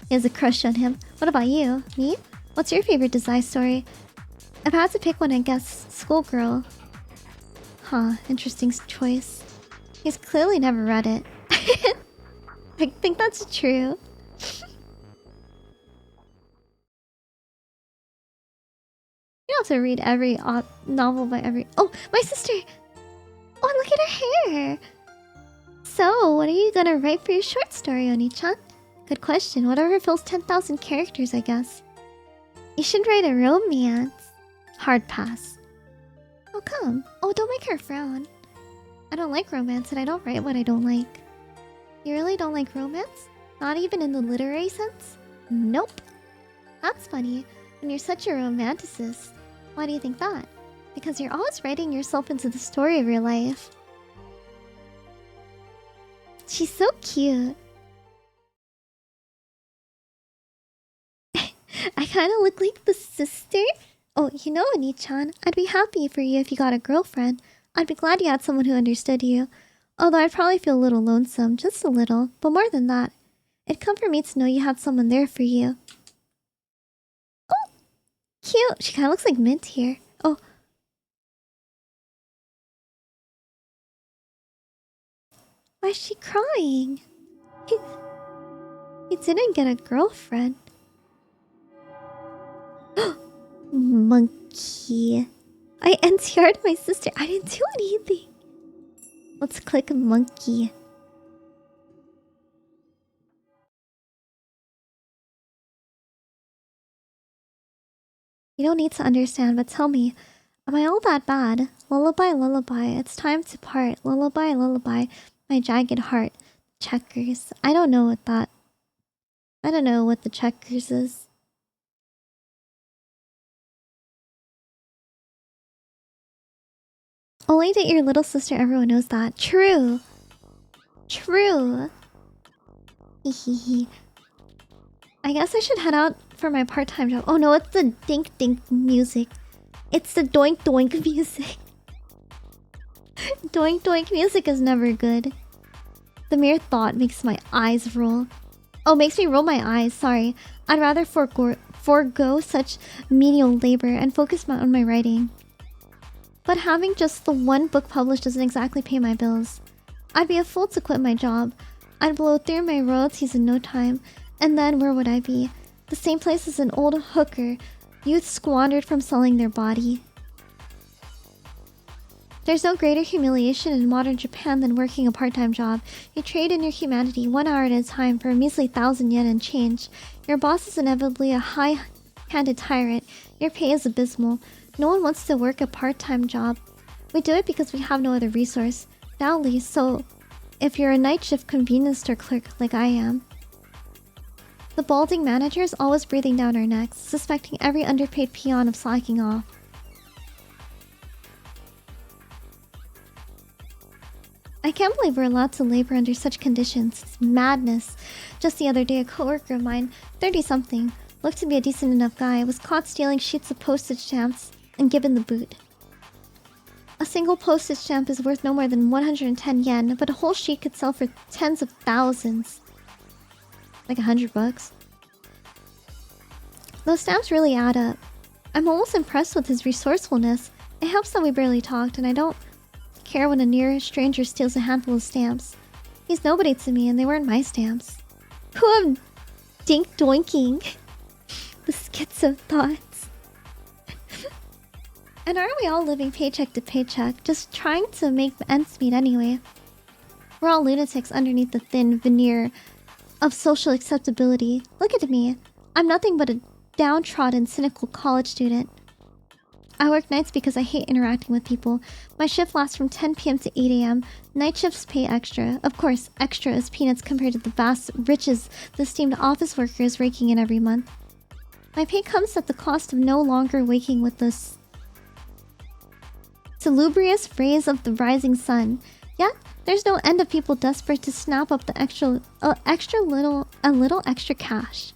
S1: He has a crush on him. What about you? Me? What's your favorite Desai story? If I had to pick one, I guess Schoolgirl. Huh, interesting choice. He's clearly never read it. I think that's true. You don't have to read every novel by every... Oh, my sister! Oh, look at her hair! So, what are you gonna write for your short story, Oni-chan? Good question. Whatever fills 10,000 characters, I guess. You should write a romance. Hard pass. Oh, come. Oh, don't make her frown. I don't like romance and I don't write what I don't like. You really don't like romance? Not even in the literary sense? Nope. That's funny. When you're such a romanticist. Why do you think that? Because you're always writing yourself into the story of your life. She's so cute. I kind of look like the sister. Oh, you know, Oni-chan, I'd be happy for you if you got a girlfriend. I'd be glad you had someone who understood you. Although I'd probably feel a little lonesome, just a little. But more than that, it'd comfort me to know you had someone there for you. Oh, cute. She kind of looks like Mint here. Oh. Why is she crying? He didn't get a girlfriend. Monkey. I NTR'd my sister. I didn't do anything. Let's click monkey. You don't need to understand, but tell me, am I all that bad? Lullaby, lullaby, it's time to part. Lullaby, lullaby, my jagged heart. Checkers. I don't know what that... I don't know what the checkers is. Only date your little sister, everyone knows that. True. True. Hehehe. I guess I should head out for my part-time job. Oh no, it's the dink dink music. It's the doink doink music. Doink doink music is never good. The mere thought makes my eyes roll. Oh, makes me roll my eyes, sorry. I'd rather forego such menial labor and focus on my writing. But having just the one book published doesn't exactly pay my bills. I'd be a fool to quit my job. I'd blow through my royalties in no time. And then where would I be? The same place as an old hooker. Youth squandered from selling their body. There's no greater humiliation in modern Japan than working a part-time job. You trade in your humanity 1 hour at a time for a measly 1,000 yen and change. Your boss is inevitably a high-handed tyrant. Your pay is abysmal. No one wants to work a part-time job. We do it because we have no other resource. Doubtly so if you're a night shift convenience store clerk like I am. The balding manager is always breathing down our necks, suspecting every underpaid peon of slacking off. I can't believe we're allowed to labor under such conditions. It's madness. Just the other day, a coworker of mine, 30-something, looked to be a decent enough guy, was caught stealing sheets of postage stamps and given the boot. A single postage stamp is worth no more than 110 yen, but a whole sheet could sell for tens of thousands. Like $100. Those stamps really add up. I'm almost impressed with his resourcefulness. It helps that we barely talked, and I don't care when a near stranger steals a handful of stamps. He's nobody to me, and they weren't my stamps. Who am dink doinking? The schizo thoughts. And aren't we all living paycheck to paycheck, just trying to make ends meet anyway? We're all lunatics underneath the thin veneer of social acceptability. Look at me. I'm nothing but a downtrodden, cynical college student. I work nights because I hate interacting with people. My shift lasts from 10 p.m. to 8 a.m. Night shifts pay extra. Of course, extra is peanuts compared to the vast riches the esteemed office worker is raking in every month. My pay comes at the cost of no longer waking with the salubrious rays of the rising sun. Yet, there's no end of people desperate to snap up the a little extra cash.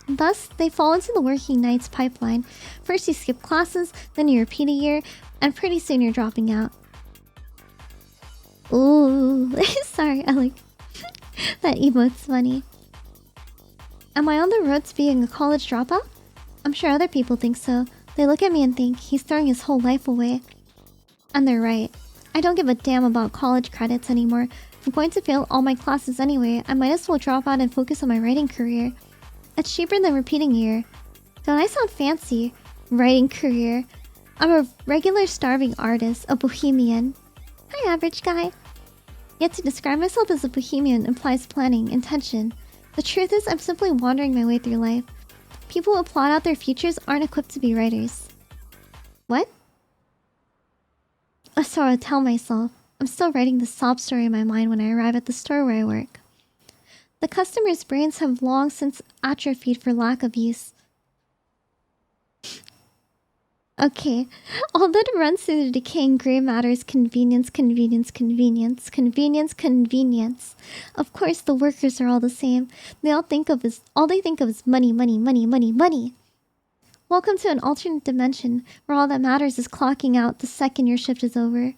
S1: Thus, they fall into the working nights pipeline. First you skip classes, then you repeat a year, and pretty soon you're dropping out. Ooh, sorry, I like that emote's funny. Am I on the road to being a college dropout? I'm sure other people think so. They look at me and think he's throwing his whole life away. And they're right. I don't give a damn about college credits anymore. If I'm going to fail all my classes anyway, I might as well drop out and focus on my writing career. It's cheaper than repeating a year. Don't I sound fancy? Writing career. I'm a regular starving artist, a bohemian. Hi, average guy. Yet to describe myself as a bohemian implies planning, intention. The truth is, I'm simply wandering my way through life. People who plot out their futures aren't equipped to be writers. What? So I tell myself. I'm still writing the sob story in my mind when I arrive at the store where I work. The customers' brains have long since atrophied for lack of use. Okay, all that runs through the decaying gray matter is convenience, convenience, convenience, convenience, convenience. Of course, the workers are all the same. All they think of is money, money, money, money, money. Welcome to an alternate dimension where all that matters is clocking out the second your shift is over.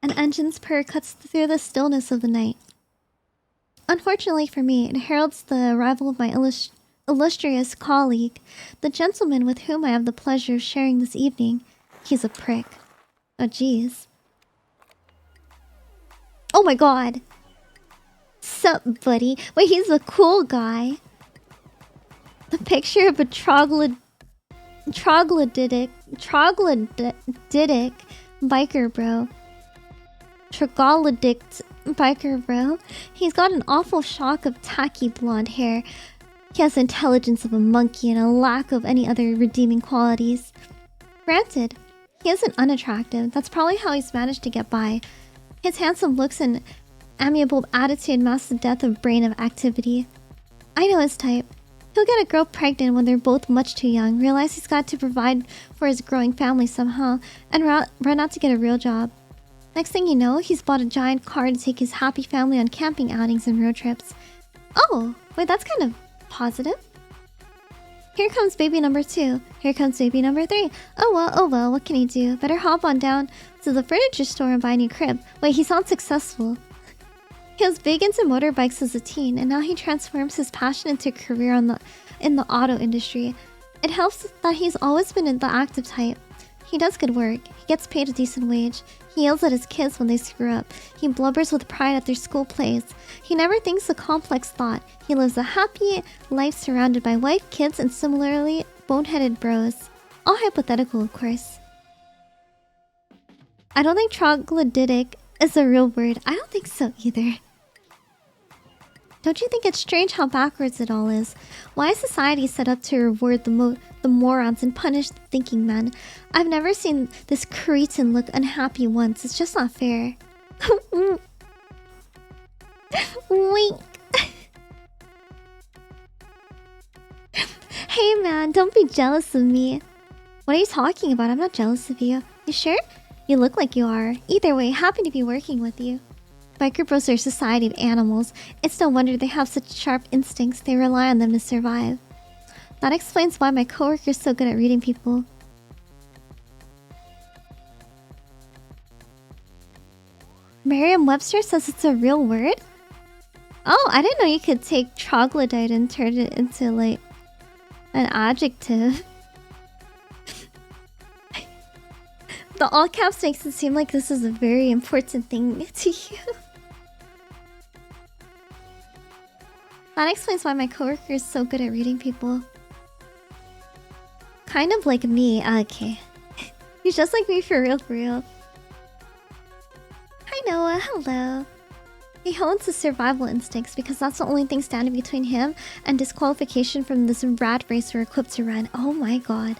S1: An engine's purr cuts through the stillness of the night. Unfortunately for me, it heralds the arrival of my illustrious colleague, the gentleman with whom I have the pleasure of sharing this evening. He's a prick. Oh, jeez. Oh my god! Sup, buddy? Wait, he's a cool guy. The picture of a troglodytic biker bro. Troglodyte biker bro. He's got an awful shock of tacky blonde hair. He has the intelligence of a monkey and a lack of any other redeeming qualities. Granted, he isn't unattractive. That's probably how he's managed to get by. His handsome looks and amiable attitude mask the depth of brain of activity. I know his type. He'll get a girl pregnant when they're both much too young, realize he's got to provide for his growing family somehow, and run out to get a real job. Next thing you know, he's bought a giant car to take his happy family on camping outings and road trips. Oh, wait, that's kind of positive. Here comes baby number 2. Here comes baby number 3. Oh well, what can he do? Better hop on down to the furniture store and buy a new crib. Wait, he sounds successful. He was big into motorbikes as a teen, and now he transforms his passion into a career in the auto industry. It helps that he's always been in the active type. He does good work. He gets paid a decent wage. He yells at his kids when they screw up. He blubbers with pride at their school plays. He never thinks a complex thought. He lives a happy life surrounded by wife, kids, and similarly boneheaded bros. All hypothetical, of course. I don't think troglodytic is a real word. I don't think so either. Don't you think it's strange how backwards it all is? Why is society set up to reward the morons and punish the thinking men? I've never seen this cretin look unhappy once. It's just not fair. Wink. Hey man, don't be jealous of me. What are you talking about? I'm not jealous of you. You sure? You look like you are. Either way, happy to be working with you. Biker bros are a society of animals. It's no wonder they have such sharp instincts. They rely on them to survive. That explains why my coworker's so good at reading people. Merriam-Webster says it's a real word? Oh, I didn't know you could take troglodyte and turn it into, like, an adjective. The all caps makes it seem like this is a very important thing to you. That explains why my coworker is so good at reading people. Kind of like me. Okay. He's just like me for real, for real. Hi Noah, hello. He hones his survival instincts because that's the only thing standing between him and disqualification from this rat race we're equipped to run. Oh my god.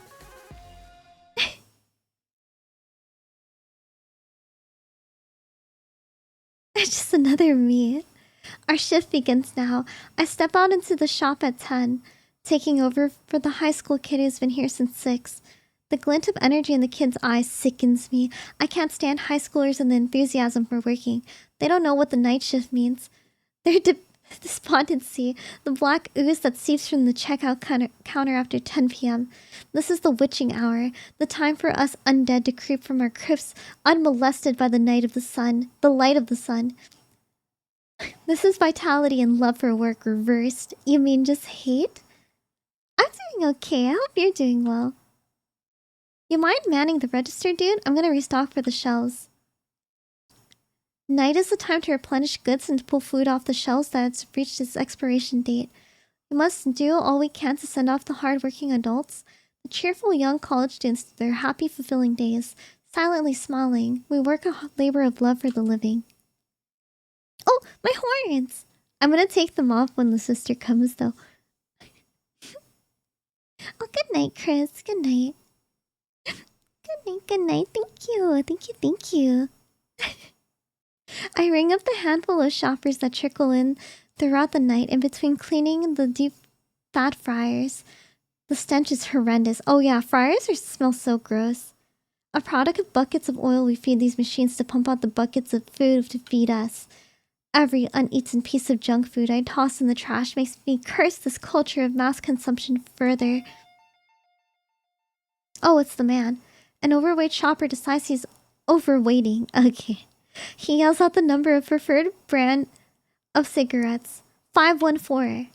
S1: It's just another me. Our shift begins now. I step out into the shop at 10, taking over for the high school kid who's been here since 6. The glint of energy in the kid's eyes sickens me. I can't stand high schoolers and the enthusiasm for working. They don't know what the night shift means. Their despondency, the black ooze that seeps from the checkout counter after 10 p.m. This is the witching hour, the time for us undead to creep from our crypts unmolested by the light of the sun. This is vitality and love for work reversed. You mean just hate? I'm doing okay. I hope you're doing well. You mind manning the register, dude? I'm gonna restock for the shelves. Night is the time to replenish goods and to pull food off the shelves that's reached its expiration date. We must do all we can to send off the hard-working adults, the cheerful young college students to their happy, fulfilling days. Silently smiling, we work a labor of love for the living. Oh, my horns! I'm gonna take them off when the sister comes, though. Oh, good night, Chris. Good night. Good night. Thank you. I ring up the handful of shoppers that trickle in throughout the night in between cleaning the deep fat fryers. The stench is horrendous. Oh yeah, fryers smell so gross. A product of buckets of oil, we feed these machines to pump out the buckets of food to feed us. Every uneaten piece of junk food I toss in the trash makes me curse this culture of mass consumption further. Oh, it's the man. An overweight shopper decides he's overweighting. Okay. He yells out the number of preferred brand of cigarettes. 514.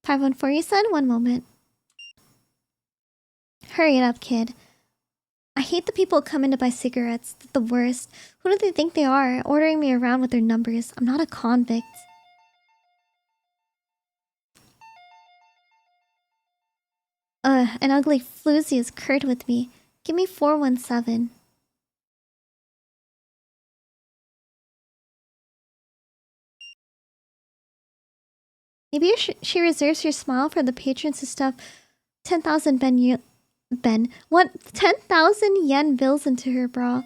S1: $514, you said? One moment. Hurry it up, kid. I hate the people who come in to buy cigarettes. They're the worst. Who do they think they are, ordering me around with their numbers? I'm not a convict. An ugly floozy is curd with me. Give me 417. Maybe she reserves her smile for the patrons to stuff 10,000 what? 10,000 yen bills into her bra.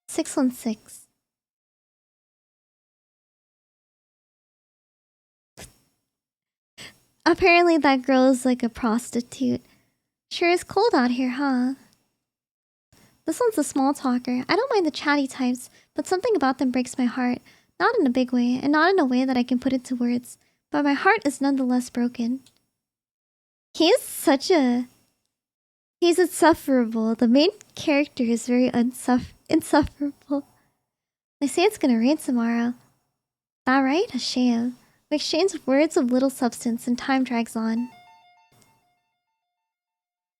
S1: $616. Apparently that girl is like a prostitute. Sure is cold out here, huh? This one's a small talker. I don't mind the chatty types, but something about them breaks my heart. Not in a big way, and not in a way that I can put into words. But my heart is nonetheless broken. He's insufferable. The main character is very insufferable. They say it's gonna rain tomorrow. That right? A shame. We exchange words of little substance and time drags on.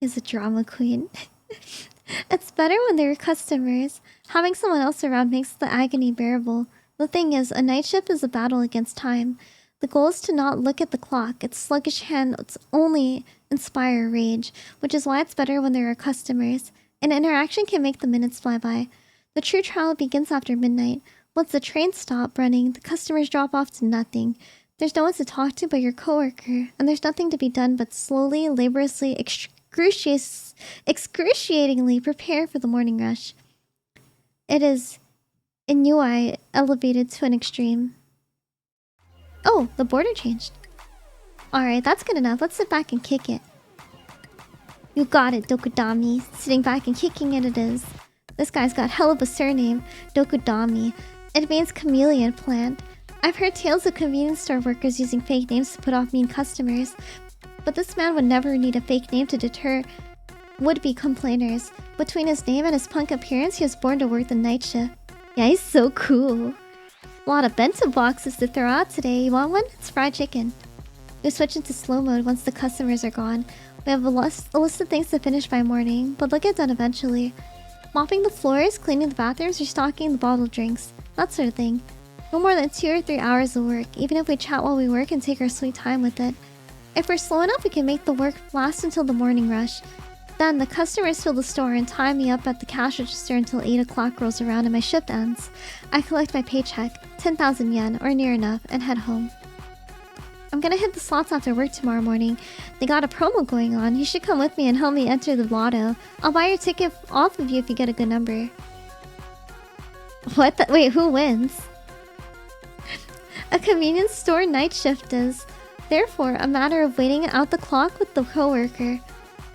S1: He's a drama queen. It's better when they're customers. Having someone else around makes the agony bearable. The thing is, a night shift is a battle against time. The goal is to not look at the clock. Its sluggish hands only inspire rage, which is why it's better when there are customers. An interaction can make the minutes fly by. The true trial begins after midnight. Once the trains stop running, the customers drop off to nothing. There's no one to talk to but your coworker, and there's nothing to be done but slowly, laboriously, excruciatingly prepare for the morning rush. It is ennui elevated to an extreme. Oh, the border changed. Alright, that's good enough. Let's sit back and kick it. You got it, Dokudami. Sitting back and kicking it is. This guy's got hell of a surname, Dokudami. It means chameleon plant. I've heard tales of convenience store workers using fake names to put off mean customers, but this man would never need a fake name to deter would-be complainers. Between his name and his punk appearance, he was born to work the night shift. Yeah, he's so cool. A lot of bento boxes to throw out today. You want one? It's fried chicken. We switch into slow mode once the customers are gone. We have a list of things to finish by morning, but they'll get done eventually. Mopping the floors, cleaning the bathrooms, restocking the bottled drinks. That sort of thing. No more than 2 or 3 hours of work, even if we chat while we work and take our sweet time with it. If we're slow enough, we can make the work last until the morning rush. Then the customers fill the store and tie me up at the cash register until 8 o'clock rolls around and my shift ends. I collect my paycheck, 10,000 yen, or near enough, and head home. I'm gonna hit the slots after work tomorrow morning. They got a promo going on. You should come with me and help me enter the lotto. I'll buy your ticket off of you if you get a good number. What the? Wait, who wins? A convenience store night shift is, therefore, a matter of waiting out the clock with the coworker.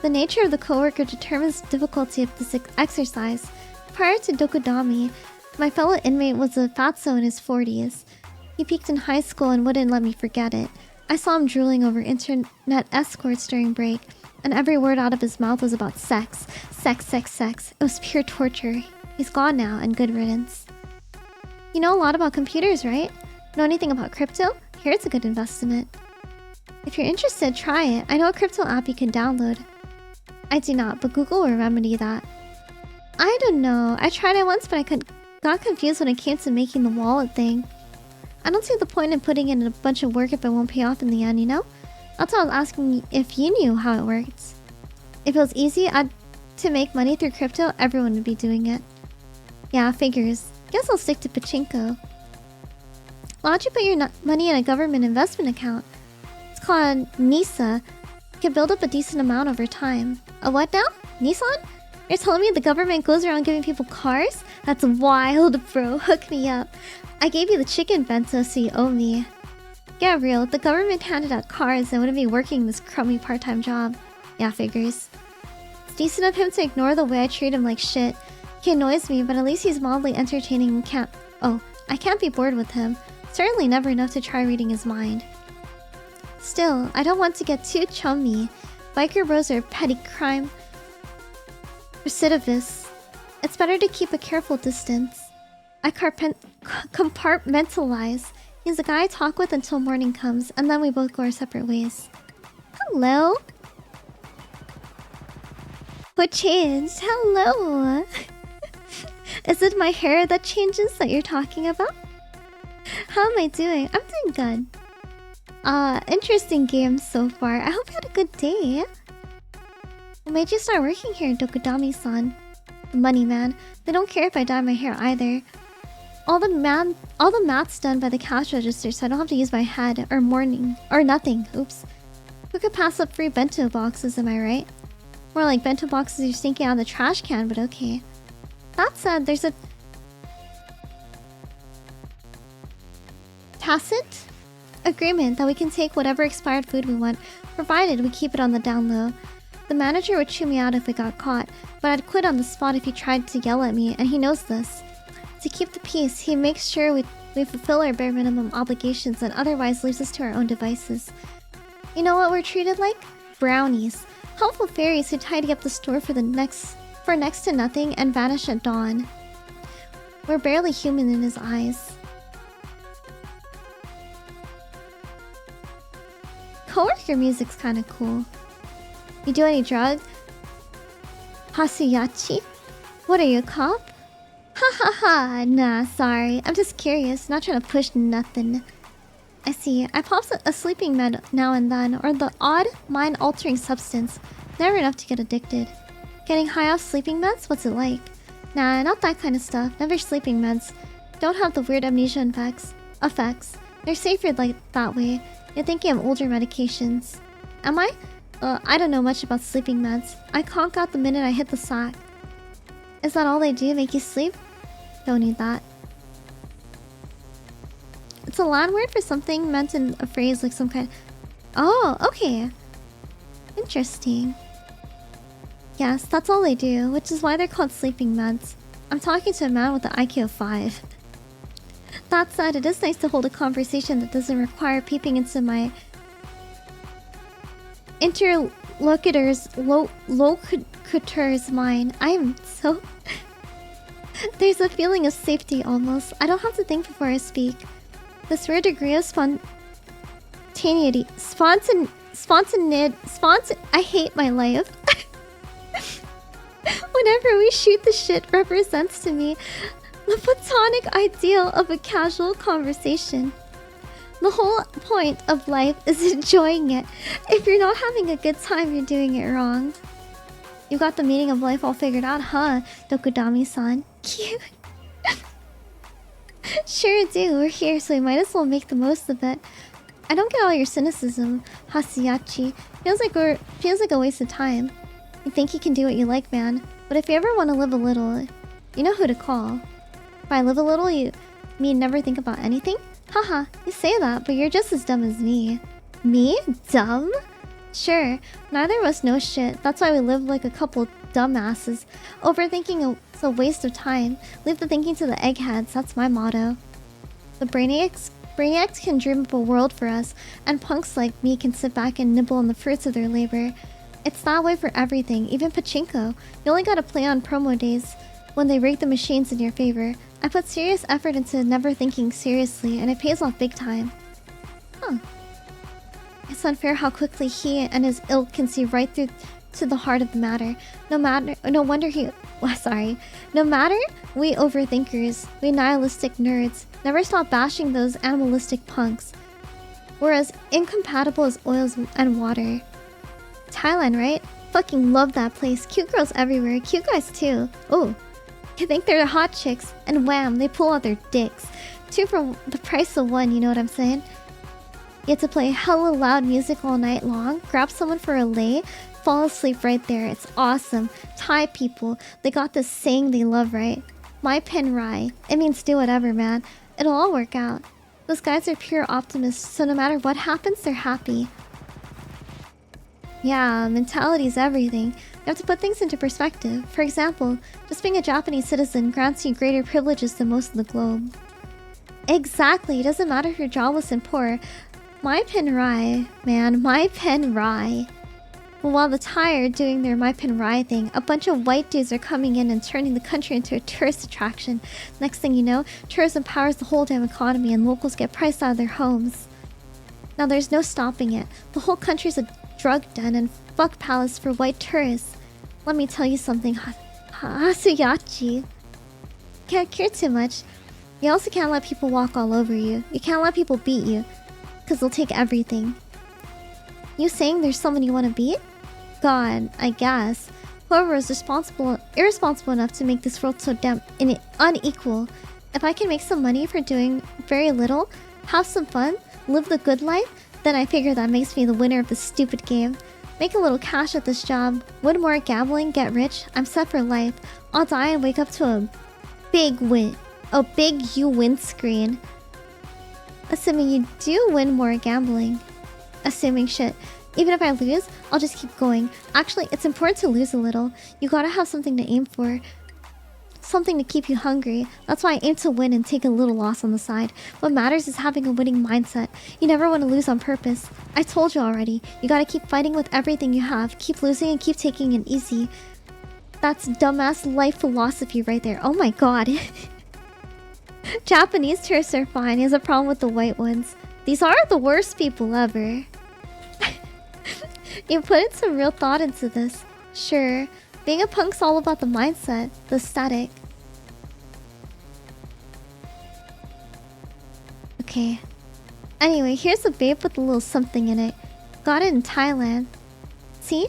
S1: The nature of the coworker determines the difficulty of this exercise. Prior to Dokudami, my fellow inmate was a fatso in his 40s. He peaked in high school and wouldn't let me forget it. I saw him drooling over internet escorts during break, and every word out of his mouth was about sex. Sex, sex, sex. It was pure torture. He's gone now, and good riddance. You know a lot about computers, right? Know anything about crypto? Here's a good investment. If you're interested, try it. I know a crypto app you can download. I do not, but Google will remedy that. I don't know. I tried it once, but I got confused when it came to making the wallet thing. I don't see the point in putting in a bunch of work if it won't pay off in the end, you know? That's why I was asking if you knew how it worked. If it was easy to make money through crypto, everyone would be doing it. Yeah, figures. Guess I'll stick to pachinko. Why don't you put your money in a government investment account? It's called NISA. You can build up a decent amount over time. A what now? Nissan? You're telling me the government goes around giving people cars? That's wild, bro. Hook me up. I gave you the chicken bento, so you owe me. Get real. If the government handed out cars, I wouldn't be working this crummy part-time job. Yeah, figures. It's decent of him to ignore the way I treat him like shit. He annoys me, but at least he's mildly entertaining and can't... Oh, I can't be bored with him. Certainly never enough to try reading his mind. Still, I don't want to get too chummy. Biker bros are petty crime recidivists. It's better to keep a careful distance. I compartmentalize. He's the guy I talk with until morning comes, and then we both go our separate ways. Hello? What changed? Hello? Is it my hair that changes that you're talking about? How am I doing? I'm doing good. Interesting game so far. I hope you had a good day. What made you start working here, Dokudami-san? The money, man. They don't care if I dye my hair either. All the math's done by the cash register, so I don't have to use my head or nothing. Oops. Who could pass up free bento boxes, am I right? More like bento boxes you're sneaking out of the trash can, but okay. That said, there's a tacit agreement that we can take whatever expired food we want, provided we keep it on the down low. The manager would chew me out if we got caught, but I'd quit on the spot if he tried to yell at me, and he knows this. To keep the peace, he makes sure we fulfill our bare minimum obligations and otherwise leaves us to our own devices. You know what we're treated like? Brownies. Helpful fairies who tidy up the store for next to nothing and vanish at dawn. We're barely human in his eyes. Coworker music's kinda cool. You do any drug? Hasuyachi? What are you, a cop? Ha ha ha, nah, sorry. I'm just curious, not trying to push nothing. I see. I pop a sleeping med now and then, or the odd mind-altering substance. Never enough to get addicted. Getting high off sleeping meds? What's it like? Nah, not that kind of stuff. Never sleeping meds. Don't have the weird amnesia effects. They're safer like that way. You're thinking of older medications. Am I? I don't know much about sleeping meds. I conk out the minute I hit the sack. Is that all they do? Make you sleep? Don't need that. It's a Latin word for something meant in a phrase like some kind. Oh, okay. Interesting. Yes, that's all they do, which is why they're called sleeping meds. I'm talking to a man with an IQ of 5. That said, it is nice to hold a conversation that doesn't require peeping into my interlocutor's mind. I am so... There's a feeling of safety almost. I don't have to think before I speak. This rare degree of spontaneity... I hate my life. Whenever we shoot the shit represents to me the platonic ideal of a casual conversation. The whole point of life is enjoying it. If you're not having a good time, you're doing it wrong. You got the meaning of life all figured out, huh, Dokudami-san? Cute. Sure do, we're here, so we might as well make the most of it. I don't get all your cynicism, Hasuyachi. Feels like a waste of time. You think you can do what you like, man. But if you ever want to live a little, you know who to call. By live a little, you mean never think about anything? Haha, you say that, but you're just as dumb as me. Me? Dumb? Sure, neither of us know shit. That's why we live like a couple dumbasses. Overthinking is a waste of time. Leave the thinking to the eggheads, that's my motto. The brainiacs can dream up a world for us, and punks like me can sit back and nibble on the fruits of their labor. It's that way for everything, even pachinko. You only gotta play on promo days when they rig the machines in your favor. I put serious effort into never thinking seriously, and it pays off big time. Huh. It's unfair how quickly he and his ilk can see right through to the heart of the matter. No matter we overthinkers, we nihilistic nerds, never stop bashing those animalistic punks. We're as incompatible as oils and water. Thailand, right? Fucking love that place. Cute girls everywhere, cute guys too. Oh, you think they're the hot chicks, and wham, they pull out their dicks. 2 for the price of 1, you know what I'm saying? You have to play hella loud music all night long, grab someone for a lay, fall asleep right there. It's awesome. Thai people, they got this saying they love, right? My pen rai. It means do whatever, man. It'll all work out. Those guys are pure optimists, so no matter what happens, they're happy. Yeah, mentality's everything. You have to put things into perspective. For example, just being a Japanese citizen grants you greater privileges than most of the globe. Exactly, it doesn't matter if you're jobless and poor. My pen rai, man, my pen rai. But while the Thai are doing their my pen rai thing, a bunch of white dudes are coming in and turning the country into a tourist attraction. Next thing you know, tourism powers the whole damn economy and locals get priced out of their homes. Now there's no stopping it. The whole country's a drug den and fuck palace for white tourists. Let me tell you something, Hasuyachi. Can't care too much. You also can't let people walk all over you. You can't let people beat you. Because they'll take everything. You saying there's someone you want to beat? God, I guess. Whoever is irresponsible enough to make this world so damn unequal. If I can make some money for doing very little, have some fun, live the good life, then I figure that makes me the winner of this stupid game. Make a little cash at this job, win more at gambling, get rich, I'm set for life. I'll die and wake up to a big win. A big you win screen. Assuming you do win more at gambling. Assuming shit. Even if I lose, I'll just keep going. Actually, it's important to lose a little. You gotta have something to aim for. Something to keep you hungry. That's why I aim to win and take a little loss on the side. What matters is having a winning mindset. You never want to lose on purpose. I told you already. You gotta keep fighting with everything you have. Keep losing and keep taking it easy. That's dumbass life philosophy right there. Oh my god. Japanese tourists are fine. He has a problem with the white ones. These are the worst people ever. You put in some real thought into this. Sure. Being a punk's all about the mindset, the static. Okay. Anyway, here's a vape with a little something in it. Got it in Thailand. See?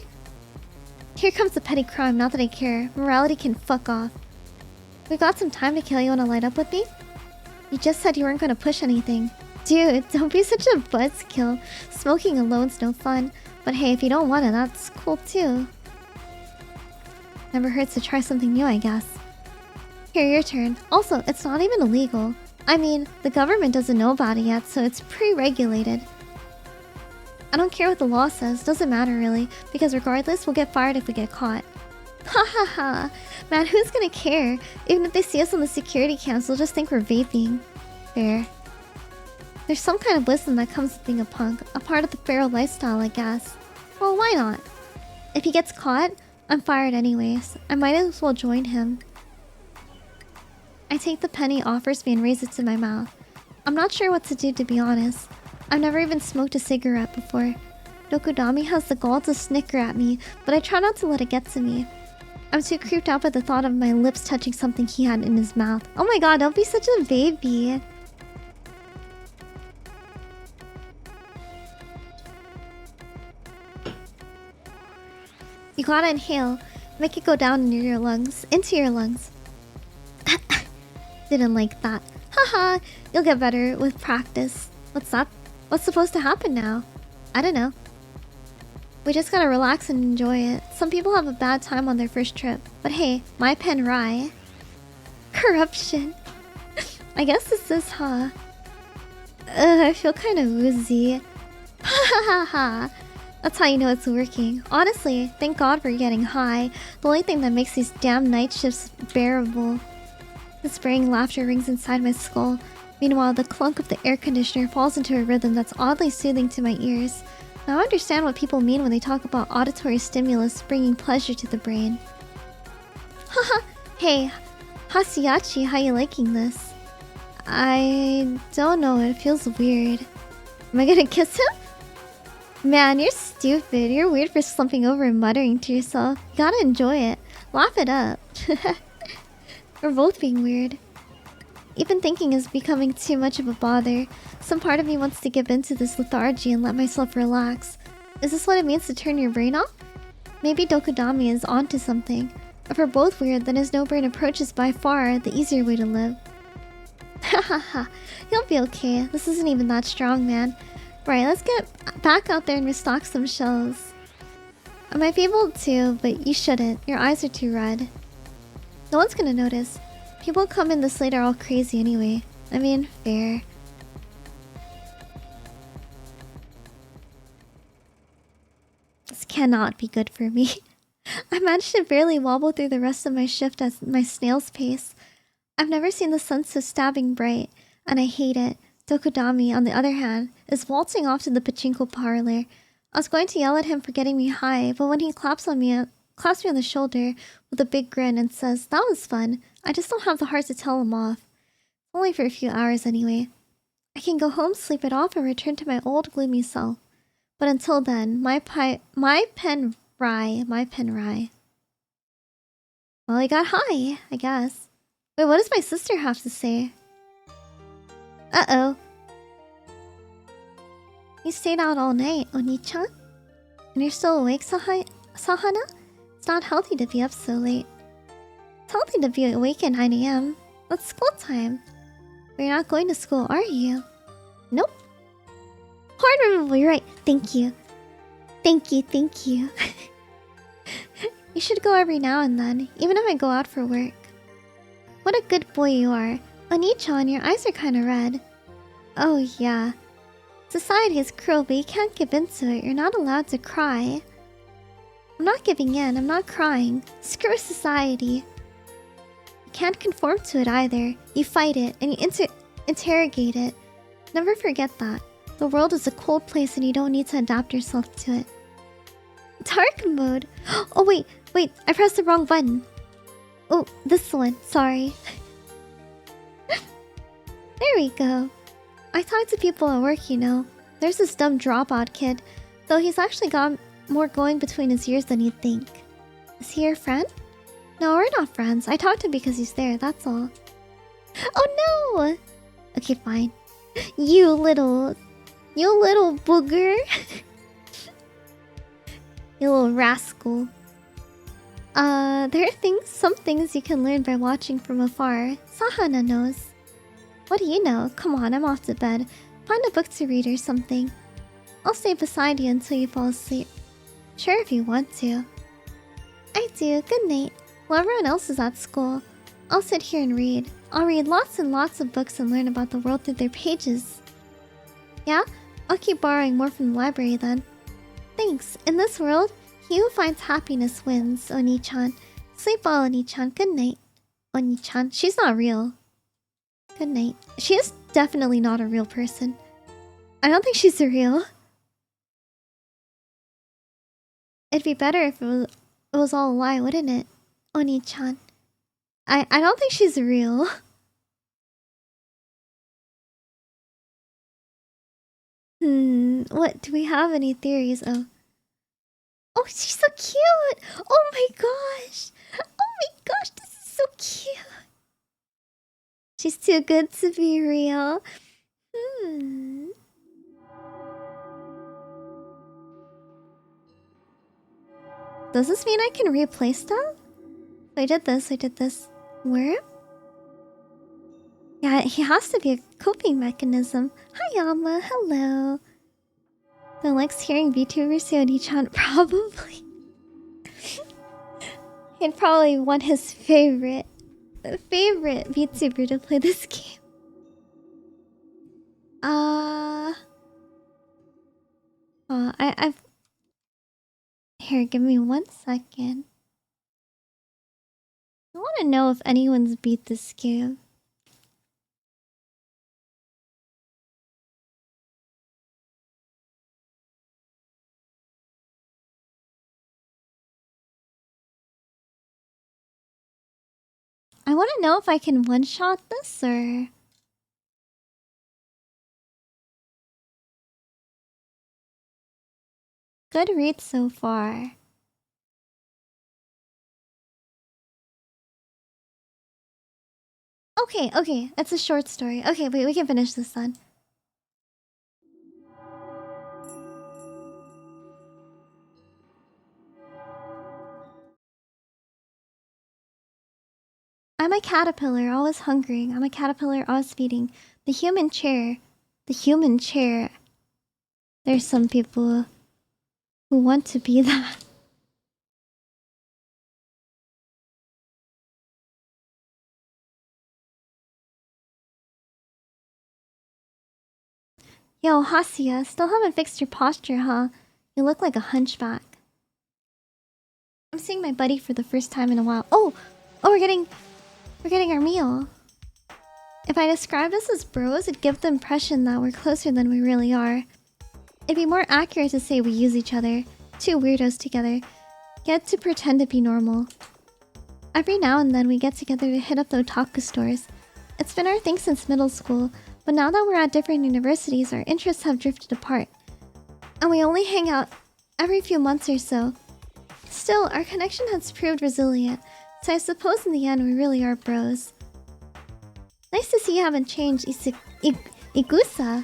S1: Here comes the petty crime, not that I care. Morality can fuck off. We got some time to kill. You wanna light up with me? You just said you weren't gonna push anything. Dude, don't be such a buzzkill. Smoking alone's no fun. But hey, if you don't want it, that's cool too. Never hurts to try something new, I guess. Here, your turn. Also, it's not even illegal. I mean, the government doesn't know about it yet, so it's pre-regulated. I don't care what the law says, doesn't matter really, because regardless, we'll get fired if we get caught. Ha ha ha. Man, who's gonna care? Even if they see us on the security cams, they'll just think we're vaping. Fair. There's some kind of wisdom that comes with being a punk, a part of the feral lifestyle, I guess. Well, why not? If he gets caught, I'm fired anyways. I might as well join him. I take the penny he offers me and raise it to my mouth. I'm not sure what to do, to be honest. I've never even smoked a cigarette before. Dokudami has the gall to snicker at me, but I try not to let it get to me. I'm too creeped out by the thought of my lips touching something he had in his mouth. Oh my god, don't be such a baby. You gotta inhale. Make it go down into your lungs. Didn't like that. Haha, you'll get better with practice. What's up? What's supposed to happen now? I don't know. We just gotta relax and enjoy it. Some people have a bad time on their first trip. But hey, my pen Rai. Corruption. I guess this is, huh? I feel kind of woozy. Ha ha ha ha. That's how you know it's working. Honestly, thank God we're getting high. The only thing that makes these damn night shifts bearable. The spraying laughter rings inside my skull. Meanwhile, the clunk of the air conditioner falls into a rhythm that's oddly soothing to my ears. Now I understand what people mean when they talk about auditory stimulus bringing pleasure to the brain. Haha, hey, Hasiachi, how you liking this? I don't know, it feels weird. Am I gonna kiss him? Man, you're stupid. You're weird for slumping over and muttering to yourself. You gotta enjoy it. Laugh it up. We're both being weird. Even thinking is becoming too much of a bother. Some part of me wants to give in to this lethargy and let myself relax. Is this what it means to turn your brain off? Maybe Dokudami is onto something. If we're both weird, then his no-brain approach is by far the easier way to live. Hahaha, you'll be okay. This isn't even that strong, man. Right, let's get back out there and restock some shells. I might be able to, but you shouldn't. Your eyes are too red. No one's gonna notice. People come in this late are all crazy anyway. I mean, fair. This cannot be good for me. I managed to barely wobble through the rest of my shift at my snail's pace. I've never seen the sun so stabbing bright, and I hate it. Dokudami, on the other hand, is waltzing off to the pachinko parlor. I was going to yell at him for getting me high, but when he claps me on the shoulder with a big grin and says, "That was fun," I just don't have the heart to tell him off. Only for a few hours anyway. I can go home, sleep it off, and return to my old gloomy self. But until then, my pen Rai. Well, I got high, I guess. Wait, what does my sister have to say? Uh-oh. You stayed out all night, Oni-chan? And you're still awake, Sahana? It's not healthy to be up so late. It's healthy to be awake at 9 AM. That's school time. But you're not going to school, are you? Nope. Hard removal, you're right. Thank you. Thank you, thank you. You should go every now and then, even if I go out for work. What a good boy you are. Oni-chan, your eyes are kinda red. Oh yeah. Society is cruel, but you can't give in to it. You're not allowed to cry. I'm not giving in. I'm not crying. Screw society. You can't conform to it either. You fight it, and you interrogate it. Never forget that. The world is a cold place, and you don't need to adapt yourself to it. Dark mode? Oh, wait. I pressed the wrong button. Oh, this one. Sorry. There we go. I talk to people at work, you know. There's this dumb dropout kid, though he's actually got more going between his ears than you'd think. Is he your friend? No, we're not friends. I talked to him because he's there, that's all. Oh no! Okay, fine. You little booger. You little rascal. There are some things you can learn by watching from afar. Sahana knows. What do you know? Come on, I'm off to bed. Find a book to read or something. I'll stay beside you until you fall asleep. Sure, if you want to. I do. Good night. While everyone else is at school, I'll sit here and read. I'll read lots and lots of books and learn about the world through their pages. Yeah? I'll keep borrowing more from the library then. Thanks. In this world, he who finds happiness wins, Oni-chan. Sleep well, Oni-chan. Good night. Oni-chan. She's not real. Good night. She is definitely not a real person. I don't think she's real. It'd be better if it was all a lie, wouldn't it? Oni-chan. I don't think she's real. What? Do we have any theories? Oh, she's so cute! Oh my gosh! Oh my gosh, this is so cute! She's too good to be real. Does this mean I can replace stuff? I did this. Where? Yeah, he has to be a coping mechanism. Hi, Yama. Hello. Who likes hearing VTubers say Oni-chan? Probably. He'd probably want his favorite VTuber to play this game. I've... Here, give me 1 second. I want to know if anyone's beat this game. I want to know if I can one-shot this or... Good read so far. Okay, it's a short story. Okay, wait, we can finish this then. I'm a caterpillar, always hungry. I'm a caterpillar, always feeding. The human chair. There's some people who want to be that. Yo, Hasia, still haven't fixed your posture, huh? You look like a hunchback. I'm seeing my buddy for the first time in a while. Oh, we're getting our meal. If I described us as bros, it'd give the impression that we're closer than we really are. It'd be more accurate to say we use each other. Two weirdos together. Get to pretend to be normal. Every now and then we get together to hit up the otaku stores. It's been our thing since middle school, but now that we're at different universities, our interests have drifted apart. And we only hang out every few months or so. Still, our connection has proved resilient, so I suppose in the end we really are bros. Nice to see you haven't changed, Igusa.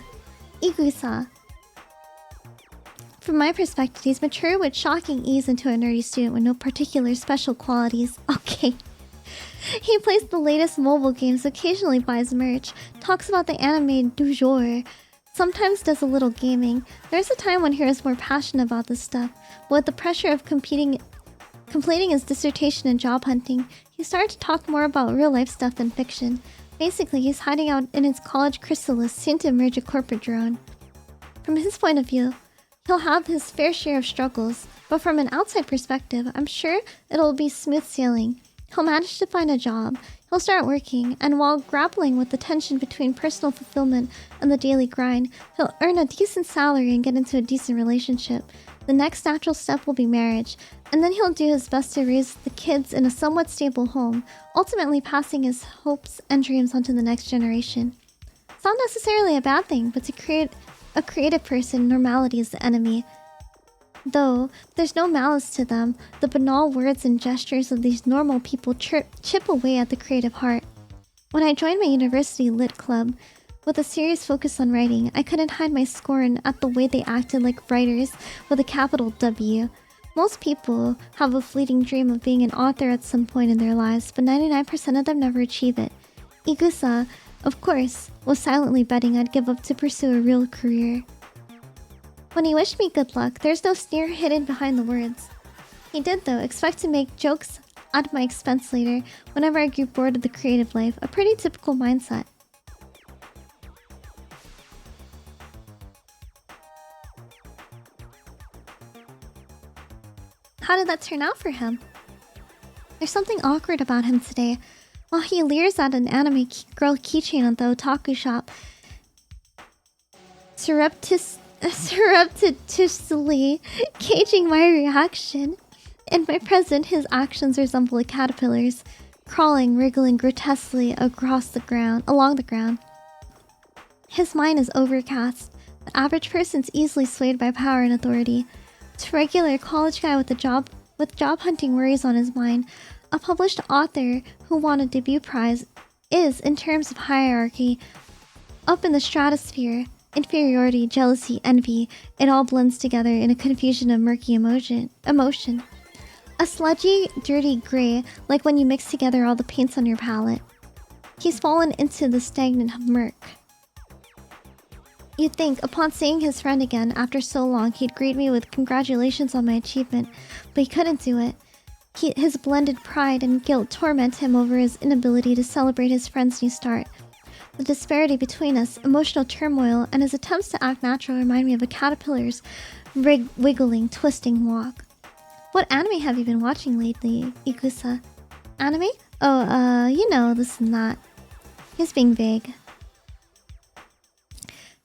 S1: From my perspective, he's mature with shocking ease into a nerdy student with no particular special qualities. Okay. He plays the latest mobile games, occasionally buys merch, talks about the anime du jour, sometimes does a little gaming. There's a time when he was more passionate about this stuff, but with the pressure of completing his dissertation and job hunting, he started to talk more about real-life stuff than fiction. Basically, he's hiding out in his college chrysalis, soon to emerge a corporate drone. From his point of view, he'll have his fair share of struggles, but from an outside perspective, I'm sure it'll be smooth sailing. He'll manage to find a job, he'll start working, and while grappling with the tension between personal fulfillment and the daily grind, he'll earn a decent salary and get into a decent relationship. The next natural step will be marriage, and then he'll do his best to raise the kids in a somewhat stable home, ultimately passing his hopes and dreams onto the next generation. It's not necessarily a bad thing, but to create a creative person, normality is the enemy. Though there's no malice to them, the banal words and gestures of these normal people chip away at the creative heart. When I joined my university lit club, with a serious focus on writing, I couldn't hide my scorn at the way they acted like writers with a capital W. Most people have a fleeting dream of being an author at some point in their lives, but 99% of them never achieve it. Igusa, of course, was silently betting I'd give up to pursue a real career. When he wished me good luck, there's no sneer hidden behind the words. He did, though, expect to make jokes at my expense later whenever I grew bored of the creative life, a pretty typical mindset. How did that turn out for him? There's something awkward about him today. While he leers at an anime girl keychain at the otaku shop, surreptitiously gauging my reaction. In my present, his actions resemble a caterpillar's, crawling, wriggling grotesquely along the ground. His mind is overcast. The average person's easily swayed by power and authority. To a regular college guy with job hunting worries on his mind, a published author who won a debut prize is, in terms of hierarchy, up in the stratosphere. Inferiority, jealousy, envy, it all blends together in a confusion of murky emotion. A sludgy, dirty gray, like when you mix together all the paints on your palette. He's fallen into the stagnant murk. You'd think, upon seeing his friend again after so long, he'd greet me with congratulations on my achievement, but he couldn't do it. His blended pride and guilt torment him over his inability to celebrate his friend's new start. The disparity between us, emotional turmoil, and his attempts to act natural remind me of a caterpillar's wiggling, twisting walk. What anime have you been watching lately, Igusa? Anime? Oh, this and that. He's being vague.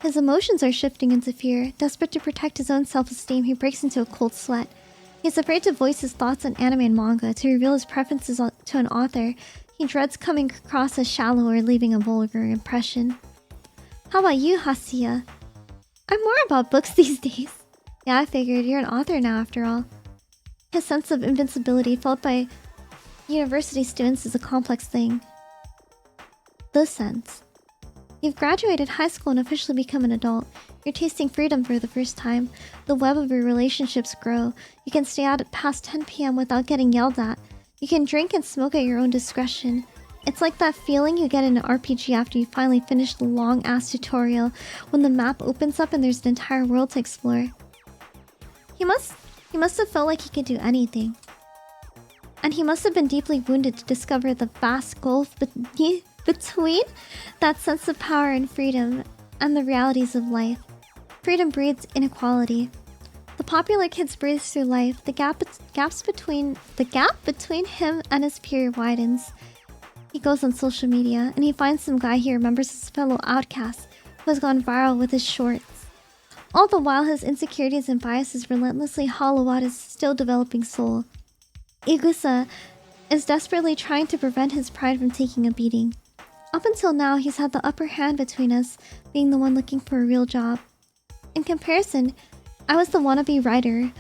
S1: His emotions are shifting into fear. Desperate to protect his own self-esteem, he breaks into a cold sweat. He's afraid to voice his thoughts on anime and manga, to reveal his preferences to an author. He dreads coming across as shallow or leaving a vulgar impression. How about you, Hasiya? I'm more about books these days. Yeah, I figured. You're an author now, after all. His sense of invincibility felt by university students is a complex thing. The sense. You've graduated high school and officially become an adult. You're tasting freedom for the first time. The web of your relationships grow. You can stay out past 10 p.m. without getting yelled at. You can drink and smoke at your own discretion. It's like that feeling you get in an RPG after you finally finish the long-ass tutorial, when the map opens up and there's an entire world to explore. He must have felt like he could do anything. And he must have been deeply wounded to discover the vast gulf between that sense of power and freedom and the realities of life. Freedom breeds inequality. The popular kids breeze through life. The gap between him and his peer widens. He goes on social media and he finds some guy he remembers as a fellow outcast who has gone viral with his shorts. All the while, his insecurities and biases relentlessly hollow out his still developing soul. Igusa is desperately trying to prevent his pride from taking a beating. Up until now, he's had the upper hand between us, being the one looking for a real job. In comparison, I was the wannabe writer,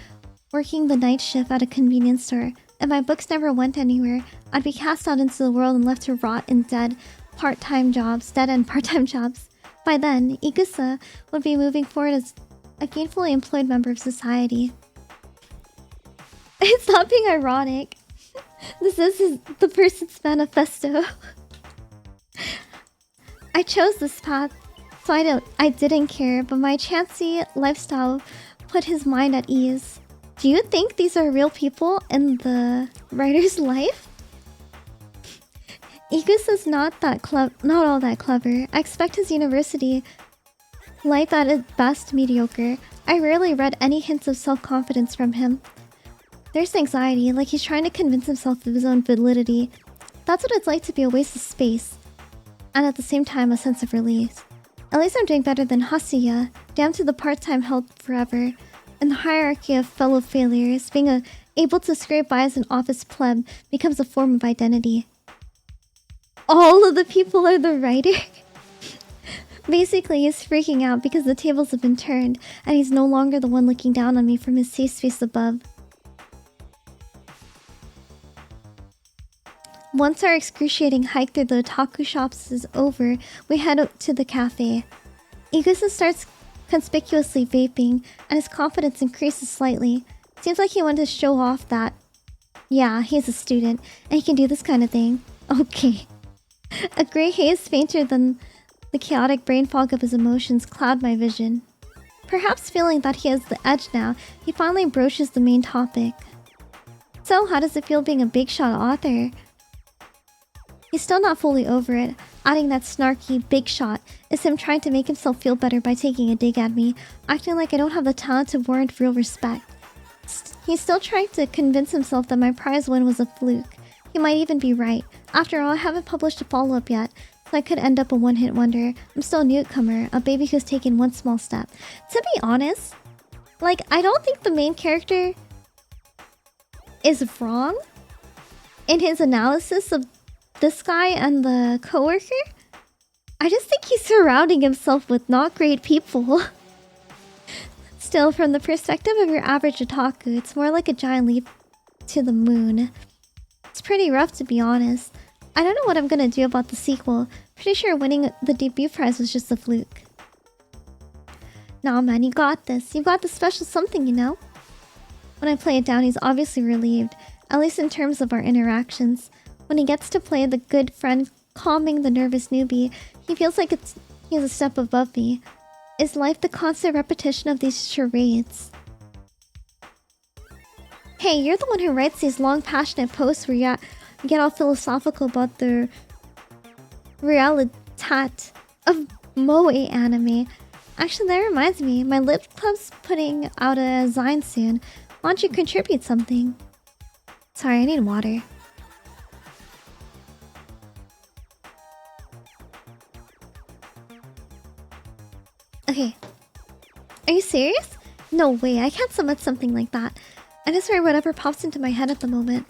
S1: working the night shift at a convenience store. If my books never went anywhere, I'd be cast out into the world and left to rot in dead-end part-time jobs. By then, Igusa would be moving forward a gainfully employed member of society. It's not being ironic. This is the person's manifesto. I chose this path, so I didn't care, but my chancy lifestyle put his mind at ease. Do you think these are real people in the writer's life? Igus is not all that clever. I expect his university life at its best mediocre. I rarely read any hints of self-confidence from him. There's anxiety, like he's trying to convince himself of his own validity. That's what it's like to be a waste of space, and at the same time a sense of release. At least I'm doing better than Hasuya, damned to the part-time held forever. In the hierarchy of fellow failures, being able to scrape by as an office pleb becomes a form of identity. All of the people are the writer? Basically, he's freaking out because the tables have been turned, and he's no longer the one looking down on me from his safe space above. Once our excruciating hike through the otaku shops is over, we head out to the cafe. Igusa starts conspicuously vaping, and his confidence increases slightly. Seems like he wanted to show off that, yeah, he's a student, and he can do this kind of thing. Okay. A grey haze fainter than the chaotic brain fog of his emotions cloud my vision. Perhaps feeling that he has the edge now, he finally broaches the main topic. So, how does it feel being a big shot author? He's still not fully over it. Adding that snarky big shot is him trying to make himself feel better by taking a dig at me, acting like I don't have the talent to warrant real respect. He's still trying to convince himself that my prize win was a fluke. He might even be right. After all, I haven't published a follow-up yet, so I could end up a one-hit wonder. I'm still a newcomer, a baby who's taken one small step. To be honest, like, I don't think the main character is wrong in his analysis of this guy and the coworker. I just think he's surrounding himself with not great people. Still, from the perspective of your average otaku, it's more like a giant leap to the moon. It's pretty rough, to be honest. I don't know what I'm gonna do about the sequel. Pretty sure winning the debut prize was just a fluke. Nah man, you got this. You got the special something, you know? When I play it down, he's obviously relieved, at least in terms of our interactions. When he gets to play the good friend calming the nervous newbie, he feels like he's a step above me. Is life the constant repetition of these charades? Hey, you're the one who writes these long, passionate posts where you get all philosophical about the realitat of moe anime. Actually, that reminds me, my Lip Club's putting out a zine soon. Why don't you contribute something? Sorry, I need water. Okay. Are you serious? No way, I can't submit something like that. I just write whatever pops into my head at the moment.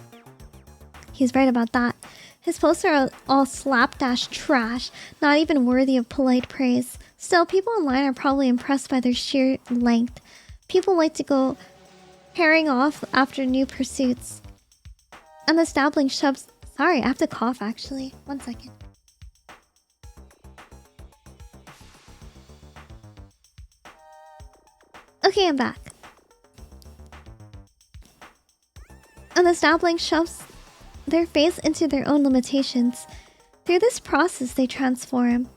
S1: He's right about that. His posts are all slapdash trash, not even worthy of polite praise. Still, people online are probably impressed by their sheer length. People like to go pairing off after new pursuits. And the dabbling shoves... Sorry, I have to cough actually. 1 second. Okay, I'm back. And the dabbling shoves their face into their own limitations. Through this process, they transform.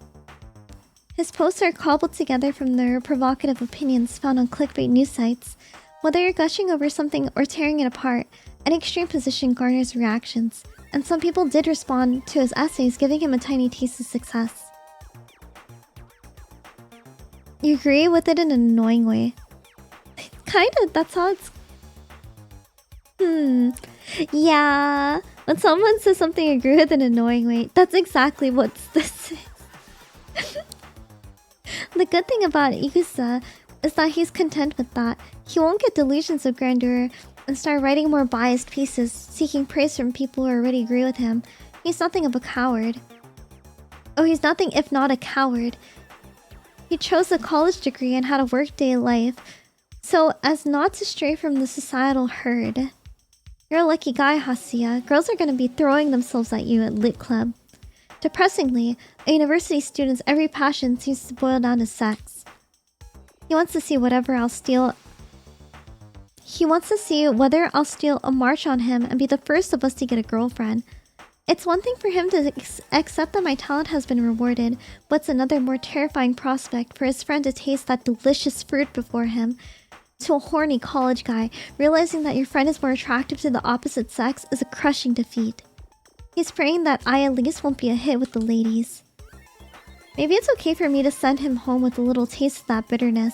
S1: His posts are cobbled together from their provocative opinions found on clickbait news sites. Whether you're gushing over something or tearing it apart, an extreme position garners reactions, and some people did respond to his essays, giving him a tiny taste of success. You agree with it in an annoying way. Kinda, that's how it's... Yeah, when someone says something you agree with in an annoying way, that's exactly what this is. The good thing about Igusa is that he's content with that. He won't get delusions of grandeur and start writing more biased pieces, seeking praise from people who already agree with him. He's nothing of a coward. Oh, he's nothing if not a coward. He chose a college degree and had a workday life, so as not to stray from the societal herd. You're a lucky guy, Hasuya. Girls are gonna be throwing themselves at you at Lit Club. Depressingly, a university student's every passion seems to boil down to sex. He wants to see whatever I'll steal. He wants to see whether I'll steal a march on him and be the first of us to get a girlfriend. It's one thing for him to accept that my talent has been rewarded, but it's another more terrifying prospect for his friend to taste that delicious fruit before him. To a horny college guy, realizing that your friend is more attractive to the opposite sex is a crushing defeat. He's praying that I at least won't be a hit with the ladies. Maybe it's okay for me to send him home with a little taste of that bitterness.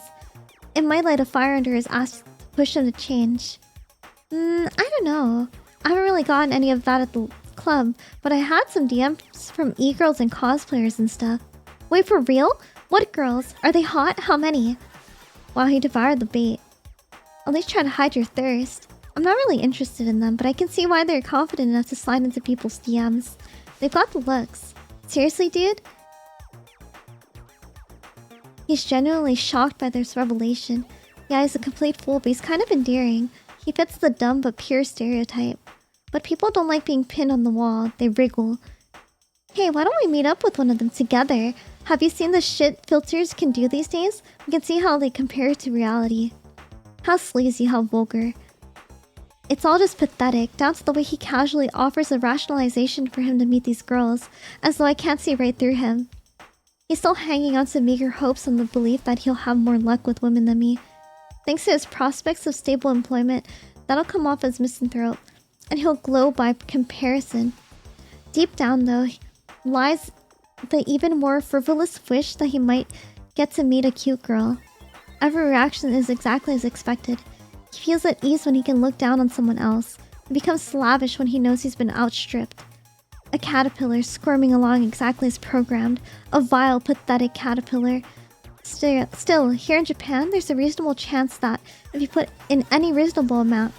S1: It might light a fire under his ass to push him to change. I don't know. I haven't really gotten any of that at the club, but I had some DMs from e-girls and cosplayers and stuff. Wait, for real? What girls? Are they hot? How many? Wow, he devoured the bait. At least try to hide your thirst. I'm not really interested in them, but I can see why they're confident enough to slide into people's DMs. They've got the looks. Seriously, dude? He's genuinely shocked by this revelation. Yeah, he's a complete fool, but he's kind of endearing. He fits the dumb but pure stereotype. But people don't like being pinned on the wall. They wriggle. Hey, why don't we meet up with one of them together? Have you seen the shit filters can do these days? We can see how they compare to reality. How sleazy, how vulgar. It's all just pathetic, down to the way he casually offers a rationalization for him to meet these girls, as though I can't see right through him. He's still hanging on to meager hopes on the belief that he'll have more luck with women than me. Thanks to his prospects of stable employment, that'll come off as misanthrope, and he'll glow by comparison. Deep down, though, lies the even more frivolous wish that he might get to meet a cute girl. Every reaction is exactly as expected. He feels at ease when he can look down on someone else, and becomes slavish when he knows he's been outstripped. A caterpillar squirming along exactly as programmed. A vile, pathetic caterpillar. Still, here in Japan, there's a reasonable chance that if you put in any reasonable amount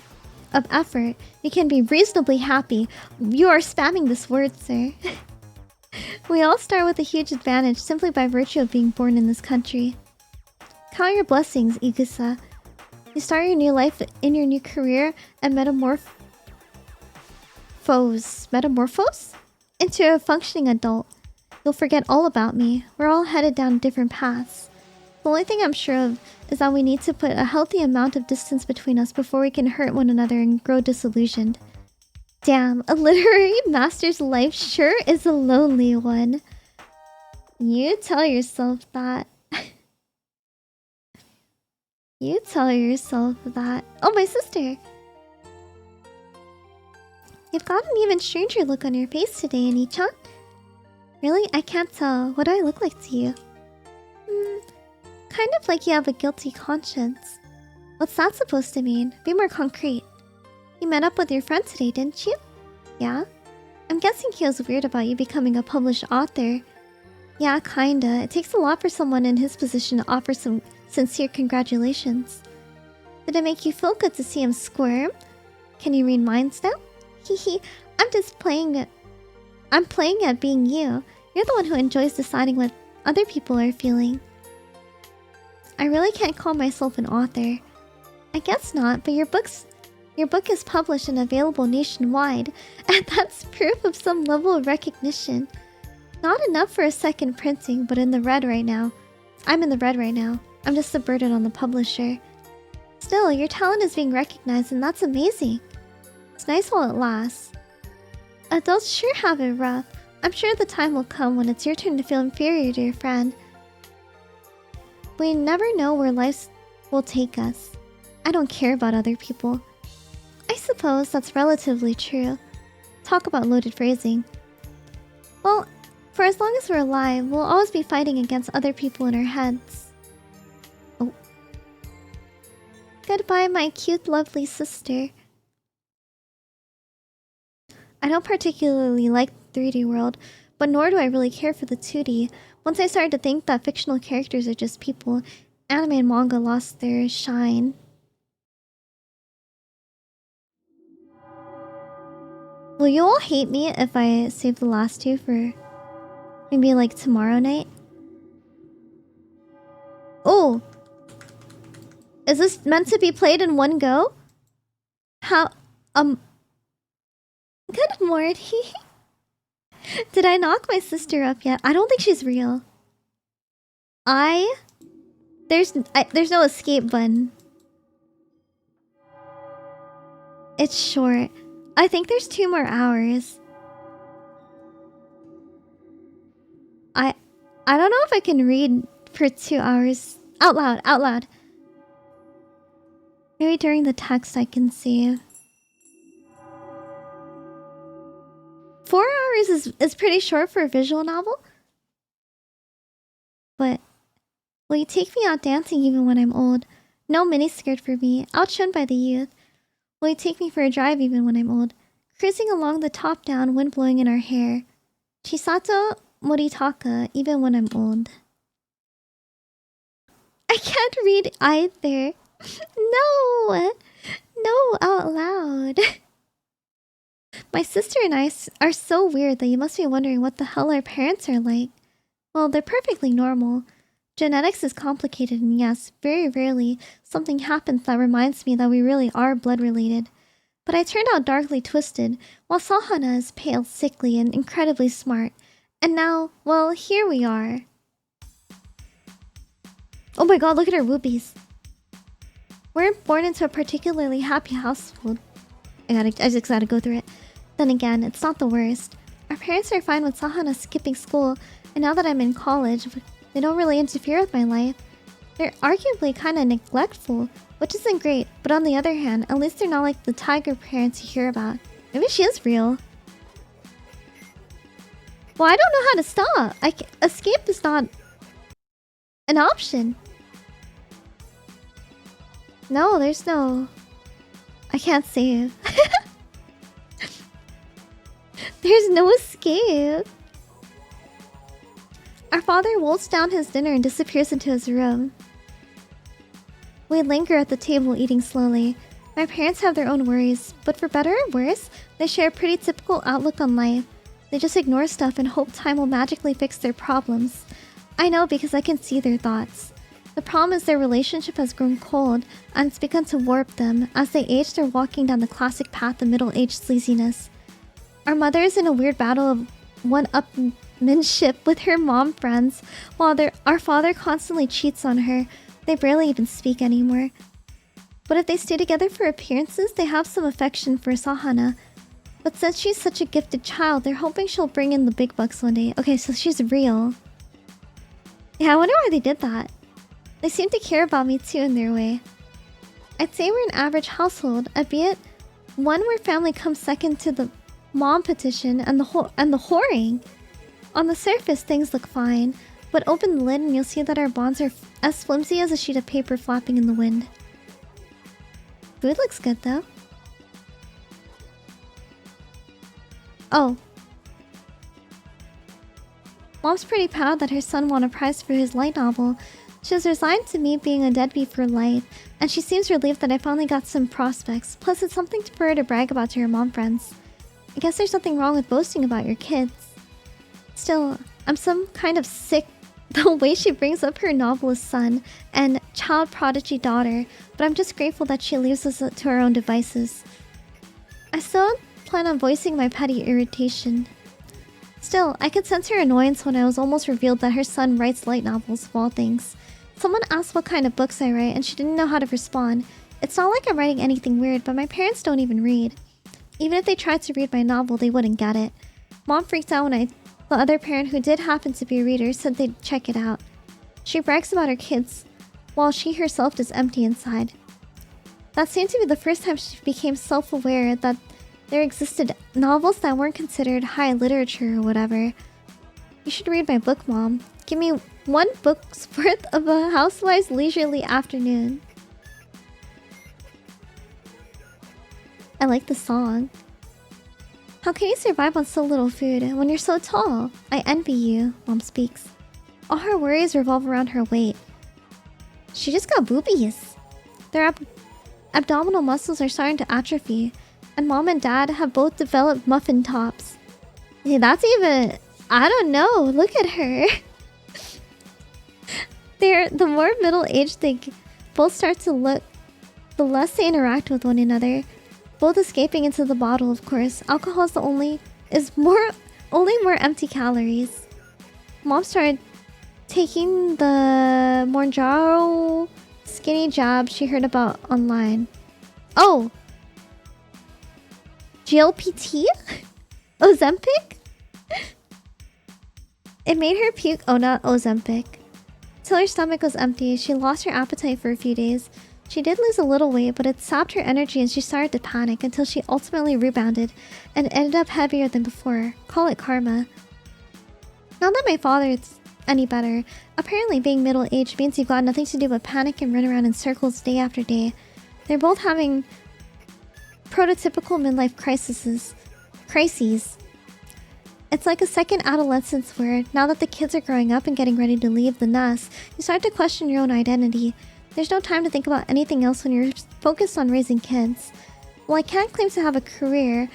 S1: of effort, you can be reasonably happy. You are spamming this word, sir. We all start with a huge advantage simply by virtue of being born in this country. Count your blessings, Igusa. You start your new life in your new career and metamorphose into a functioning adult. You'll forget all about me. We're all headed down different paths. The only thing I'm sure of is that we need to put a healthy amount of distance between us before we can hurt one another and grow disillusioned. Damn, a literary master's life sure is a lonely one. You tell yourself that. You tell yourself that. Oh, my sister! You've got an even stranger look on your face today, Ani-chan. Really? I can't tell. What do I look like to you? Kind of like you have a guilty conscience. What's that supposed to mean? Be more concrete. You met up with your friend today, didn't you? Yeah? I'm guessing he was weird about you becoming a published author. Yeah, kinda. It takes a lot for someone in his position to offer some sincere congratulations. Did it make you feel good to see him squirm? Can you read minds now? Hehe, I'm just playing it. I'm playing at being you. You're the one who enjoys deciding what other people are feeling. I really can't call myself an author. I guess not, but your book is published and available nationwide, and that's proof of some level of recognition. Not enough for a second printing, but in the red right now. I'm in the red right now. I'm just a burden on the publisher. Still, your talent is being recognized, and that's amazing. It's nice while it lasts. Adults sure have it rough. I'm sure the time will come when it's your turn to feel inferior to your friend. We never know where life will take us. I don't care about other people. I suppose that's relatively true. Talk about loaded phrasing. Well, for as long as we're alive, we'll always be fighting against other people in our heads. Oh. Goodbye, my cute, lovely sister. I don't particularly like the 3D world, but nor do I really care for the 2D. Once I started to think that fictional characters are just people, anime and manga lost their shine. Will you all hate me if I save the last two for maybe like tomorrow night? Oh! Is this meant to be played in one go? How, good morning. Did I knock my sister up yet? I don't think she's real. I There's no escape button. It's short. I think there's 2 more hours. I don't know if I can read for 2 hours. Out loud, out loud. Maybe during the text I can see. 4 hours is pretty short for a visual novel. But will you take me out dancing even when I'm old? No miniskirt for me, outshone by the youth. Will you take me for a drive even when I'm old? Cruising along the top down, wind blowing in our hair. Chisato Moritaka, even when I'm old. I can't read either. No! No, out loud. My sister and I are so weird that you must be wondering what the hell our parents are like. Well, they're perfectly normal. Genetics is complicated, and yes, very rarely something happens that reminds me that we really are blood related. But I turned out darkly twisted, while Sahana is pale, sickly, and incredibly smart. And now, well, here we are. Oh my god, look at her whoopies. We're born into a particularly happy household. I just gotta go through it. Then again, it's not the worst. Our parents are fine with Sahana skipping school, and now that I'm in college, they don't really interfere with my life. They're arguably kinda neglectful, which isn't great, but on the other hand, at least they're not like the tiger parents you hear about. Maybe she is real. Well, I don't know how to stop. Escape is not an option. No, there's no... I can't save. There's no escape. Our father wolfs down his dinner and disappears into his room. We linger at the table eating slowly. My parents have their own worries, but for better or worse, they share a pretty typical outlook on life. They just ignore stuff and hope time will magically fix their problems. I know because I can see their thoughts. The problem is their relationship has grown cold, and it's begun to warp them. As they age, they're walking down the classic path of middle-aged sleaziness. Our mother is in a weird battle of one-upmanship with her mom friends, while our father constantly cheats on her. They barely even speak anymore. But if they stay together for appearances, they have some affection for Sahana. But since she's such a gifted child, they're hoping she'll bring in the big bucks one day. Okay, so she's real. Yeah, I wonder why they did that. They seem to care about me too in their way. I'd say we're an average household, albeit one where family comes second to the mom petition and the whoring. On the surface, things look fine, but open the lid and you'll see that our bonds are as flimsy as a sheet of paper flapping in the wind. Food looks good though. Oh. Mom's pretty proud that her son won a prize for his light novel. She was resigned to me being a deadbeat for life, and she seems relieved that I finally got some prospects. Plus, it's something for her to brag about to her mom friends. I guess there's nothing wrong with boasting about your kids. Still, I'm some kind of sick the way she brings up her novelist son and child prodigy daughter, but I'm just grateful that she leaves us to our own devices. I still plan on voicing my petty irritation. Still, I could sense her annoyance when I was almost revealed that her son writes light novels, of all things. Someone asked what kind of books I write, and she didn't know how to respond. It's not like I'm writing anything weird, but my parents don't even read. Even if they tried to read my novel, they wouldn't get it. Mom freaked out when the other parent who did happen to be a reader said they'd check it out. She brags about her kids, while she herself is empty inside. That seemed to be the first time she became self-aware that there existed novels that weren't considered high literature or whatever. You should read my book, Mom. Give me one book's worth of a housewife's leisurely afternoon. I like the song. How can you survive on so little food when you're so tall? I envy you, Mom speaks. All her worries revolve around her weight. She just got boobies. Their abdominal muscles are starting to atrophy, and Mom and Dad have both developed muffin tops. Hey, that's even... I don't know, look at her. The more middle-aged they both start to look, the less they interact with one another. Both escaping into the bottle, of course. Alcohol is only more empty calories. Mom started taking the Mounjaro skinny jab she heard about online. Oh! GLPT? Ozempic? It made her puke. Oh, not Ozempic. Till her stomach was empty, she lost her appetite for a few days. She did lose a little weight, but it sapped her energy and she started to panic until she ultimately rebounded and ended up heavier than before. Call it karma. Not that my father is any better. Apparently being middle-aged means you've got nothing to do but panic and run around in circles day after day. They're both having prototypical midlife crises. It's like a second adolescence where, now that the kids are growing up and getting ready to leave the nest, you start to question your own identity. There's no time to think about anything else when you're focused on raising kids. While I can't claim to have a career,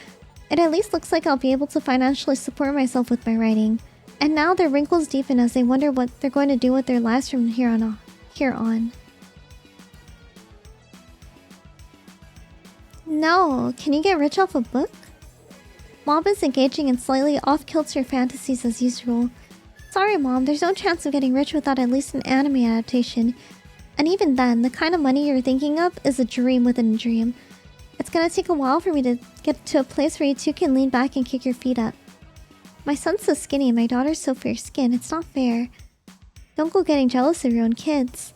S1: it at least looks like I'll be able to financially support myself with my writing. And now their wrinkles deepen as they wonder what they're going to do with their lives from here on. No, can you get rich off a book? Mom is engaging in slightly off-kilter fantasies as usual. Sorry, Mom, there's no chance of getting rich without at least an anime adaptation. And even then, the kind of money you're thinking of is a dream within a dream. It's gonna take a while for me to get to a place where you two can lean back and kick your feet up. My son's so skinny and my daughter's so fair-skinned, it's not fair. Don't go getting jealous of your own kids.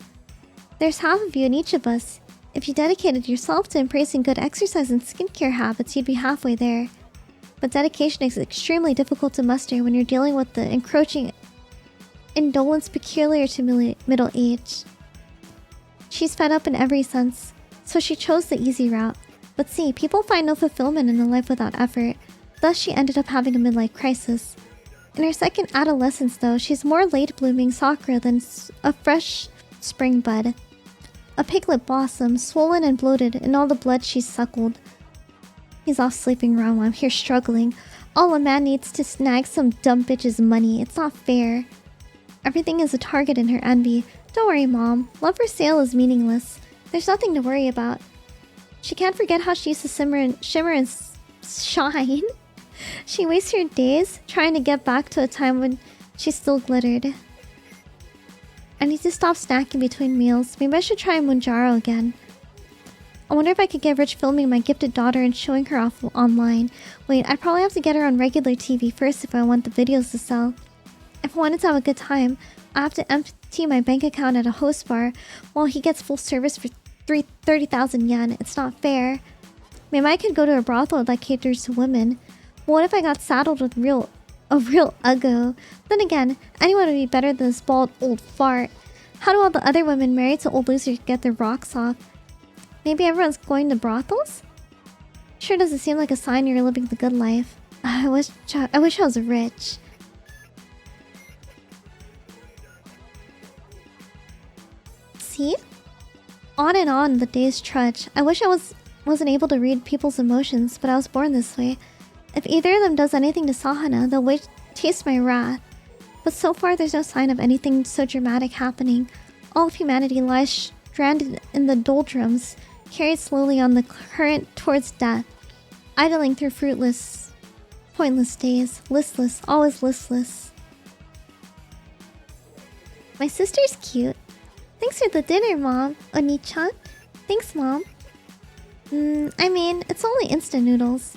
S1: There's half of you in each of us. If you dedicated yourself to embracing good exercise and skincare habits, you'd be halfway there. But dedication is extremely difficult to muster when you're dealing with the encroaching indolence peculiar to middle age. She's fed up in every sense, so she chose the easy route. But see, people find no fulfillment in a life without effort. Thus, she ended up having a midlife crisis. In her second adolescence, though, she's more late-blooming Sakura than a fresh spring bud. A piglet blossom, swollen and bloated in all the blood she's suckled. He's off sleeping around while I'm here struggling. All a man needs to snag some dumb bitch's money. It's not fair. Everything is a target in her envy. Don't worry, Mom. Love for sale is meaningless. There's nothing to worry about. She can't forget how she used to shimmer and shine. She wastes her days trying to get back to a time when she still glittered. I need to stop snacking between meals. Maybe I should try Mounjaro again. I wonder if I could get rich filming my gifted daughter and showing her off online. Wait, I'd probably have to get her on regular TV first if I want the videos to sell. If I wanted to have a good time, I have to empty my bank account at a host bar while he gets full service for 30,000 yen. It's not fair. Maybe I could go to a brothel that caters to women. What if I got saddled with a real uggo? Then again, anyone would be better than this bald old fart. How do all the other women married to old losers get their rocks off? Maybe everyone's going to brothels? Sure doesn't seem like a sign you're living the good life. I wish I was rich. See? On and on the days trudge. I wish I wasn't able to read people's emotions, but I was born this way. If either of them does anything to Sahana, they'll taste my wrath. But so far there's no sign of anything so dramatic happening. All of humanity lies stranded in the doldrums, carried slowly on the current towards death, idling through fruitless, pointless days, listless, always listless. My sister's cute. Thanks for the dinner, Mom. Oni-chan. Thanks, Mom. I mean, it's only instant noodles.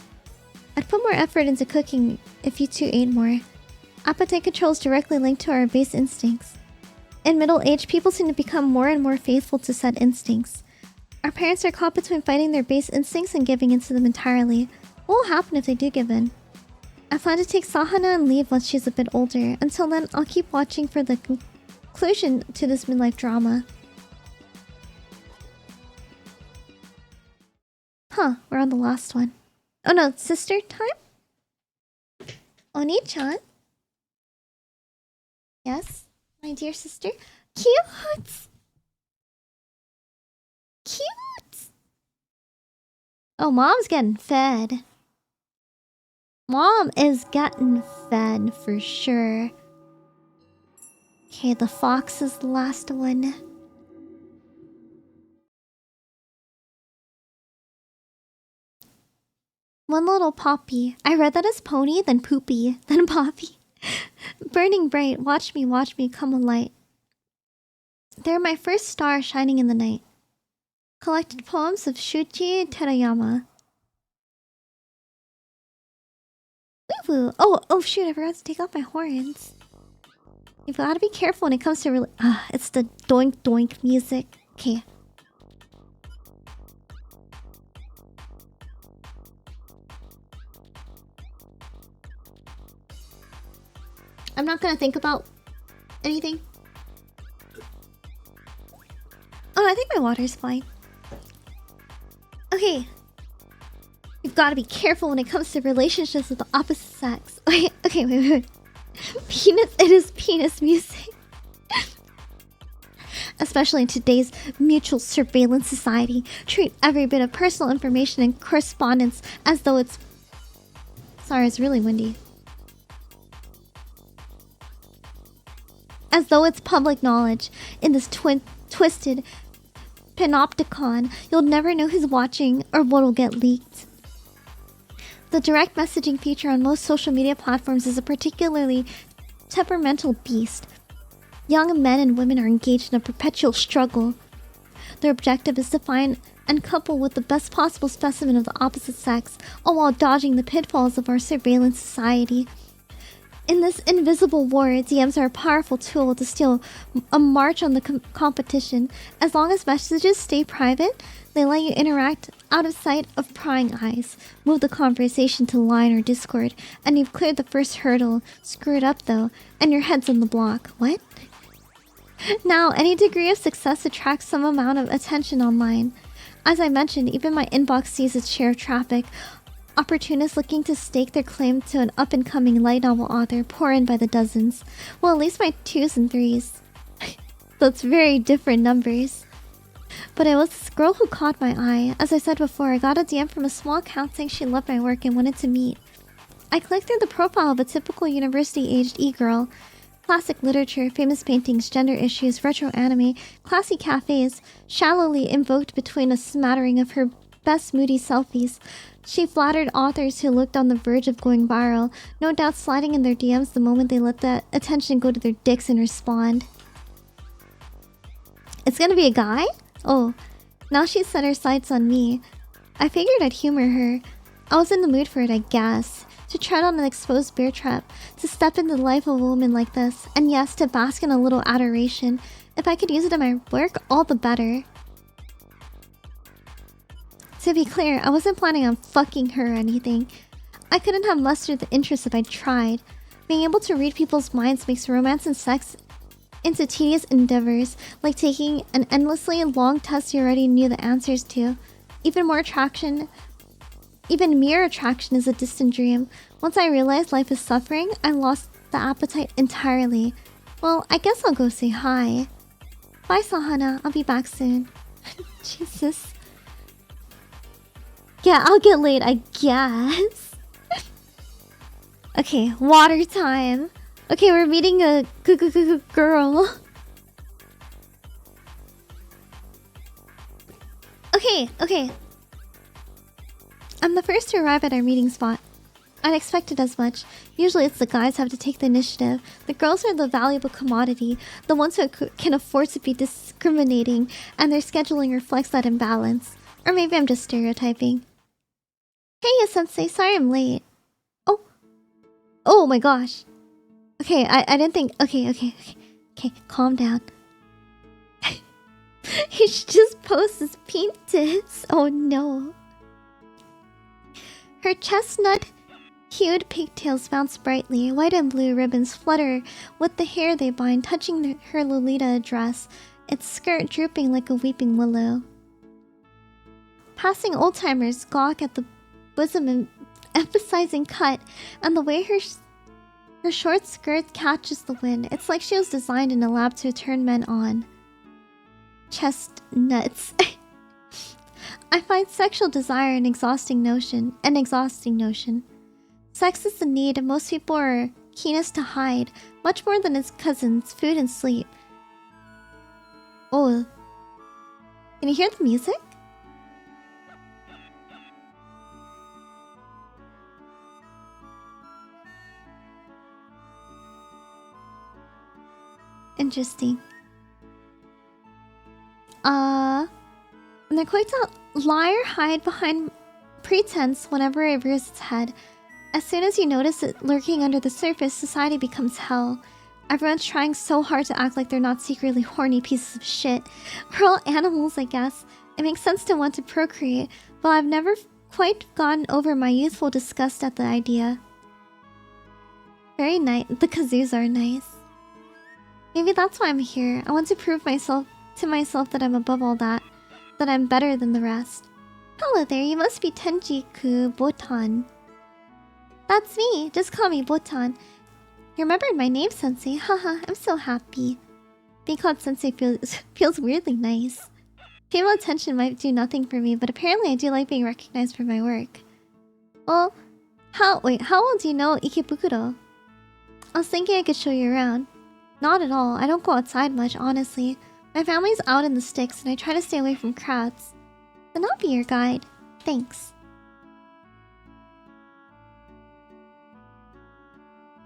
S1: I'd put more effort into cooking if you two ate more. Appetite control is directly linked to our base instincts. In middle age, people seem to become more and more faithful to said instincts. Our parents are caught between fighting their base instincts and giving in to them entirely. What will happen if they do give in? I plan to take Sahana and leave once she's a bit older. Until then, I'll keep watching for the conclusion to this midlife drama. Huh, we're on the last one. Oh no, sister time? Oni-chan? Yes, my dear sister? Cute! Cute! Oh, Mom's getting fed. Mom is getting fed for sure. Okay, the fox is the last one. One little poppy. I read that as pony, then poopy, then poppy. Burning bright, watch me come alight. They're my first star shining in the night. Collected poems of Shuji Terayama. Woo woo. Oh shoot, I forgot to take off my horns. You've got to be careful when it comes to it's the doink doink music. Okay. I'm not gonna think about anything. Oh, I think my water's fine. Okay. You've got to be careful when it comes to relationships with the opposite sex. Okay, wait. Penis, it is penis music. Especially in today's mutual surveillance society, treat every bit of personal information and correspondence as though it's... Sorry, it's really windy. As though it's public knowledge. In this twisted panopticon, you'll never know who's watching or what'll get leaked. The direct messaging feature on most social media platforms is a particularly temperamental beast. Young men and women are engaged in a perpetual struggle. Their objective is to find and couple with the best possible specimen of the opposite sex, all while dodging the pitfalls of our surveillance society. In this invisible war, DMs are a powerful tool to steal a march on the competition. As long as messages stay private, they let you interact out of sight of prying eyes. Move the conversation to Line or Discord, and you've cleared the first hurdle. Screw it up though, and your head's on the block. What? Now, any degree of success attracts some amount of attention online. As I mentioned, even my inbox sees its share of traffic. Opportunists looking to stake their claim to an up-and-coming light novel author pour in by the dozens. Well, at least my 2s and 3s. That's very different numbers. But it was this girl who caught my eye. As I said before, I got a DM from a small account saying she loved my work and wanted to meet. I clicked through the profile of a typical university-aged e-girl. Classic literature, famous paintings, gender issues, retro anime, classy cafes, shallowly invoked between a smattering of her best moody selfies. She flattered authors who looked on the verge of going viral, no doubt sliding in their DMs the moment they let that attention go to their dicks and respond. It's gonna be a guy? Oh, now she's set her sights on me. I figured I'd humor her. I was in the mood for it, I guess. To tread on an exposed bear trap, to step into the life of a woman like this, and yes, to bask in a little adoration. If I could use it in my work, all the better. To be clear, I wasn't planning on fucking her or anything. I couldn't have mustered the interest if I tried. Being able to read people's minds makes romance and sex into tedious endeavors, like taking an endlessly long test you already knew the answers to. Even mere attraction is a distant dream. Once I realized life is suffering, I lost the appetite entirely. Well, I guess I'll go say hi. Bye, Sahana. I'll be back soon. Jesus. Yeah, I'll get late, I guess. Okay, water time. Okay, we're meeting a girl. Okay. I'm the first to arrive at our meeting spot. I'd expected as much. Usually it's the guys who have to take the initiative. The girls are the valuable commodity, the ones who can afford to be discriminating, and their scheduling reflects that imbalance. Or maybe I'm just stereotyping. Hey, sensei, sorry I'm late. Oh my gosh. Okay, I didn't think... Okay, calm down. He should just post his pink tits. Oh no. Her chestnut-hued pigtails bounce brightly. White and blue ribbons flutter with the hair they bind, touching her Lolita dress, its skirt drooping like a weeping willow. Passing old-timers gawk at the bosom emphasizing cut and the way her short skirt catches the wind. It's like she was designed in a lab to turn men on. Chestnuts. I find sexual desire an exhausting notion. Sex is the need most people are keenest to hide, much more than its cousins, food and sleep. Oh. Can you hear the music? Interesting. And they're quick to lie or hide behind pretense whenever it rears its head. As soon as you notice it lurking under the surface, society becomes hell. Everyone's trying so hard to act like they're not secretly horny pieces of shit. We're all animals, I guess. It makes sense to want to procreate, but I've never quite gotten over my youthful disgust at the idea. Very nice. The kazoos are nice. Maybe that's why I'm here. I want to prove to myself that I'm above all that. That I'm better than the rest. Hello there, you must be Tenjiku Botan. That's me. Just call me Botan. You remembered my name, Sensei. Haha, I'm so happy. Being called Sensei feels weirdly nice. Female attention might do nothing for me, but apparently I do like being recognized for my work. Well, how old do you know Ikebukuro? I was thinking I could show you around. Not at all. I don't go outside much, honestly. My family's out in the sticks, and I try to stay away from crowds. Then I'll be your guide. Thanks.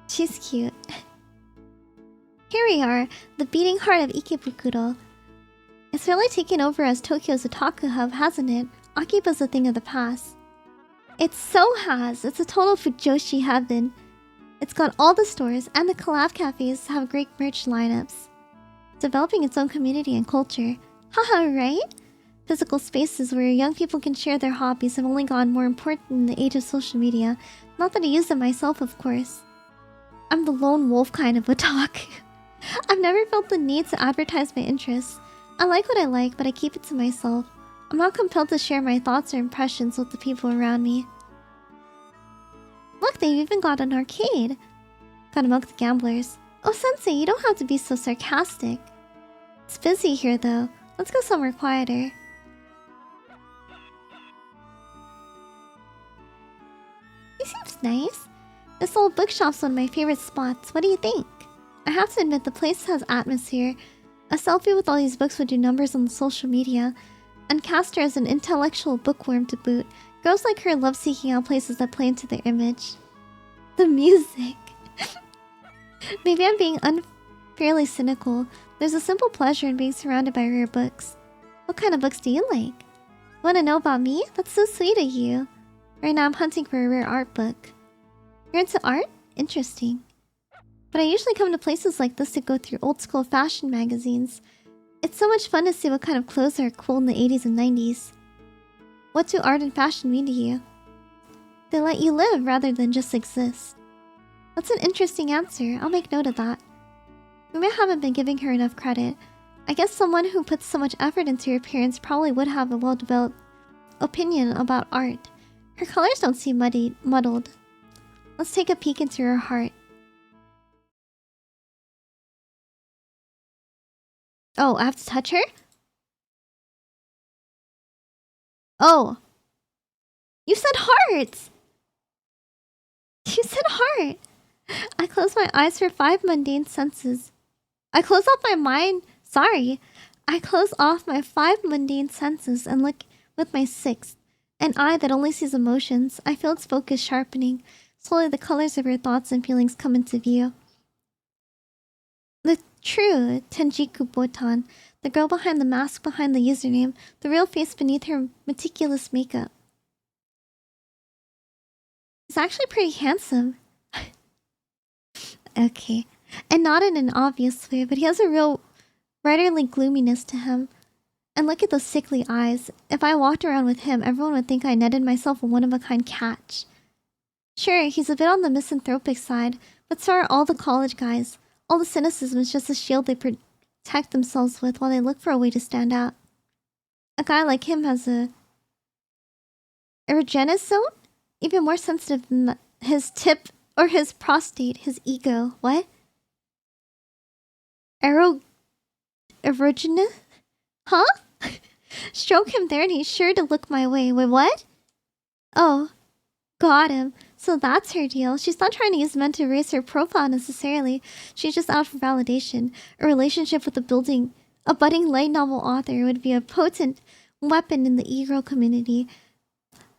S1: She's cute. Here we are, the beating heart of Ikebukuro. It's really taken over as Tokyo's otaku hub, hasn't it? Akiba's a thing of the past. It so has. It's a total fujoshi heaven. It's got all the stores, and the collab cafes have great merch lineups. Developing its own community and culture. Haha, right? Physical spaces where young people can share their hobbies have only gotten more important in the age of social media. Not that I use them myself, of course. I'm the lone wolf kind of otaku. I've never felt the need to advertise my interests. I like what I like, but I keep it to myself. I'm not compelled to share my thoughts or impressions with the people around me. Look, they've even got an arcade. Got amongst the gamblers. Oh, Sensei, you don't have to be so sarcastic. It's busy here, though. Let's go somewhere quieter. He seems nice. This old bookshop's one of my favorite spots. What do you think? I have to admit, the place has atmosphere. A selfie with all these books would do numbers on social media. And cast her as an intellectual bookworm to boot. Girls like her love seeking out places that play into their image. The music. Maybe I'm being unfairly cynical. There's a simple pleasure in being surrounded by rare books. What kind of books do you like? Want to know about me? That's so sweet of you. Right now I'm hunting for a rare art book. You're into art? Interesting. But I usually come to places like this to go through old school fashion magazines. It's so much fun to see what kind of clothes are cool in the 80s and 90s. What do art and fashion mean to you? They let you live rather than just exist. That's an interesting answer. I'll make note of that. Maybe I haven't been giving her enough credit. I guess someone who puts so much effort into her appearance probably would have a well-developed opinion about art. Her colors don't seem muddled. Let's take a peek into her heart. Oh, I have to touch her? Oh. You said heart! You said heart! I close my eyes for 5 mundane senses. I close off my mind. Sorry. I close off my 5 mundane senses and look with my 6th. An eye that only sees emotions. I feel its focus sharpening. Slowly the colors of her thoughts and feelings come into view. The true Tenjiku Botan, the girl behind the mask behind the username, the real face beneath her meticulous makeup. He's actually pretty handsome. Okay. And not in an obvious way, but he has a real writerly gloominess to him. And look at those sickly eyes. If I walked around with him, everyone would think I netted myself a one-of-a-kind catch. Sure, he's a bit on the misanthropic side, but so are all the college guys. All the cynicism is just a shield they protect themselves with while they look for a way to stand out. A guy like him has a erogenous zone? Even more sensitive than his tip or his prostate, his ego. What? Erogenous? Huh? Stroke him there and he's sure to look my way. Wait, what? Oh, got him. So that's her deal. She's not trying to use men to raise her profile necessarily. She's just out for validation. A relationship with a budding light novel author would be a potent weapon in the e-girl community.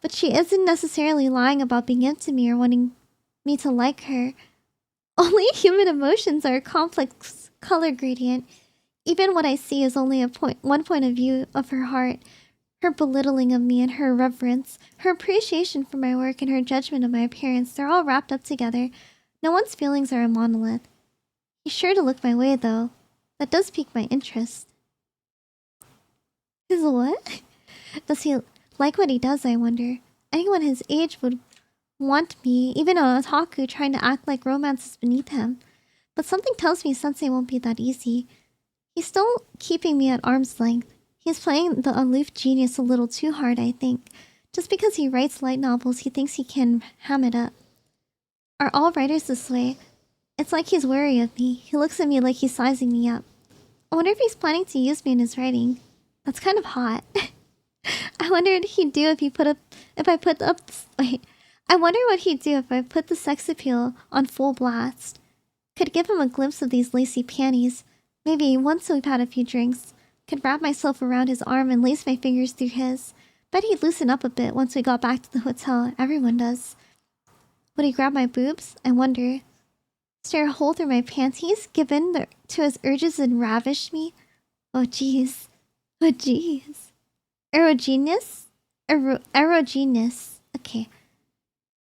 S1: But she isn't necessarily lying about being into me or wanting me to like her. Only human emotions are complex color gradient. Even what I see is only one point of view of her heart. Her belittling of me and her reverence, her appreciation for my work and her judgment of my appearance, they're all wrapped up together. No one's feelings are a monolith. He's sure to look my way, though. That does pique my interest. His what? Does he like what he does, I wonder? Anyone his age would want me, even an otaku trying to act like romance is beneath him. But something tells me Sensei won't be that easy. He's still keeping me at arm's length. He's playing the aloof genius a little too hard, I think. Just because he writes light novels, he thinks he can ham it up. Are all writers this way? It's like he's wary of me. He looks at me like he's sizing me up. I wonder if he's planning to use me in his writing. That's kind of hot. I wonder what he'd do if I wonder what he'd do if I put the sex appeal on full blast. Could give him a glimpse of these lacy panties. Maybe once we've had a few drinks. Could wrap myself around his arm and lace my fingers through his. Bet he'd loosen up a bit once we got back to the hotel. Everyone does. Would he grab my boobs? I wonder. Stare a hole through my panties? Give in to his urges and ravish me? Oh jeez. Oh jeez. Erogenous? Erogenous. Okay.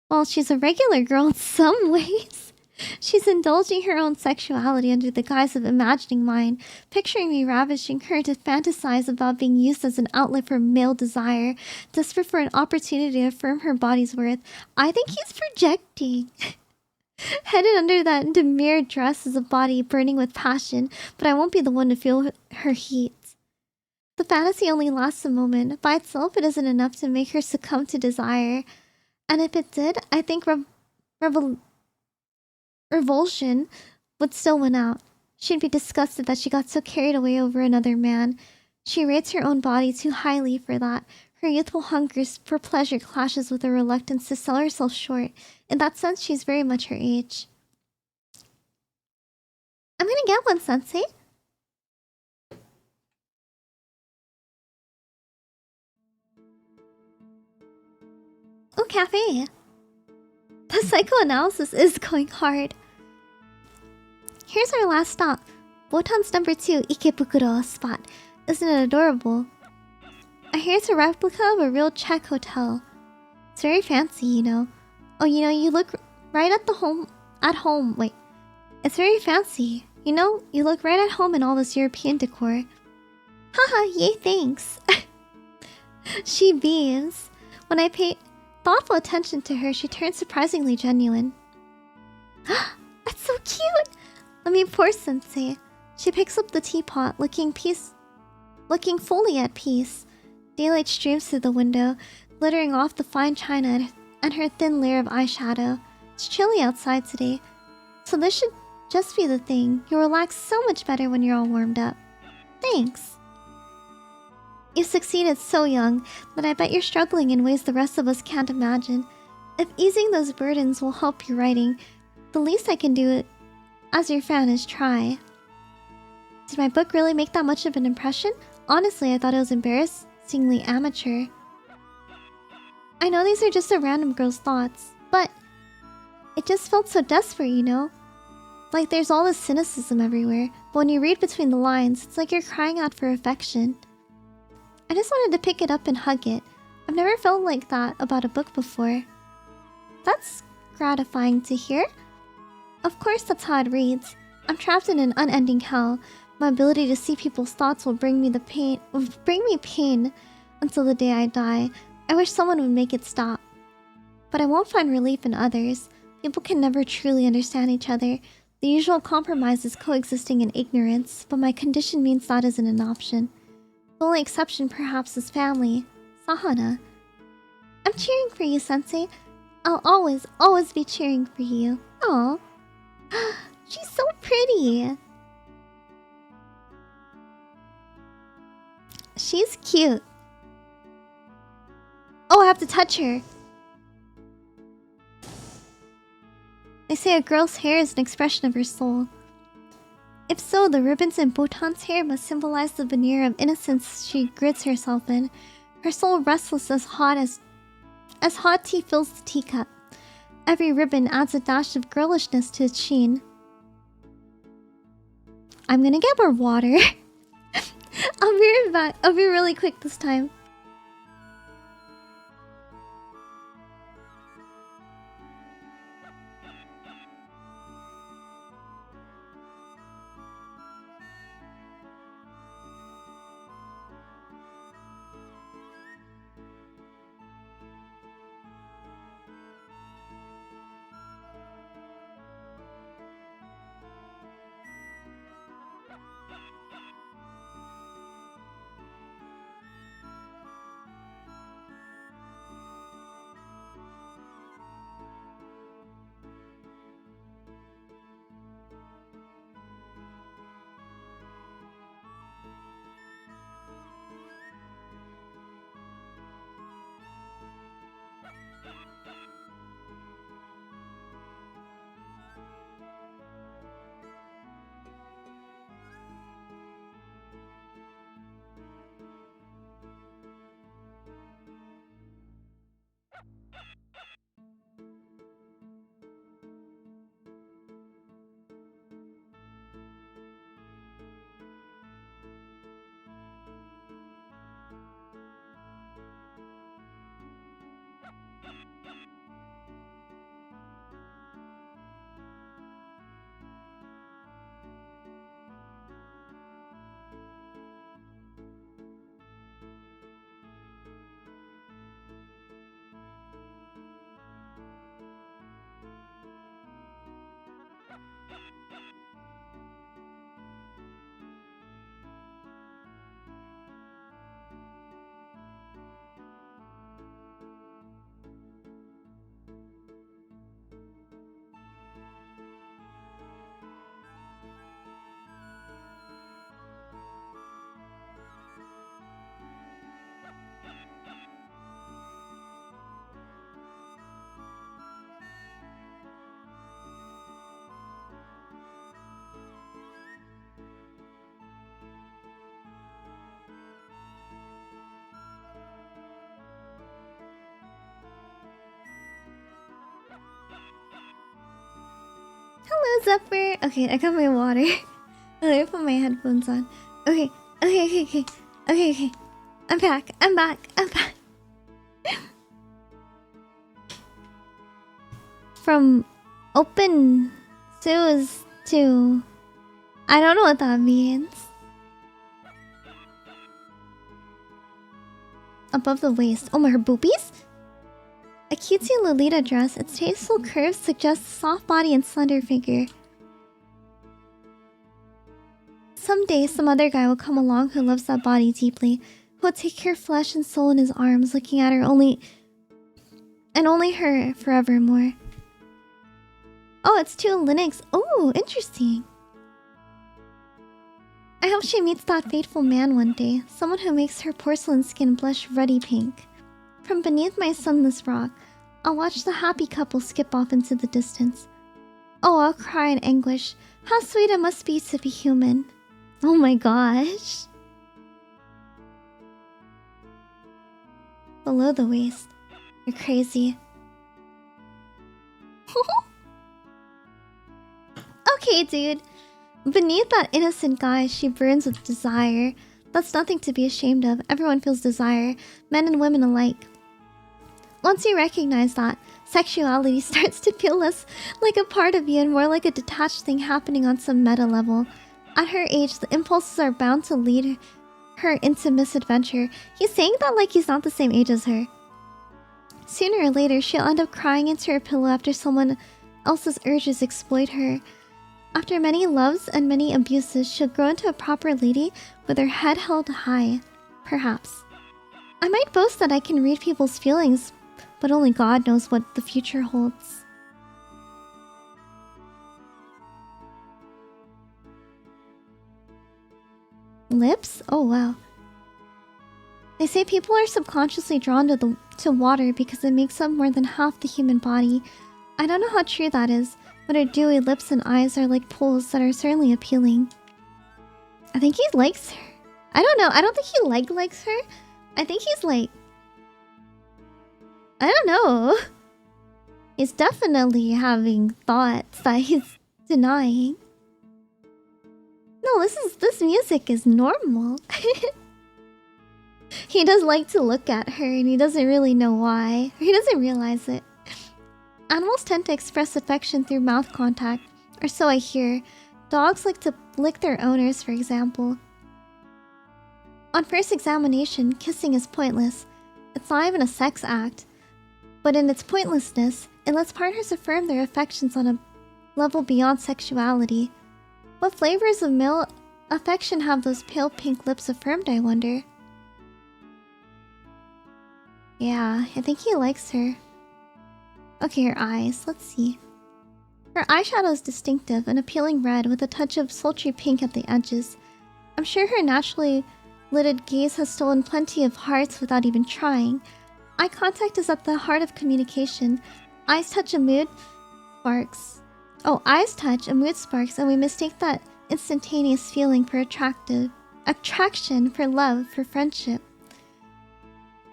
S1: Well, she's a regular girl in some ways. She's indulging her own sexuality under the guise of imagining mine, picturing me ravishing her to fantasize about being used as an outlet for male desire, desperate for an opportunity to affirm her body's worth. I think he's projecting. Headed under that demure dress is a body burning with passion, but I won't be the one to feel her heat. The fantasy only lasts a moment. By itself, it isn't enough to make her succumb to desire. And if it did, I think revulsion would still win out. She'd be disgusted that she got so carried away over another man. She rates her own body too highly for that. Her youthful hunger for pleasure clashes with her reluctance to sell herself short. In that sense, she's very much her age. I'm gonna get one, Sensei. Oh, cafe. The psychoanalysis is going hard. Here's our last stop. Botan's number 2 Ikebukuro spot. Isn't it adorable? I hear it's a replica of a real Czech hotel. It's very fancy, you know. Oh, you know, you look right at home. Wait. It's very fancy. You know, you look right at home in all this European decor. Haha, yay, thanks. She beams. When I pay thoughtful attention to her, she turns surprisingly genuine. That's so cute! Let me pour, Sensei. She picks up the teapot, looking fully at peace. Daylight streams through the window, glittering off the fine china and her thin layer of eyeshadow. It's chilly outside today, so this should just be the thing. You'll relax so much better when you're all warmed up. Thanks. You succeeded so young, but I bet you're struggling in ways the rest of us can't imagine. If easing those burdens will help your writing, the least I can do as your fan is try. Did my book really make that much of an impression? Honestly, I thought it was embarrassingly amateur. I know these are just a random girl's thoughts, but it just felt so desperate, you know? Like there's all this cynicism everywhere, but when you read between the lines, it's like you're crying out for affection. I just wanted to pick it up and hug it. I've never felt like that about a book before. That's gratifying to hear. Of course that's how it reads. I'm trapped in an unending hell. My ability to see people's thoughts will bring me pain until the day I die. I wish someone would make it stop. But I won't find relief in others. People can never truly understand each other. The usual compromise is coexisting in ignorance, but my condition means that isn't an option. The only exception perhaps is family. Sahana. I'm cheering for you, Sensei. I'll always be cheering for you. Aww. She's so pretty. She's cute. Oh, I have to touch her. They say a girl's hair is an expression of her soul. If so, the ribbons in Botan's hair must symbolize the veneer of innocence she grids herself in. Her soul restless as hot tea fills the teacup. Every ribbon adds a dash of girlishness to its sheen. I'm gonna get more water. I'll be right back. I'll be really quick this time. Hello, Zephyr. Okay, I got my water. Let me put my headphones on. Okay. Okay. I'm back. I'm back. From open sues to... I don't know what that means. Above the waist. Oh my, her boobies? A cutesy Lolita dress. Its tasteful curves suggest soft body and slender figure. Someday, some other guy will come along who loves that body deeply, who will take her flesh and soul in his arms, looking at her only her forevermore. Oh, it's to Linux. Oh, interesting. I hope she meets that fateful man one day, someone who makes her porcelain skin blush ruddy pink. From beneath my sunless rock, I'll watch the happy couple skip off into the distance. Oh, I'll cry in anguish. How sweet it must be to be human. Oh my gosh. Below the waist. You're crazy. Okay, dude. Beneath that innocent guise, she burns with desire. That's nothing to be ashamed of. Everyone feels desire, men and women alike. Once you recognize that, sexuality starts to feel less like a part of you and more like a detached thing happening on some meta level. At her age, the impulses are bound to lead her into misadventure. He's saying that like he's not the same age as her. Sooner or later, she'll end up crying into her pillow after someone else's urges exploit her. After many loves and many abuses, she'll grow into a proper lady with her head held high. Perhaps. I might boast that I can read people's feelings, but only God knows what the future holds. Lips? Oh wow. They say people are subconsciously drawn to water because it makes up more than half the human body. I don't know how true that is, but her dewy lips and eyes are like pools that are certainly appealing. I think he likes her. I don't know. I don't think he likes her. I think he's like... I don't know. He's definitely having thoughts that he's denying. No Oh, this music is normal. He does like to look at her and he doesn't really know why. He doesn't realize it. Animals tend to express affection through mouth contact, or so I hear. Dogs like to lick their owners, for example. On first examination, kissing is pointless. It's not even a sex act. But in its pointlessness, it lets partners affirm their affections on a level beyond sexuality. What flavors of male affection have those pale pink lips affirmed, I wonder? Yeah, I think he likes her. Okay, her eyes. Let's see. Her eyeshadow is distinctive, an appealing red with a touch of sultry pink at the edges. I'm sure her naturally lidded gaze has stolen plenty of hearts without even trying. Eye contact is at the heart of communication. Eyes touch a mood sparks. Eyes touch a mood sparks, and we mistake that instantaneous feeling for attraction, for love, for friendship.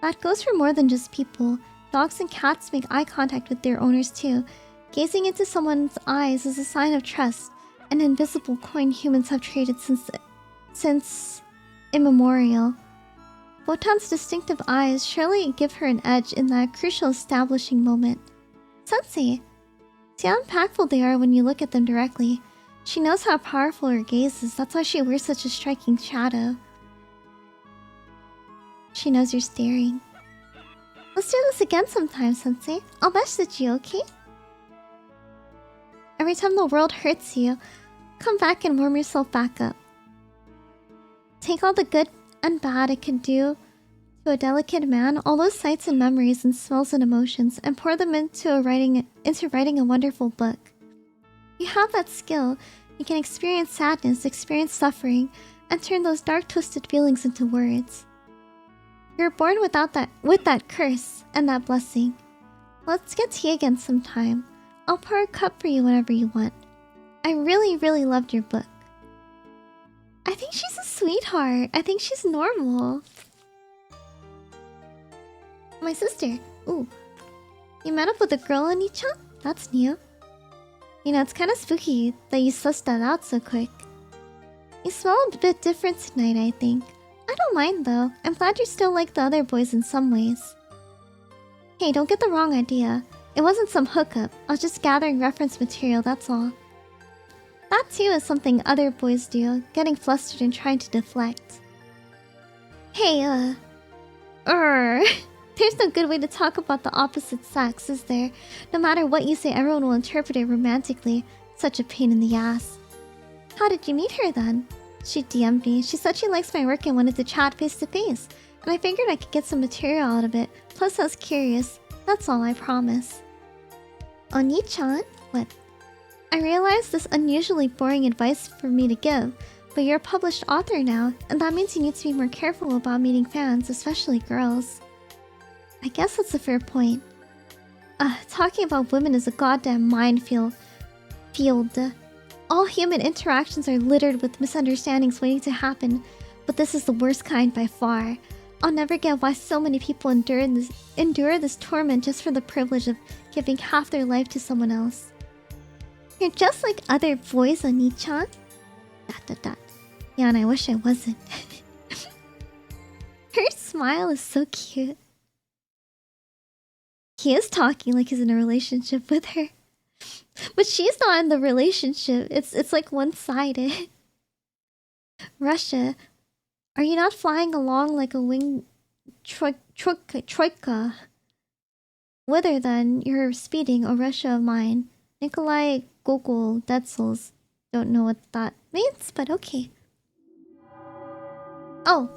S1: That goes for more than just people. Dogs and cats make eye contact with their owners too. Gazing into someone's eyes is a sign of trust, an invisible coin humans have traded since immemorial. Wotan's distinctive eyes surely give her an edge in that crucial establishing moment. Sensei! See how impactful they are when you look at them directly. She knows how powerful her gaze is, that's why she wears such a striking shadow. She knows you're staring. Let's do this again sometime, Sensei. I'll message you, okay? Every time the world hurts you, come back and warm yourself back up. Take all the good and bad it can do to a delicate man, all those sights and memories and smells and emotions, and pour them into writing a wonderful book. You have that skill. You can experience sadness, experience suffering, and turn those dark, twisted feelings into words. You're born with that curse and that blessing. Let's get tea again sometime. I'll pour a cup for you whenever you want. I really, really loved your book. I think she's a sweetheart. I think she's normal. My sister. Ooh. You met up with a girl, Oni-chan? That's new. You know, it's kind of spooky that you sussed that out so quick. You smell a bit different tonight, I think. I don't mind though. I'm glad you're still like the other boys in some ways. Hey, don't get the wrong idea. It wasn't some hookup. I was just gathering reference material, that's all. That too is something other boys do, getting flustered and trying to deflect. Hey, there's no good way to talk about the opposite sex, is there? No matter what you say, everyone will interpret it romantically. Such a pain in the ass. How did you meet her then? She DM'd me. She said she likes my work and wanted to chat face to face. And I figured I could get some material out of it. Plus I was curious. That's all, I promise. Oni-chan? What? I realize this unusually boring advice for me to give, but you're a published author now, and that means you need to be more careful about meeting fans, especially girls. I guess that's a fair point. Talking about women is a goddamn minefield. All human interactions are littered with misunderstandings waiting to happen, but this is the worst kind by far. I'll never get why so many people endure this torment just for the privilege of giving half their life to someone else. You're just like other boys, Oni-chan. ... Yeah, and I wish I wasn't. Her smile is so cute. He is talking like he's in a relationship with her. But she's not in the relationship. It's like one-sided. Russia, are you not flying along like a winged troika? Whither then you're speeding, O Russia of mine? Nikolai Gogol Detzels. Don't know what that means, but okay. Oh.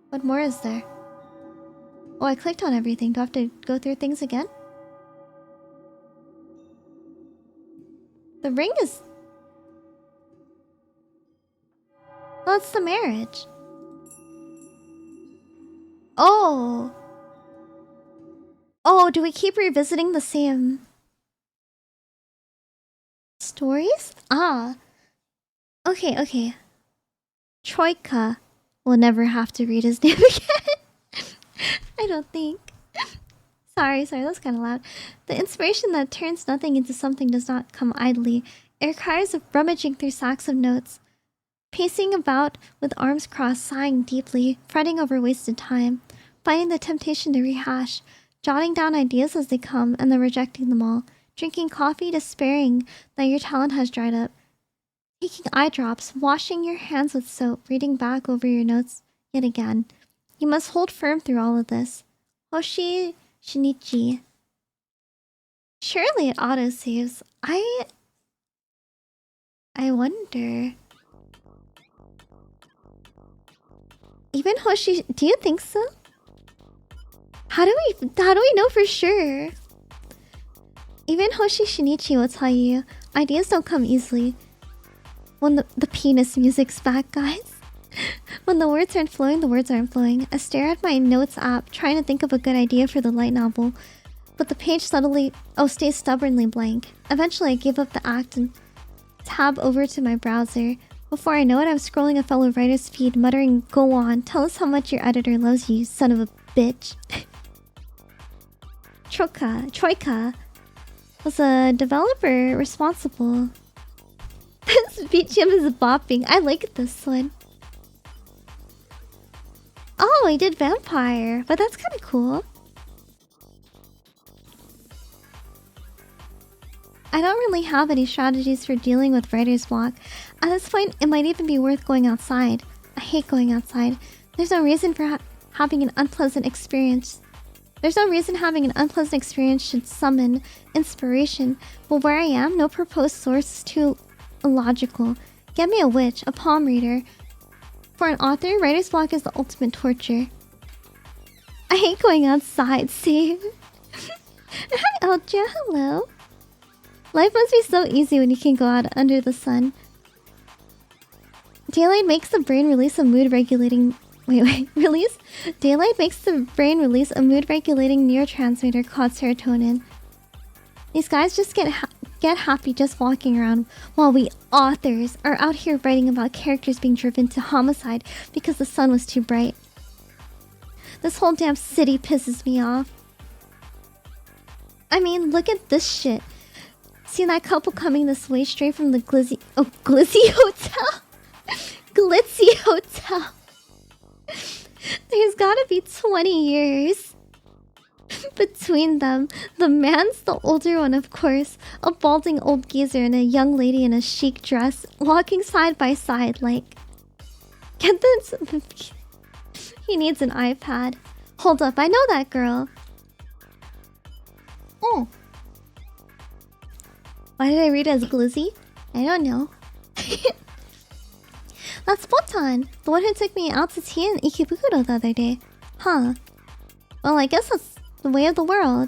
S1: What more is there? Oh, I clicked on everything. Do I have to go through things again? The ring is... Oh, it's the marriage. Oh. Oh, do we keep revisiting the same... stories? Ah. Okay. Troika will never have to read his name again. I don't think. Sorry, that's kind of loud. The inspiration that turns nothing into something does not come idly. It requires rummaging through sacks of notes, pacing about with arms crossed, sighing deeply, fretting over wasted time, fighting the temptation to rehash, jotting down ideas as they come and then rejecting them all, drinking coffee, despairing that your talent has dried up, taking eye drops, washing your hands with soap, reading back over your notes yet again. You must hold firm through all of this. Hoshi Shinichi. Surely it autosaves. I wonder. Even Hoshi, do you think so? How do we know for sure? Even Hoshi Shinichi will tell you, ideas don't come easily. When the penis music's back, guys. When the words aren't flowing, the words aren't flowing. I stare at my notes app, trying to think of a good idea for the light novel, but the page stays stubbornly blank. Eventually, I give up the act and tab over to my browser. Before I know it, I'm scrolling a fellow writer's feed, muttering, "Go on, tell us how much your editor loves you, son of a bitch." Troika was a developer responsible. This BGM is bopping. I like this one. Oh, I did vampire, but that's kind of cool. I don't really have any strategies for dealing with writer's block. At this point, it might even be worth going outside. I hate going outside. There's no reason for having an unpleasant experience. There's no reason having an unpleasant experience should summon inspiration. But where I am, no proposed source is too illogical. Get me a witch, a palm reader. For an author, writer's block is the ultimate torture. I hate going outside, see? Hi, Eldra, hello. Life must be so easy when you can go out under the sun. Daylight makes the brain release a mood-regulating... Daylight makes the brain release a mood-regulating neurotransmitter called serotonin. These guys just get happy just walking around, while we authors are out here writing about characters being driven to homicide because the sun was too bright. This whole damn city pisses me off. I mean, look at this shit. See that couple coming this way straight from the Glizzy Hotel? Glitzy Hotel. There's gotta be 20 years between them. The man's the older one, of course. A balding old geezer and a young lady in a chic dress, walking side by side like... Get this... He needs an iPad. Hold up, I know that girl. Oh. Why did I read it as Glizzy? I don't know. That's Botan, the one who took me out to tea in Ikebukuro the other day. Huh. Well, I guess that's the way of the world.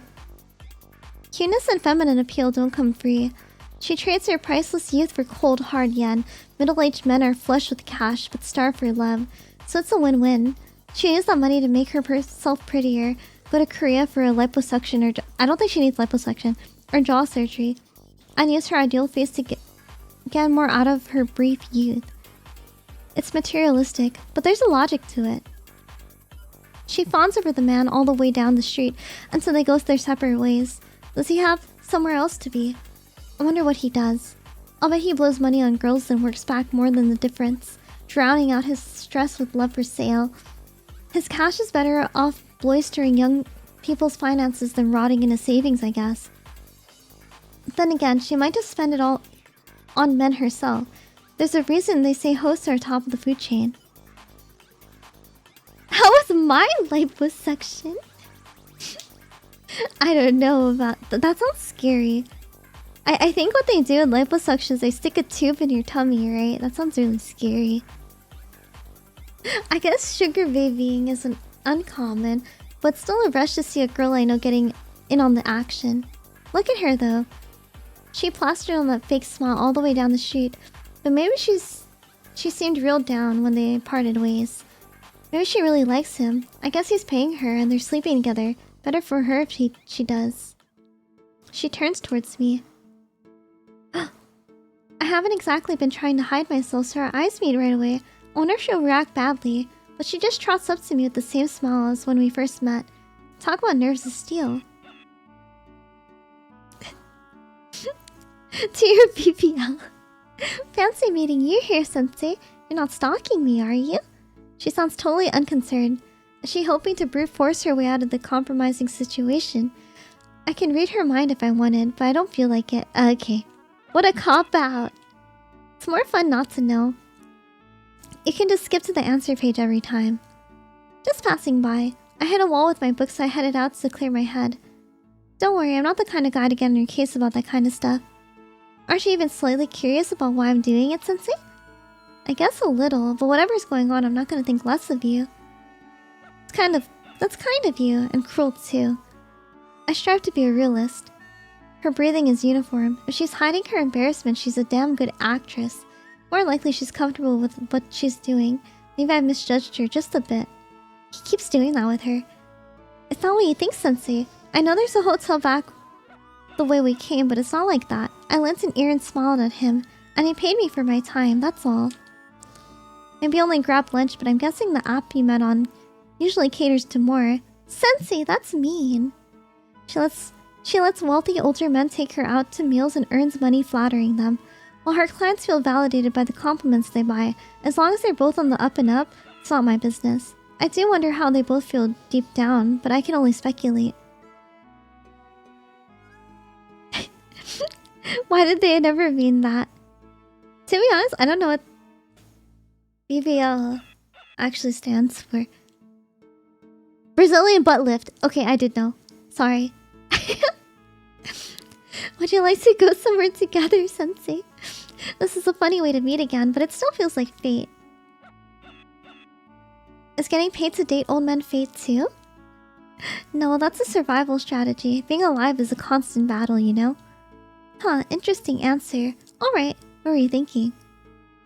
S1: Cuteness and feminine appeal don't come free. She trades her priceless youth for cold, hard yen. Middle-aged men are flush with cash, but starve for love. So it's a win-win. She used that money to make herself prettier, go to Korea for a liposuction or... I don't think she needs liposuction. Or jaw surgery. And use her ideal face to get more out of her brief youth. It's materialistic, but there's a logic to it. She fawns over the man all the way down the street until they go their separate ways. Does he have somewhere else to be? I wonder what he does. I'll bet he blows money on girls and works back more than the difference, drowning out his stress with love for sale. His cash is better off blistering young people's finances than rotting in his savings, I guess. Then again, she might just spend it all on men herself. There's a reason they say hosts are top of the food chain. How was my liposuction? I don't know about that. Sounds scary. I think what they do in liposuction is they stick a tube in your tummy, right? That sounds really scary. I guess sugar babying isn't uncommon, but still a rush to see a girl I know getting in on the action. Look at her though. She plastered on that fake smile all the way down the street. But maybe she seemed real down when they parted ways. Maybe she really likes him. I guess he's paying her and they're sleeping together. Better for her if she does. She turns towards me. I haven't exactly been trying to hide myself, so our eyes meet right away. I wonder if she'll react badly. But she just trots up to me with the same smile as when we first met. Talk about nerves of steel. To your BBL. Fancy meeting you here, Sensei. You're not stalking me, are you? She sounds totally unconcerned. Is she hoping to brute force her way out of the compromising situation? I can read her mind if I wanted, but I don't feel like it. Okay. What a cop-out. It's more fun not to know. You can just skip to the answer page every time. Just passing by. I hit a wall with my book, so I headed out to clear my head. Don't worry, I'm not the kind of guy to get in your case about that kind of stuff. Aren't you even slightly curious about why I'm doing it, Sensei? I guess a little, but whatever's going on, I'm not gonna think less of you. That's kind of you, and cruel too. I strive to be a realist. Her breathing is uniform. If she's hiding her embarrassment, she's a damn good actress. More likely she's comfortable with what she's doing. Maybe I misjudged her just a bit. He keeps doing that with her. It's not what you think, Sensei. I know there's a hotel back the way we came, but it's not like that. I lent an ear and smiled at him, and he paid me for my time, that's all. Maybe only grabbed lunch, but I'm guessing the app you met on usually caters to more. Sensei, that's mean. She lets wealthy older men take her out to meals and earns money flattering them, while her clients feel validated by the compliments they buy. As long as they're both on the up and up, it's not my business. I do wonder how they both feel deep down, but I can only speculate. Why did they never mean that? To be honest, I don't know what BBL actually stands for. Brazilian butt lift. Okay, I did know. Sorry. Would you like to go somewhere together, Sensei? This is a funny way to meet again, but it still feels like fate. Is getting paid to date old men fate too? No, that's a survival strategy. Being alive is a constant battle, you know? Huh, interesting answer. Alright, what were you thinking?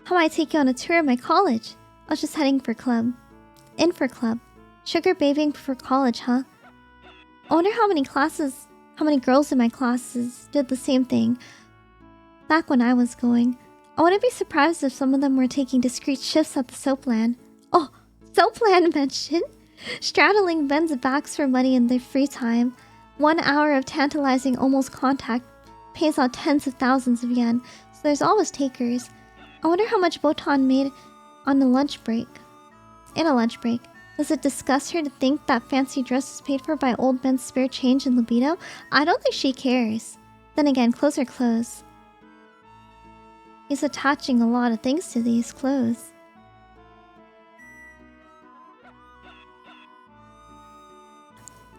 S1: How might I take you on a tour of my college? I was just heading for club. In for club. Sugar babying for college, huh? I wonder how many girls in my classes did the same thing back when I was going. I wouldn't be surprised if some of them were taking discreet shifts at the soapland. Oh, soapland mention? Straddling men's backs for money in their free time. 1 hour of tantalizing almost contact pays out tens of thousands of yen, so there's always takers. I wonder how much Botan made on the lunch break. In a lunch break. Does it disgust her to think that fancy dress is paid for by old men's spare change and libido? I don't think she cares. Then again, clothes are clothes. He's attaching a lot of things to these clothes.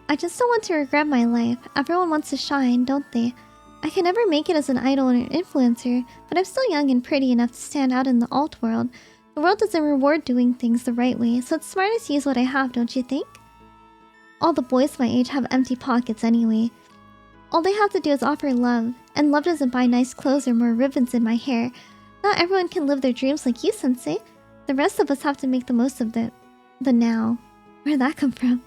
S1: I just don't want to regret my life. Everyone wants to shine, don't they? I can never make it as an idol or an influencer, but I'm still young and pretty enough to stand out in the alt world. The world doesn't reward doing things the right way, so it's smartest to use what I have, don't you think? All the boys my age have empty pockets anyway. All they have to do is offer love, and love doesn't buy nice clothes or more ribbons in my hair. Not everyone can live their dreams like you, Sensei. The rest of us have to make the most of the now. Where'd that come from?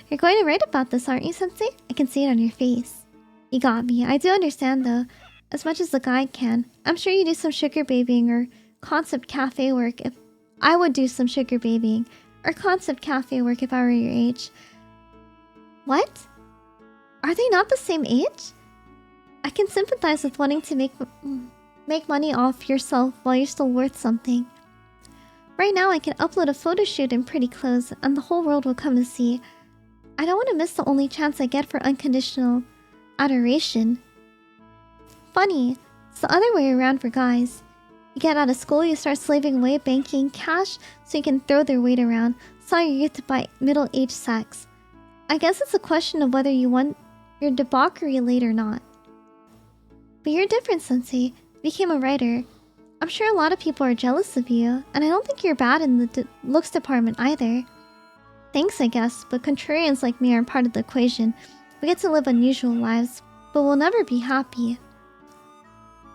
S1: You're going to write about this, aren't you, Sensei? I can see it on your face. You got me. I do understand, though. As much as the guide can. I'm sure you do some sugar babying or concept cafe work if... I would do some sugar babying or concept cafe work if I were your age. What? Are they not the same age? I can sympathize with wanting to make money off yourself while you're still worth something. Right now I can upload a photo shoot in pretty clothes and the whole world will come to see. I don't want to miss the only chance I get for unconditional adoration. Funny, it's the other way around for guys. You get out of school, you start slaving away, banking cash so you can throw their weight around, sell your youth to buy middle-aged sex. I guess it's a question of whether you want your debauchery late or not. But you're different, Sensei. You became a writer. I'm sure a lot of people are jealous of you, and I don't think you're bad in the looks department either. Thanks, I guess, but contrarians like me are part of the equation. We get to live unusual lives, but we'll never be happy.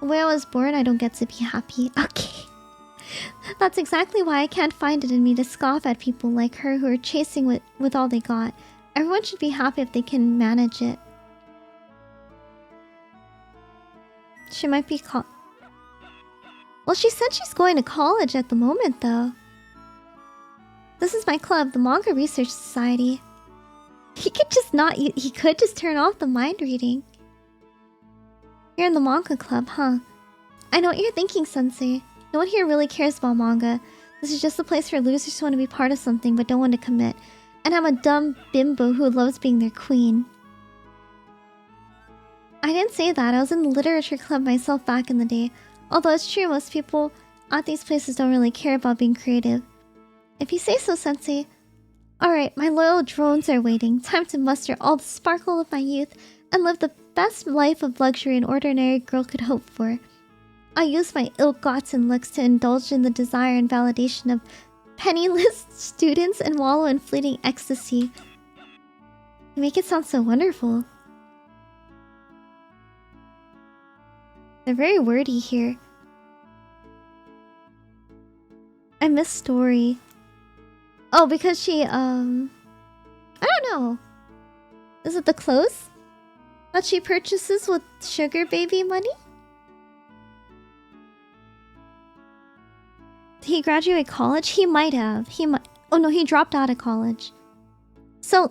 S1: The way I was born, I don't get to be happy. Okay. That's exactly why I can't find it in me to scoff at people like her who are chasing with all they got. Everyone should be happy if they can manage it. She might be well, she said she's going to college at the moment, though. This is my club, the Manga Research Society. He could just turn off the mind reading. You're in the manga club, huh? I know what you're thinking, Sensei. No one here really cares about manga. This is just a place for losers who want to be part of something but don't want to commit. And I'm a dumb bimbo who loves being their queen. I didn't say that. I was in the literature club myself back in the day. Although it's true, most people at these places don't really care about being creative. If you say so, Sensei. Alright, my loyal drones are waiting. Time to muster all the sparkle of my youth and live the best life of luxury an ordinary girl could hope for. I use my ill-gotten looks to indulge in the desire and validation of penniless students and wallow in fleeting ecstasy. You make it sound so wonderful. They're very wordy here. I miss Story. Oh, because she, I don't know. Is it the clothes that she purchases with sugar baby money? Did he graduate college? He might have. Oh no, he dropped out of college. So,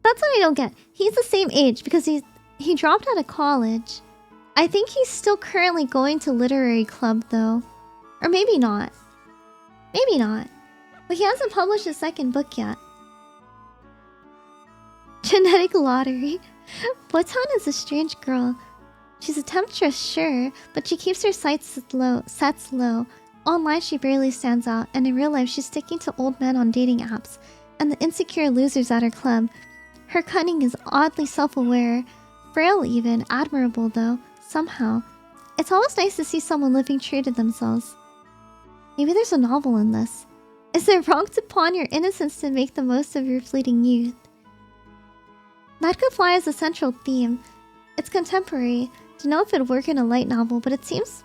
S1: that's what I don't get. He's the same age because he dropped out of college. I think he's still currently going to literary club though. Or maybe not. Maybe not. But he hasn't published his second book yet. Genetic lottery. Botan is a strange girl. She's a temptress, sure, but she keeps her sights low. Online she barely stands out, and in real life she's sticking to old men on dating apps and the insecure losers at her club. Her cunning is oddly self-aware, frail even, admirable though, somehow. It's always nice to see someone living true to themselves. Maybe there's a novel in this. Is it wrong to pawn your innocence to make the most of your fleeting youth? That could fly as a central theme. It's contemporary. Don't know if it'd work in a light novel, but it seems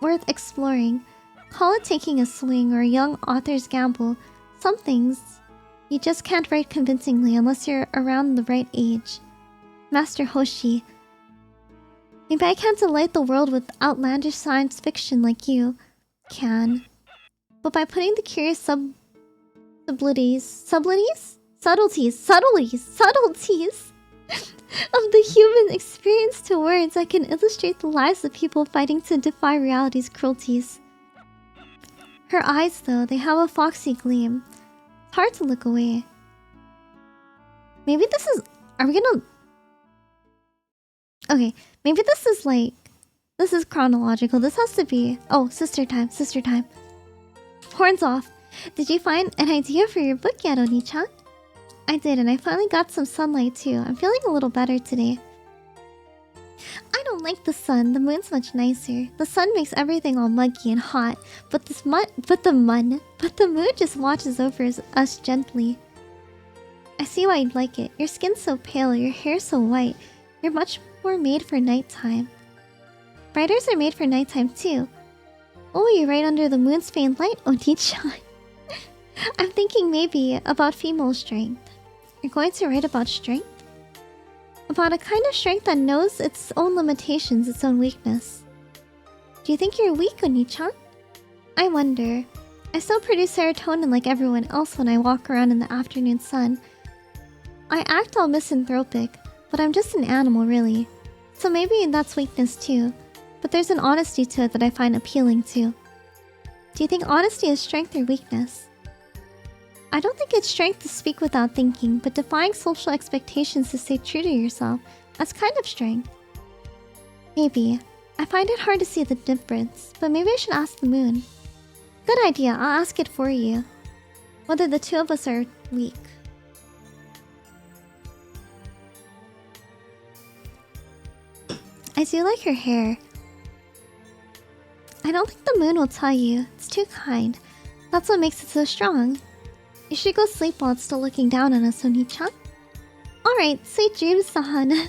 S1: worth exploring. Call it taking a swing or a young author's gamble. Some things you just can't write convincingly unless you're around the right age. Master Hoshi. Maybe I can't delight the world with outlandish science fiction like you can. But by putting the curious subtleties of the human experience to words, I can illustrate the lives of people fighting to defy reality's cruelties. Her eyes, though, they have a foxy gleam. It's hard to look away. Maybe this is... Are we gonna... Okay, maybe this is like... This is chronological. This has to be... Oh, sister time, sister time. Horns off. Did you find an idea for your book yet, Oni-chan? I did, and I finally got some sunlight too. I'm feeling a little better today. I don't like the sun. The moon's much nicer. The sun makes everything all muggy and hot, but the moon just watches over us gently. I see why you'd like it. Your skin's so pale, your hair's so white. You're much more made for nighttime. Writers are made for nighttime too. Oh, you're right under the moon's faint light, Oni-chan. I'm thinking maybe about female strength. You're going to write about strength? About a kind of strength that knows its own limitations, its own weakness. Do you think you're weak, Oni-chan? I wonder. I still produce serotonin like everyone else when I walk around in the afternoon sun. I act all misanthropic, but I'm just an animal, really. So maybe that's weakness too. But there's an honesty to it that I find appealing too. Do you think honesty is strength or weakness? I don't think it's strength to speak without thinking, but defying social expectations to stay true to yourself, that's kind of strength. Maybe. I find it hard to see the difference, but maybe I should ask the moon. Good idea, I'll ask it for you. Whether the two of us are weak. I do like her hair. I don't think the moon will tell you. It's too kind. That's what makes it so strong. You should go sleep while it's still looking down on us, Oni-chan. Alright, sweet dreams, Sahana.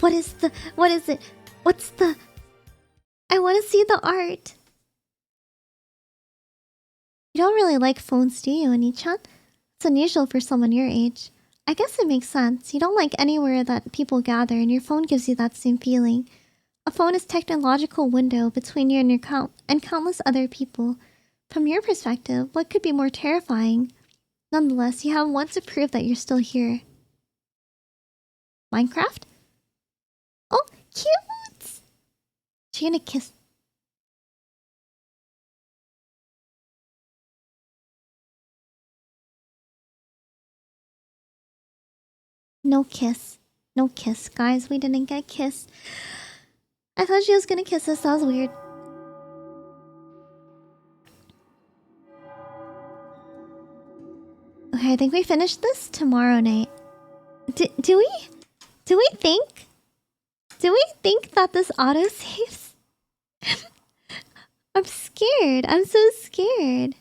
S1: What is it? What's the... I want to see the art. You don't really like phones, do you, Oni-chan? It's unusual for someone your age. I guess it makes sense. You don't like anywhere that people gather, and your phone gives you that same feeling. A phone is a technological window between you and and countless other people. From your perspective, what could be more terrifying? Nonetheless, you have one to prove that you're still here. Minecraft? Oh, cute! She gonna kiss. No kiss. No kiss, guys. We didn't get kissed. I thought she was gonna kiss us. That was weird. Okay, I think we finished this tomorrow night. Do we? Do we think? Do we think that this auto saves? I'm scared. I'm so scared.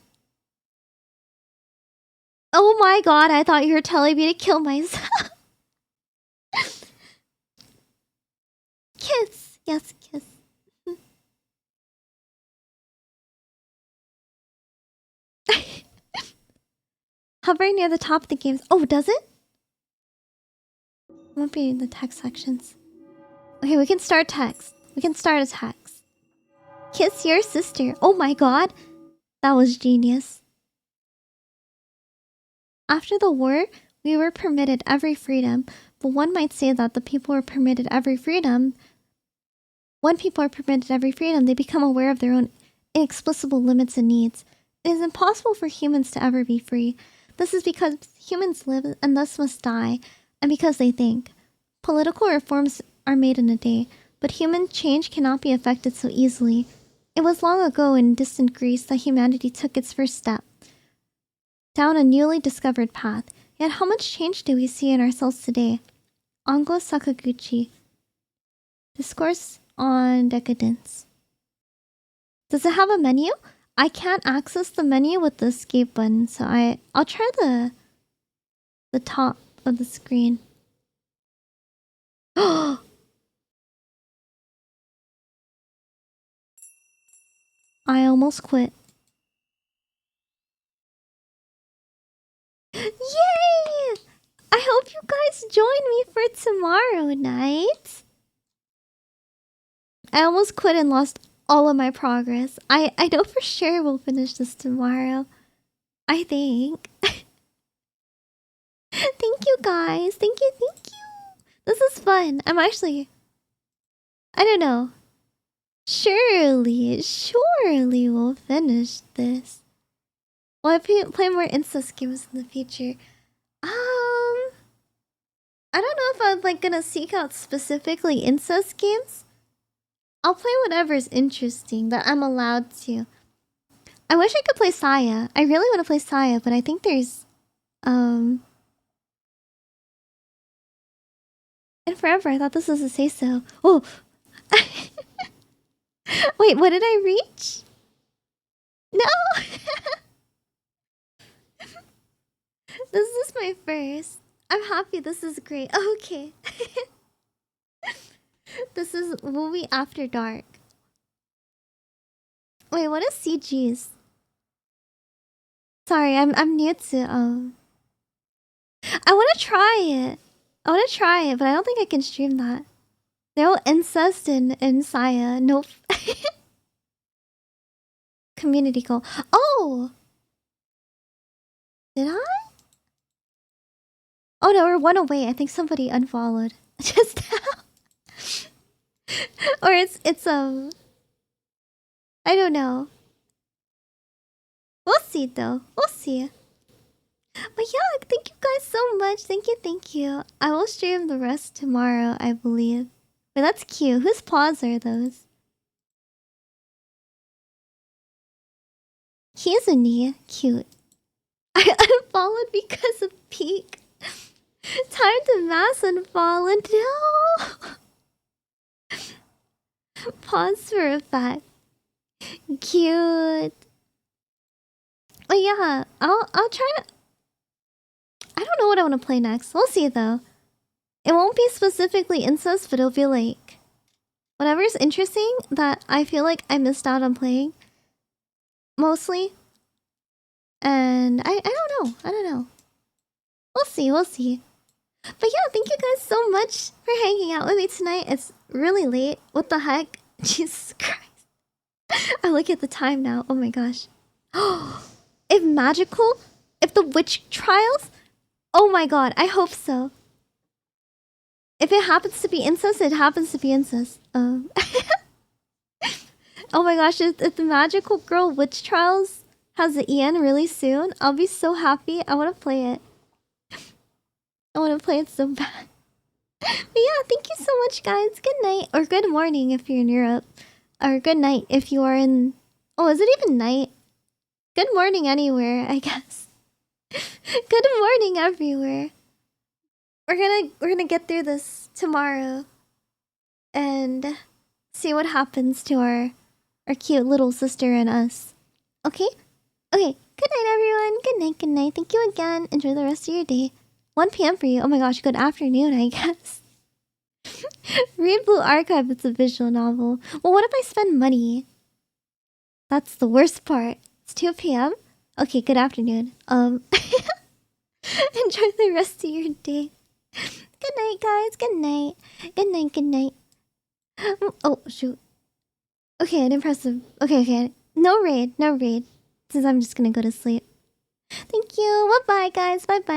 S1: Oh my god, I thought you were telling me to kill myself. Kiss. Yes, kiss. Hover near the top of the games. Oh, does it? Won't be in the text sections. Okay, we can start text. We can start a text. Kiss your sister. Oh my god. That was genius. After the war, we were permitted every freedom, but one might say that the people were permitted every freedom. When people are permitted every freedom, they become aware of their own inexplicable limits and needs. It is impossible for humans to ever be free. This is because humans live and thus must die, and because they think. Political reforms are made in a day, but human change cannot be effected so easily. It was long ago in distant Greece that humanity took its first step down a newly discovered path. Yet how much change do we see in ourselves today? Ango Sakaguchi. Discourse on decadence. Does it have a menu? I can't access the menu with the escape button, so I'll try the top of the screen. I almost quit. Yay! I hope you guys join me for tomorrow night. I almost quit and lost all of my progress. I know for sure we'll finish this tomorrow. I think. Thank you guys. Thank you, thank you. This is fun. I'm actually... I don't know. Surely we'll finish this. Will I play more incest games in the future? I don't know if I'm like gonna seek out specifically incest games. I'll play whatever's interesting that I'm allowed to. I wish I could play Saya. I really want to play Saya, but I think there's in forever. I thought this was a say so. Oh, wait, what did I reach? No. This is my first. I'm happy. This is great. Okay. This is movie after dark. Wait, what is CG's? Sorry, I'm new to I want to try it. But I don't think I can stream that. No incest in Saya. Nope. Community goal. Oh! Did I? Oh no, we're one away. I think somebody unfollowed just now. Or it's I don't know. We'll see though. We'll see. But yeah, thank you guys so much. Thank you. I will stream the rest tomorrow, I believe. Wait, that's cute. Whose paws are those? He is a Nia. Cute. I unfollowed because of Peak. Time to mass unfollow. No. Pause for effect. Cute. Oh yeah, I'll try to. I don't know what I want to play next. We'll see though. It won't be specifically incest, but it'll be like whatever's interesting that I feel like I missed out on playing. Mostly. And I don't know. We'll see. But yeah, thank you guys so much for hanging out with me tonight. It's really late. What the heck? Jesus Christ. I look at the time now. Oh my gosh. If magical? If the witch trials? Oh my god, I hope so. If it happens to be incest, it happens to be incest. Oh my gosh, if the Magical Girl Witch Trials has the EN really soon, I'll be so happy. I want to play it. I want to play it so bad. But yeah, thank you so much, guys. Good night. Or good morning if you're in Europe. Or good night if you are in... Oh, is it even night? Good morning anywhere, I guess. Good morning everywhere. We're gonna get through this tomorrow. And see what happens to our cute little sister and us. Okay? Okay. Good night, everyone. Good night, good night. Thank you again. Enjoy the rest of your day. 1 p.m. for you. Oh my gosh, good afternoon, I guess. Read Blue Archive, it's a visual novel. Well, what if I spend money? That's the worst part. It's 2 p.m.? Okay, good afternoon. Enjoy the rest of your day. Good night, guys. Good night. Good night, good night. Oh, shoot. Okay, I didn't press the... Okay. No raid. Since I'm just gonna go to sleep. Thank you. Bye-bye, guys. Bye-bye.